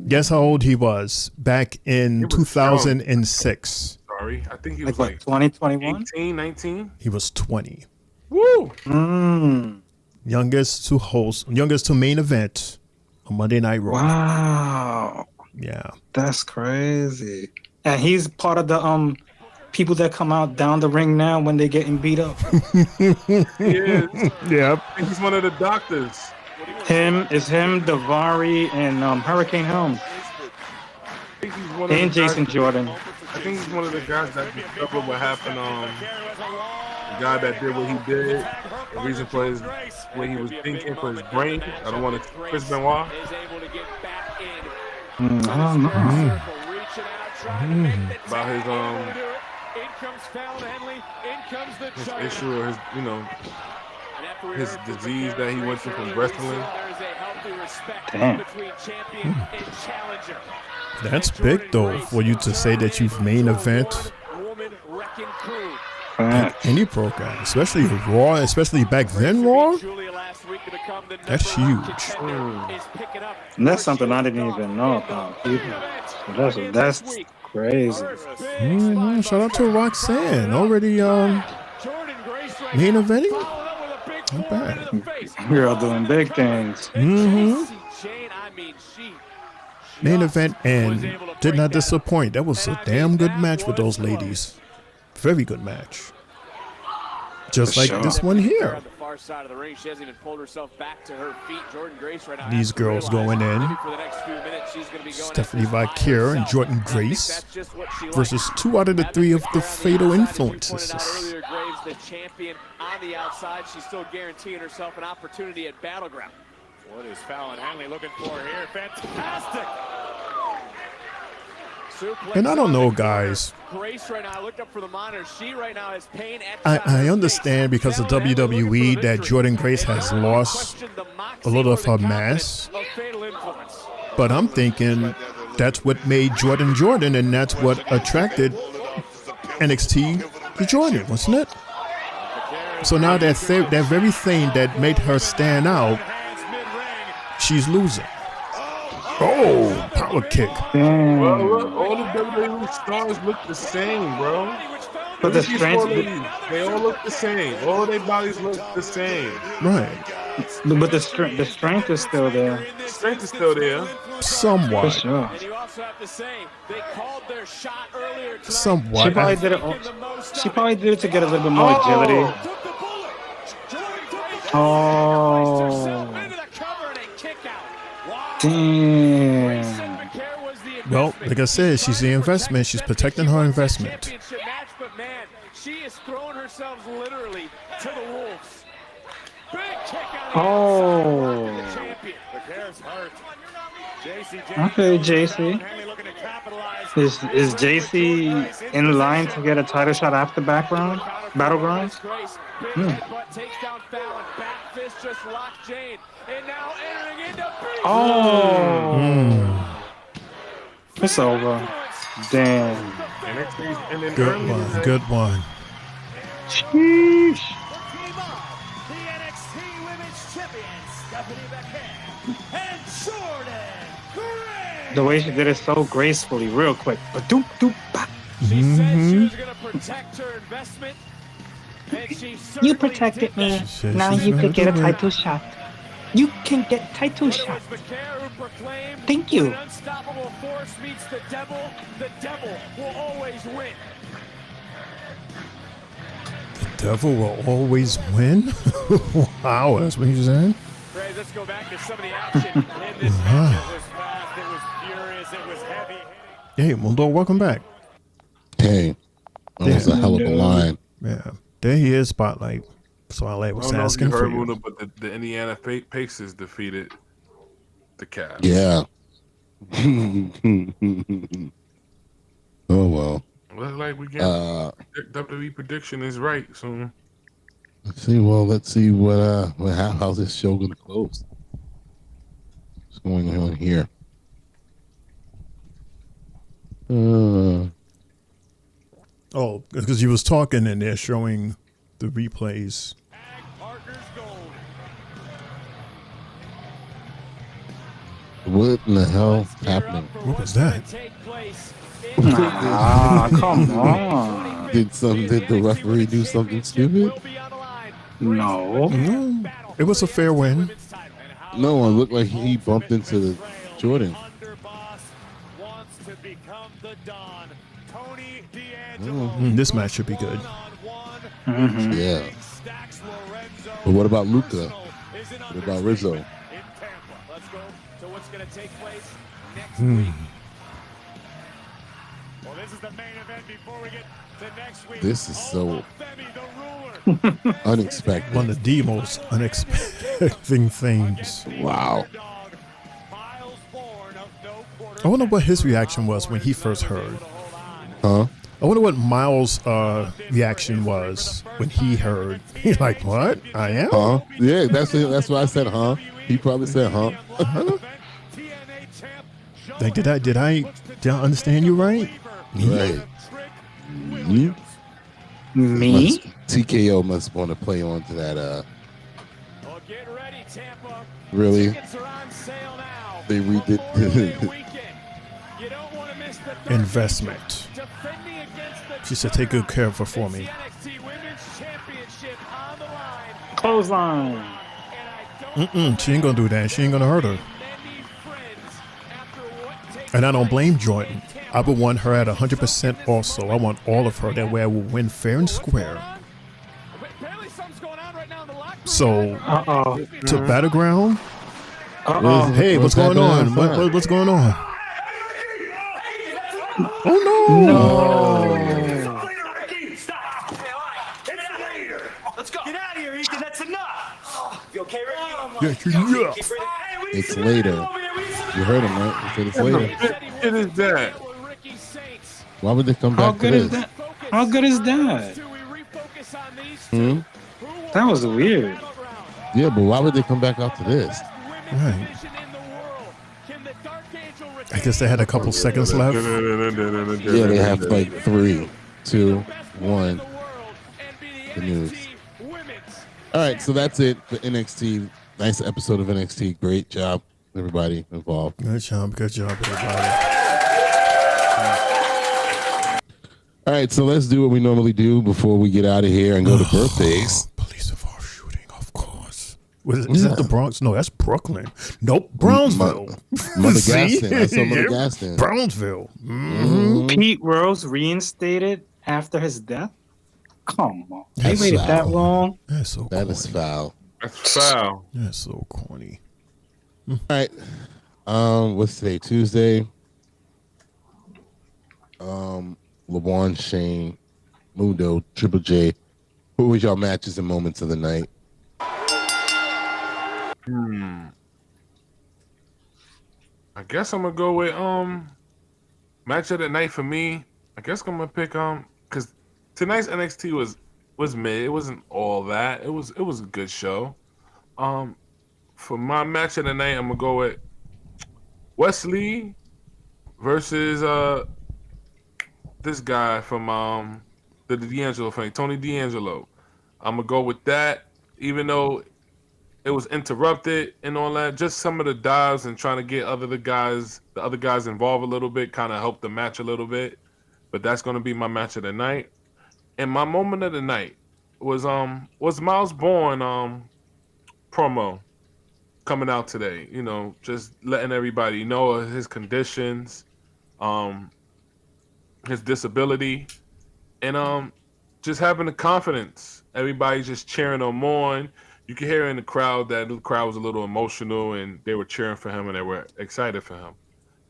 Guess how old he was back in 2006? Sorry, I think he was like 2021? 18, 19? He was 20. Woo! Youngest to main event on Monday Night Raw. Wow. Yeah. That's crazy. And he's part of the people that come out down the ring now when they're getting beat up. He is. Yep. I think he's one of the doctors. Him, Davari, and Hurricane Helms. I think he's one of And the Jason guys, Jordan. I think he's one of the guys that discovered what happened. The guy that did what he did, the reason for what he was thinking for his brain. I don't want to. Chris Benoit. I don't know. About his issue or his disease that he went through from wrestling. Damn. That's big though for you to say that you've main event at any program, especially Raw, especially back then Raw. That's huge. And that's something I didn't even know about. That's Crazy. Shout out to Roxanne. Already main eventing. Not bad. We're all doing big things. Main event and did not disappoint. That was a damn good match with those ladies. Very good match. Just like this one here. These girls going in. Stephanie Valkyrie and Jordan Grace versus 2 out of the 3 of the Fatal Influences. The champion on the outside. She's still guaranteeing herself an opportunity at Battleground. What is Fallon Henley looking for here? Fantastic. And I don't know, guys. Grace right now, I looked up for the monitor. She right now is pain at I understand because of WWE that Jordan Grace has lost a little of her mass. But I'm thinking that's what made Jordan Jordan, and that's what attracted NXT to Jordan, wasn't it? So now that very thing that made her stand out, she's losing. Oh, power kick. Well, all the WWE stars look the same, bro. But the strength, they all look the same. All of their bodies look the same. Right. But the strength is still there. The strength is still there. Somewhat. For sure. And you also have to say, they called their shot earlier tonight. Somewhat. She probably did it to get a little bit more agility. Oh. Damn. Well, like I said, she's the investment. She's protecting her investment. But man, she is throwing herself literally to the wolves. Big kick out of the champion. Okay, JC. Is JC in line to get a title shot after Battleground? Oh. It's over. Damn. Good one. Good one. Sheesh. The NXT Women's Champions, Stephanie Valkyrie and Jordan Grace. The way she did it so gracefully, real quick. But doop. She said she was going to protect her investment. You protected me. Now you could get a title shot. You can get title shot. Thank you. When an unstoppable force meets the devil will always win. The devil will always win? Wow, that's what you're saying? Ray, let's go back to some of the action in this match. It was fast, it was furious, it was heavy. Hey, Mundo, welcome back. Hey, that was a hell of a line. Yeah, there he is, Spotlight. Spotlight was asking for you. But the Indiana Pacers defeated the Cavs. Yeah. Oh well. Looks like we get WWE prediction is right. So let's see how's this show gonna close. What's going on here? Oh, because you was talking and they're showing the replays. What in the hell happening? What was that? Come on. Did the referee do something stupid? No. It was a fair win. No, it looked like he bumped into Jordan. This match should be good. Mm-hmm. Yeah. But what about Luca? What about Rizzo? Let's go to what's going to take place next week. Well, this is the main event before we get to next week. This is so unexpected. One of the most unexpected things. Wow. I wonder what his reaction was when he first heard. Huh? I wonder what Miles' reaction was when he heard. He's like, "What? I am?" Huh? Yeah, that's it. That's why I said, "Huh?" He probably said, "Huh?" Like, did I understand you right? Right. Me? TKO must want to play on to that. Get ready, Tampa. Really? Tickets are on sale now. They redid. You don't want to miss the investment. She said, take good care of her for me. Clothesline. She ain't gonna do that. She ain't gonna hurt her. And I don't blame Jordan. I would want her at 100% also. I want all of her. That way I will win fair and square. So, to Battleground. Hey, what's going on? What's going on? Oh, no. Let's go. Get out of here, Ethan. That's enough. You okay, Ricky? Yeah. It's later. You heard him, right? He said it's later. It is that. Why would they come back to this? How good is that? That was weird. Yeah, but why would they come back out to this? Right. I guess they had a couple seconds left. Yeah, they have like 3, 2, 1. The news. All right, so that's it for NXT. Nice episode of NXT. Great job, everybody involved. Good job, everybody. All right, so let's do what we normally do before we get out of here and go to birthdays. Police of our shooting, of course. Is that the Bronx? No, that's Brooklyn. Nope, Brownsville. Mother Gaston. I saw Mother Gaston. Brownsville. Pete Rose reinstated after his death? Come on. They That's waited foul. that long? That's so That is foul. That's foul. That's so corny. All right. What's today? Tuesday. LeBron, Shane, Mundo, Triple J. Who was y'all matches and moments of the night? I guess I'm gonna go with match of the night for me. I guess I'm gonna pick because tonight's NXT was mid. It wasn't all that. It was a good show. For my match of the night, I'm gonna go with Wesley versus this guy from the D'Angelo family, Tony D'Angelo. I'm gonna go with that, even though it was interrupted and all that. Just some of the dives and trying to get the other guys involved a little bit, kind of helped the match a little bit. But that's gonna be my match of the night. And my moment of the night was Miles Bourne promo coming out today. You know, just letting everybody know of his conditions, his disability, and just having the confidence. Everybody just cheering him on. You could hear in the crowd that the crowd was a little emotional and they were cheering for him and they were excited for him.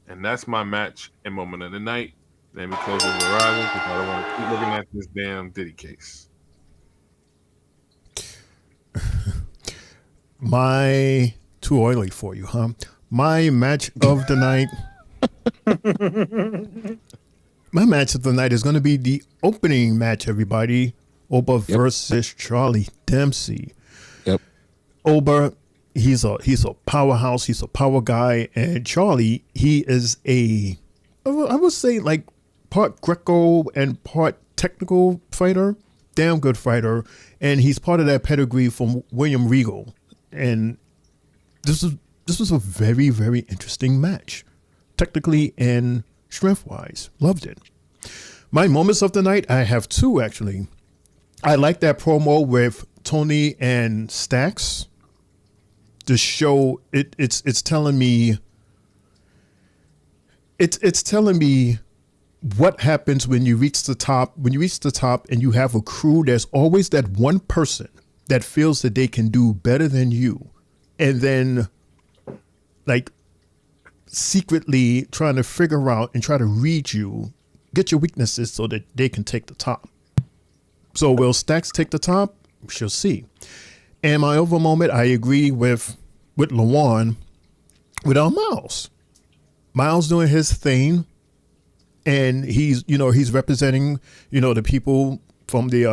And that's my match and moment of the night. Let me close with Verizon because I don't want to keep looking at this damn Diddy case. Too oily for you, huh? My match of the night. My match of the night is going to be the opening match, everybody. Oba versus Charlie Dempsey. Yep. Oba, he's a powerhouse. He's a power guy. And Charlie, he is I would say like part Greco and part technical fighter. Damn good fighter. And he's part of that pedigree from William Regal. And this was a very, very interesting match. Technically and strength-wise. Loved it. My moments of the night, I have 2 actually. I like that promo with Tony and Stax. The show, it's telling me it's telling me what happens when you reach the top. When you reach the top and you have a crew, there's always that one person that feels that they can do better than you. And then like secretly trying to figure out and try to read you, get your weaknesses so that they can take the top. So will Stax take the top? We shall see. And my over moment, I agree with Lawan without Miles. Miles doing his thing, and he's representing, the people from the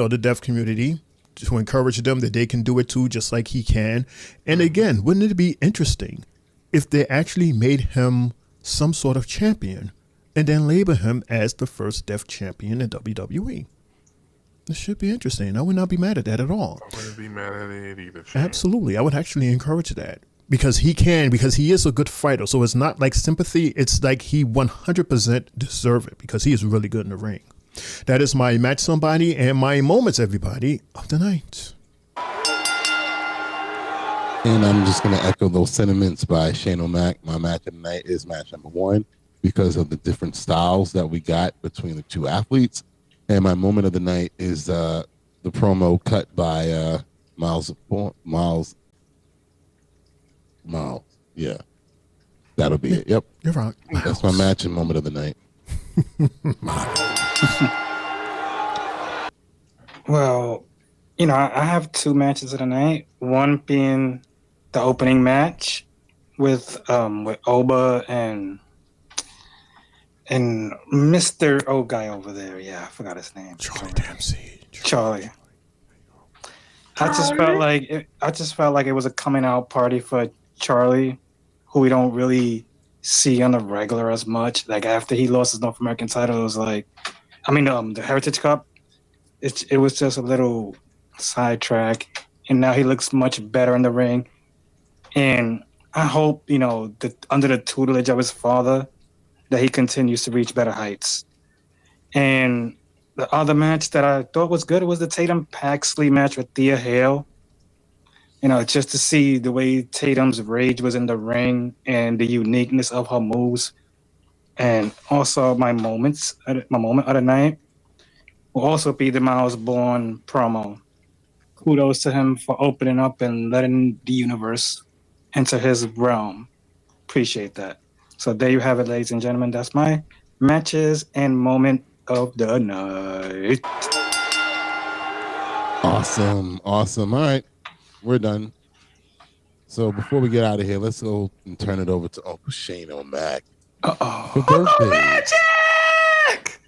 the deaf community to encourage them that they can do it too, just like he can. And again, wouldn't it be interesting if they actually made him some sort of champion and then label him as the first deaf champion in WWE? This should be interesting. I would not be mad at that at all. I wouldn't be mad at it either. Absolutely. I would actually encourage that. because he is a good fighter. So it's not like sympathy. It's like he 100% deserves it because he is really good in the ring. That is my match somebody and my moments, everybody, of the night. And I'm just going to echo those sentiments by Shane O'Mac. My match of the night is match number 1 because of the different styles that we got between the two athletes. And my moment of the night is the promo cut by Miles. Yeah, that'll be it. Yep. You're right. That's my match and moment of the night. Well, I have 2 matches of the night. One being the opening match with Oba and Mr. old guy over there. Yeah, I forgot his name. Charlie Dempsey. Charlie. I just felt like it was a coming out party for Charlie, who we don't really see on the regular as much. Like after he lost his North American title, it was like, the Heritage Cup. It was just a little sidetrack, and now he looks much better in the ring. And I hope, under the tutelage of his father, that he continues to reach better heights. And the other match that I thought was good was the Tatum Paxley match with Thea Hale. Just to see the way Tatum's rage was in the ring and the uniqueness of her moves. And also my moment of the night will also be the Miles Bourne promo. Kudos to him for opening up and letting the universe enter his realm. Appreciate that. So there you have it, ladies and gentlemen. That's my matches and moment of the night. Awesome. All right. We're done. So before we get out of here, let's go and turn it over to Uncle Shane O'Mac. For birthday. Magic!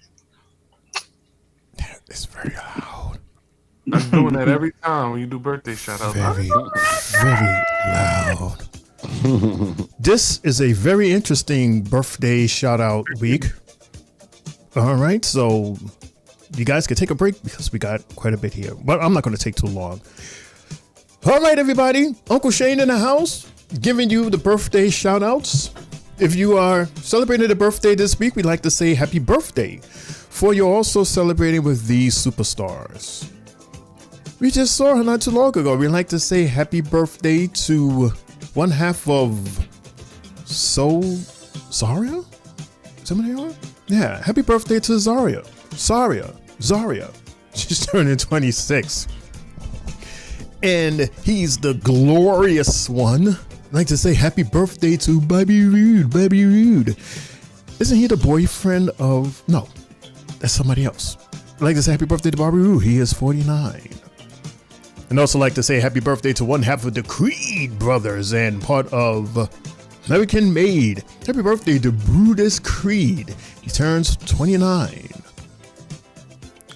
It's very loud. I'm doing that every time when you do birthday shout outs. Very loud. This is a very interesting birthday shout out week. All right, so you guys can take a break because we got quite a bit here, but I'm not going to take too long. All right, everybody, Uncle Shane in the house, giving you the birthday shout outs. If you are celebrating a birthday this week, we'd like to say happy birthday. For you're also celebrating with these superstars. We just saw her not too long ago. We'd like to say happy birthday to one half of Zaria? Somebody? Yeah, happy birthday to Zaria. She's turning 26. And he's the glorious one. I'd like to say happy birthday to Bobby Roode. Isn't he the boyfriend of... No, that's somebody else. I'd like to say happy birthday to Bobby Roode. He is 49. And also like to say happy birthday to one half of the Creed brothers and part of American Made. Happy birthday to Brutus Creed. He turns 29.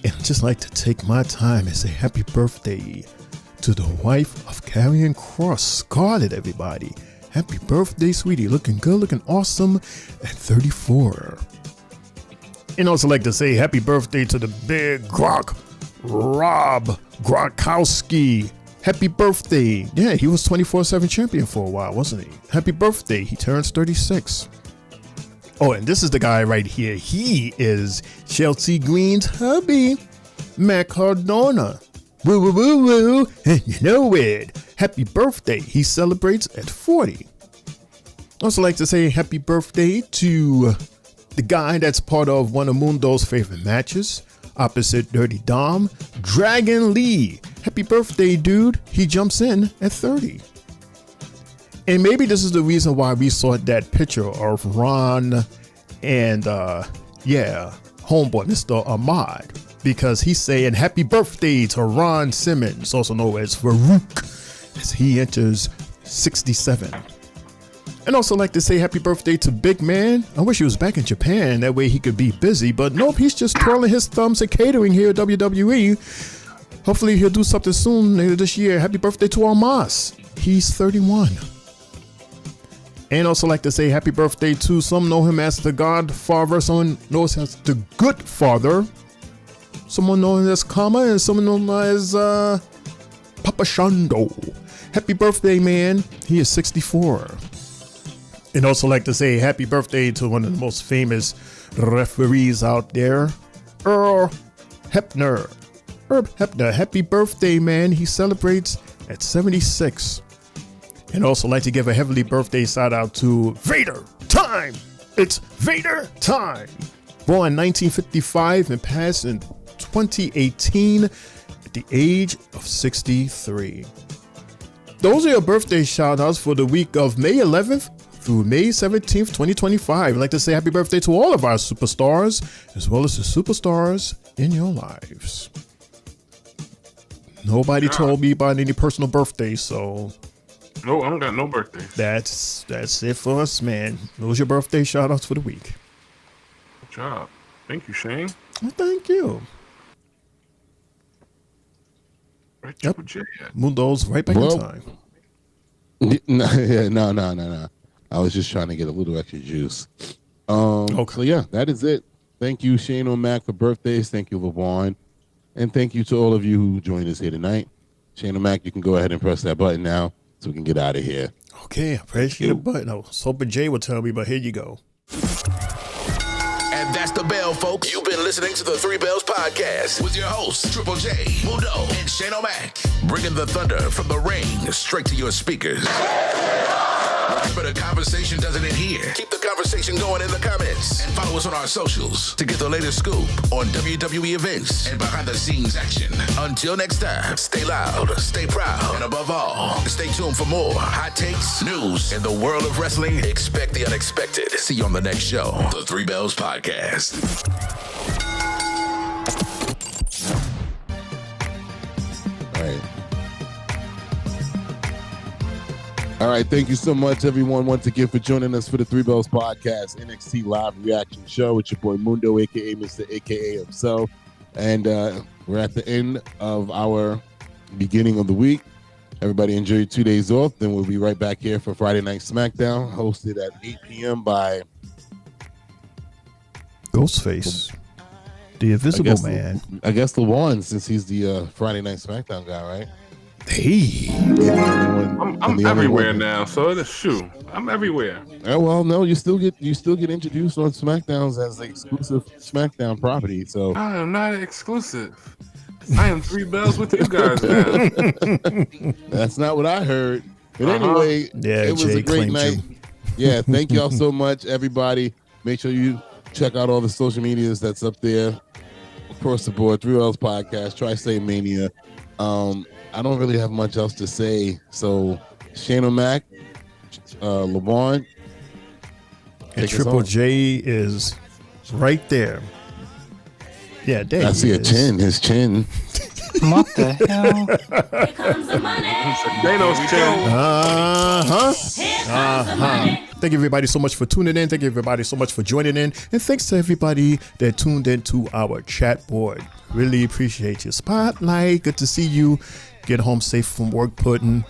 And I'd just like to take my time and say happy birthday to the wife of Karrion Kross, Scarlett, everybody. Happy birthday, sweetie. Looking good, looking awesome at 34. And also like to say happy birthday to the big Rob Gronkowski. Happy birthday. Yeah, he was 24/7 champion for a while, wasn't he? Happy birthday. He turns 36. Oh, and this is the guy right here. He is Chelsea Green's hubby, Matt Cardona. Woo, woo, woo, woo. You know it. Happy birthday. He celebrates at 40. Also like to say happy birthday to the guy that's part of one of Mundo's favorite matches, opposite Dirty Dom, Dragon Lee. Happy birthday, dude. He jumps in at 30. And maybe this is the reason why we saw that picture of Ron and, homeboy, Mr. Ahmad. Because he's saying happy birthday to Ron Simmons, also known as Farouk, as he enters 67. And also like to say happy birthday to Big Man. I wish he was back in Japan, that way he could be busy, but nope, he's just twirling his thumbs and catering here at WWE. Hopefully he'll do something soon later this year. Happy birthday to Almas. He's 31. And also like to say happy birthday to, some know him as the Godfather, someone knows him as the Good Father, someone known as Kama, and someone known as Papa Shando. Happy birthday, man. He is 64. And also like to say happy birthday to one of the most famous referees out there, Earl Hebner. Herb Hebner, happy birthday, man. He celebrates at 76. And also like to give a heavenly birthday shout out to Vader Time. It's Vader Time. Born in 1955 and passed in 2018 at the age of 63. Those are your birthday shout outs for the week of May 11th through May 17th, 2025. I'd like to say happy birthday to all of our superstars, as well as the superstars in your lives. Nobody told me about any personal birthdays, so... No, I don't got no birthdays. That's it for us, man. Those are your birthday shout outs for the week. Good job. Thank you, Shane. Well, thank you. Right, Yep. Mundo's right back in time. No. I was just trying to get a little extra juice. Okay. So yeah, that is it. Thank you, Shane O'Mac, for birthdays. Thank you, LeVon. And thank you to all of you who joined us here tonight. Shane O'Mac, you can go ahead and press that button now so we can get out of here. Okay, I press the button. I was hoping Jay would tell me, but here you go. And that's the bell, folks. You've been listening to the Three Bells Podcast with your hosts, Triple J, Mundo, and Shane O'Mac. Bringing the thunder from the ring straight to your speakers. Remember, the conversation doesn't end here. Keep the conversation going in the comments. And follow us on our socials to get the latest scoop on WWE events and behind-the-scenes action. Until next time, stay loud, stay proud, and above all, stay tuned for more hot takes, news, and the world of wrestling. Expect the unexpected. See you on the next show, the Three Bells Podcast. All right, thank you so much, everyone, once again for joining us for the Three Bells Podcast NXT Live Reaction Show with your boy Mundo, a.k.a. Mr. A.K.A. himself. And we're at the end of our beginning of the week. Everybody enjoy your 2 days off. Then we'll be right back here for Friday Night SmackDown, hosted at 8 p.m. by... Ghostface, the Invisible Man. I guess LeVon, since he's the Friday Night SmackDown guy, right? Hey, I'm everywhere now, so shoot, I'm everywhere. Oh, well, no, you still get introduced on SmackDowns as the exclusive SmackDown property. So I am not exclusive. I am Three Bells with you guys now. That's not what I heard. But anyway, it was Jay a great night. Yeah, thank y'all so much, everybody. Make sure you check out all the social medias that's up there across the board. 3 Bells Podcast, Tri-State Mania. I don't really have much else to say. So, Shane O'Mac, LeVon, and Triple J is right there. Yeah, there I see he a is. chin. His chin. What the hell? Here comes the money. Thanos chin. Thank you, everybody, so much for tuning in. Thank you, everybody, so much for joining in. And thanks to everybody that tuned into our chat board. Really appreciate you. Spotlight, good to see you. Get home safe from work, Puddin'.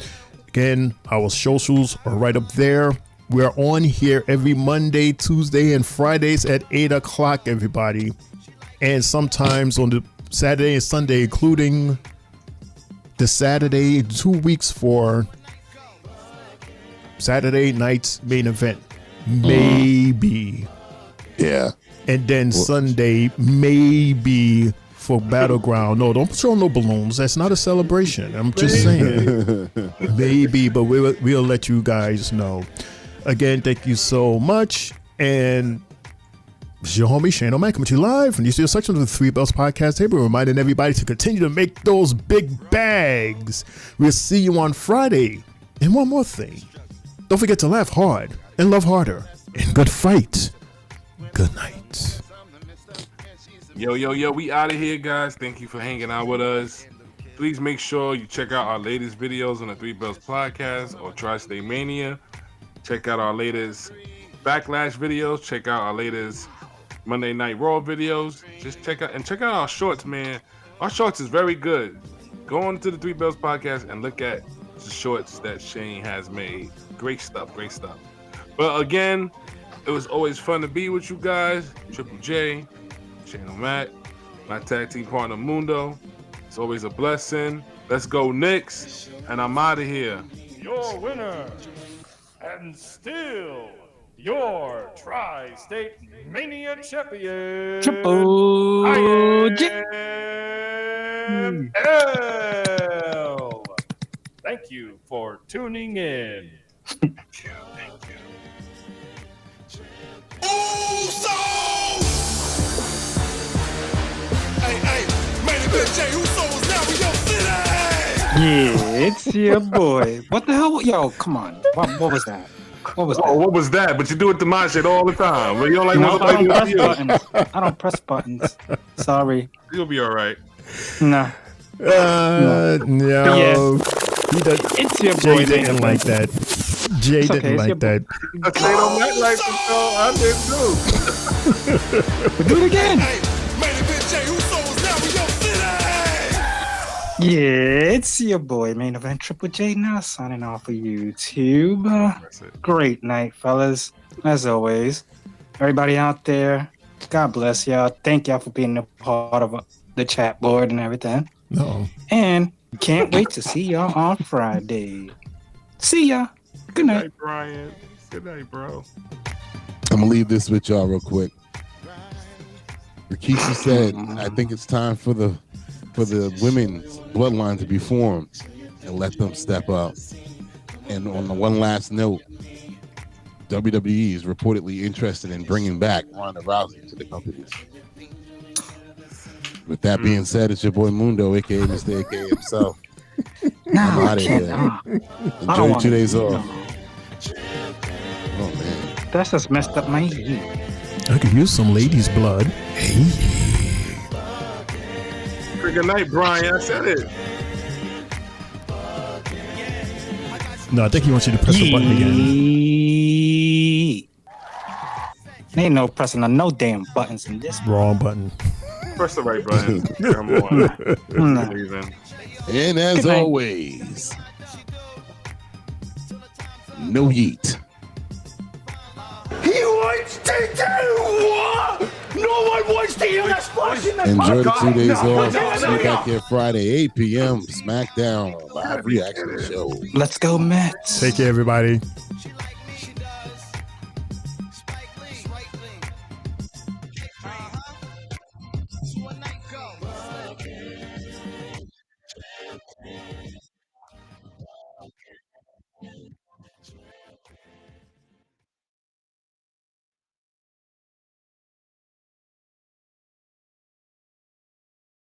Again, our socials are right up there. We're on here every Monday, Tuesday, and Fridays at 8 o'clock, everybody. And sometimes on the Saturday and Sunday, including the Saturday, 2 weeks for Saturday night's main event. Maybe. Yeah. And then Sunday, maybe for Battleground. No, don't throw no balloons. That's not a celebration. I'm just saying. Maybe, but we'll let you guys know. Again, thank you so much. And it's your homie Shane O'Mac coming to you live from the studio section of the Three Bells Podcast table, reminding everybody to continue to make those big bags. We'll see you on Friday. And one more thing. Don't forget to laugh hard and love harder. And good fight. Good night. Yo, we out of here, guys. Thank you for hanging out with us. Please make sure you check out our latest videos on the Three Bells Podcast or Tri-State Mania. Check out our latest Backlash videos. Check out our latest Monday Night Raw videos. Just check out our shorts, man. Our shorts is very good. Go on to the Three Bells Podcast and look at the shorts that Shane has made. Great stuff. But again, it was always fun to be with you guys. Triple J, Shane O'Mac, my tag team partner Mundo. It's always a blessing. Let's go Knicks. And I'm out of here. Your winner, and still your Tri-State Mania champion, Triple J. IML. Thank you for tuning in. Yeah, it's your boy. What the hell? Yo, come on. What was that? What was that? What was that? But you do it to my shit all the time. But you don't like No, what I don't press you. buttons. I don't press buttons. Sorry. You'll be all right. Nah. No. Yeah. He does. It's your Jay boy. didn't like that. Jay It's okay, didn't it's your like that. They don't act like it, though. I did too. Do it again. Yeah, it's your boy, Main Event Triple J, now signing off for YouTube. Great night, fellas. As always, everybody out there, God bless y'all. Thank y'all for being a part of the chat board and everything. No. And can't wait to see y'all on Friday. See ya. Good night. Good night, Brian. Good night, bro. I'm gonna leave this with y'all real quick. Rikishi said, I think it's time for the women's bloodline to be formed and let them step up. And on the one last note, WWE is reportedly interested in bringing back Ronda Rousey to the company. With that being said, it's your boy Mundo, aka Mr. AKA himself. I'm out of here. Enjoy your 2 days off. Oh man, that's just messed up my head. I could use some ladies' blood. Hey. Good night, Brian. I said it. No, I think he wants you to press the button again. Ain't no pressing on no damn buttons in this. Wrong button. Press the right button. Come on. And as always, no yeet. He wants to do what? No one wants to hear that splash in the Enjoy the 2 days No. off. See you back here Friday, 8 p.m. SmackDown live reaction show. Let's go, Mets. Take care, everybody.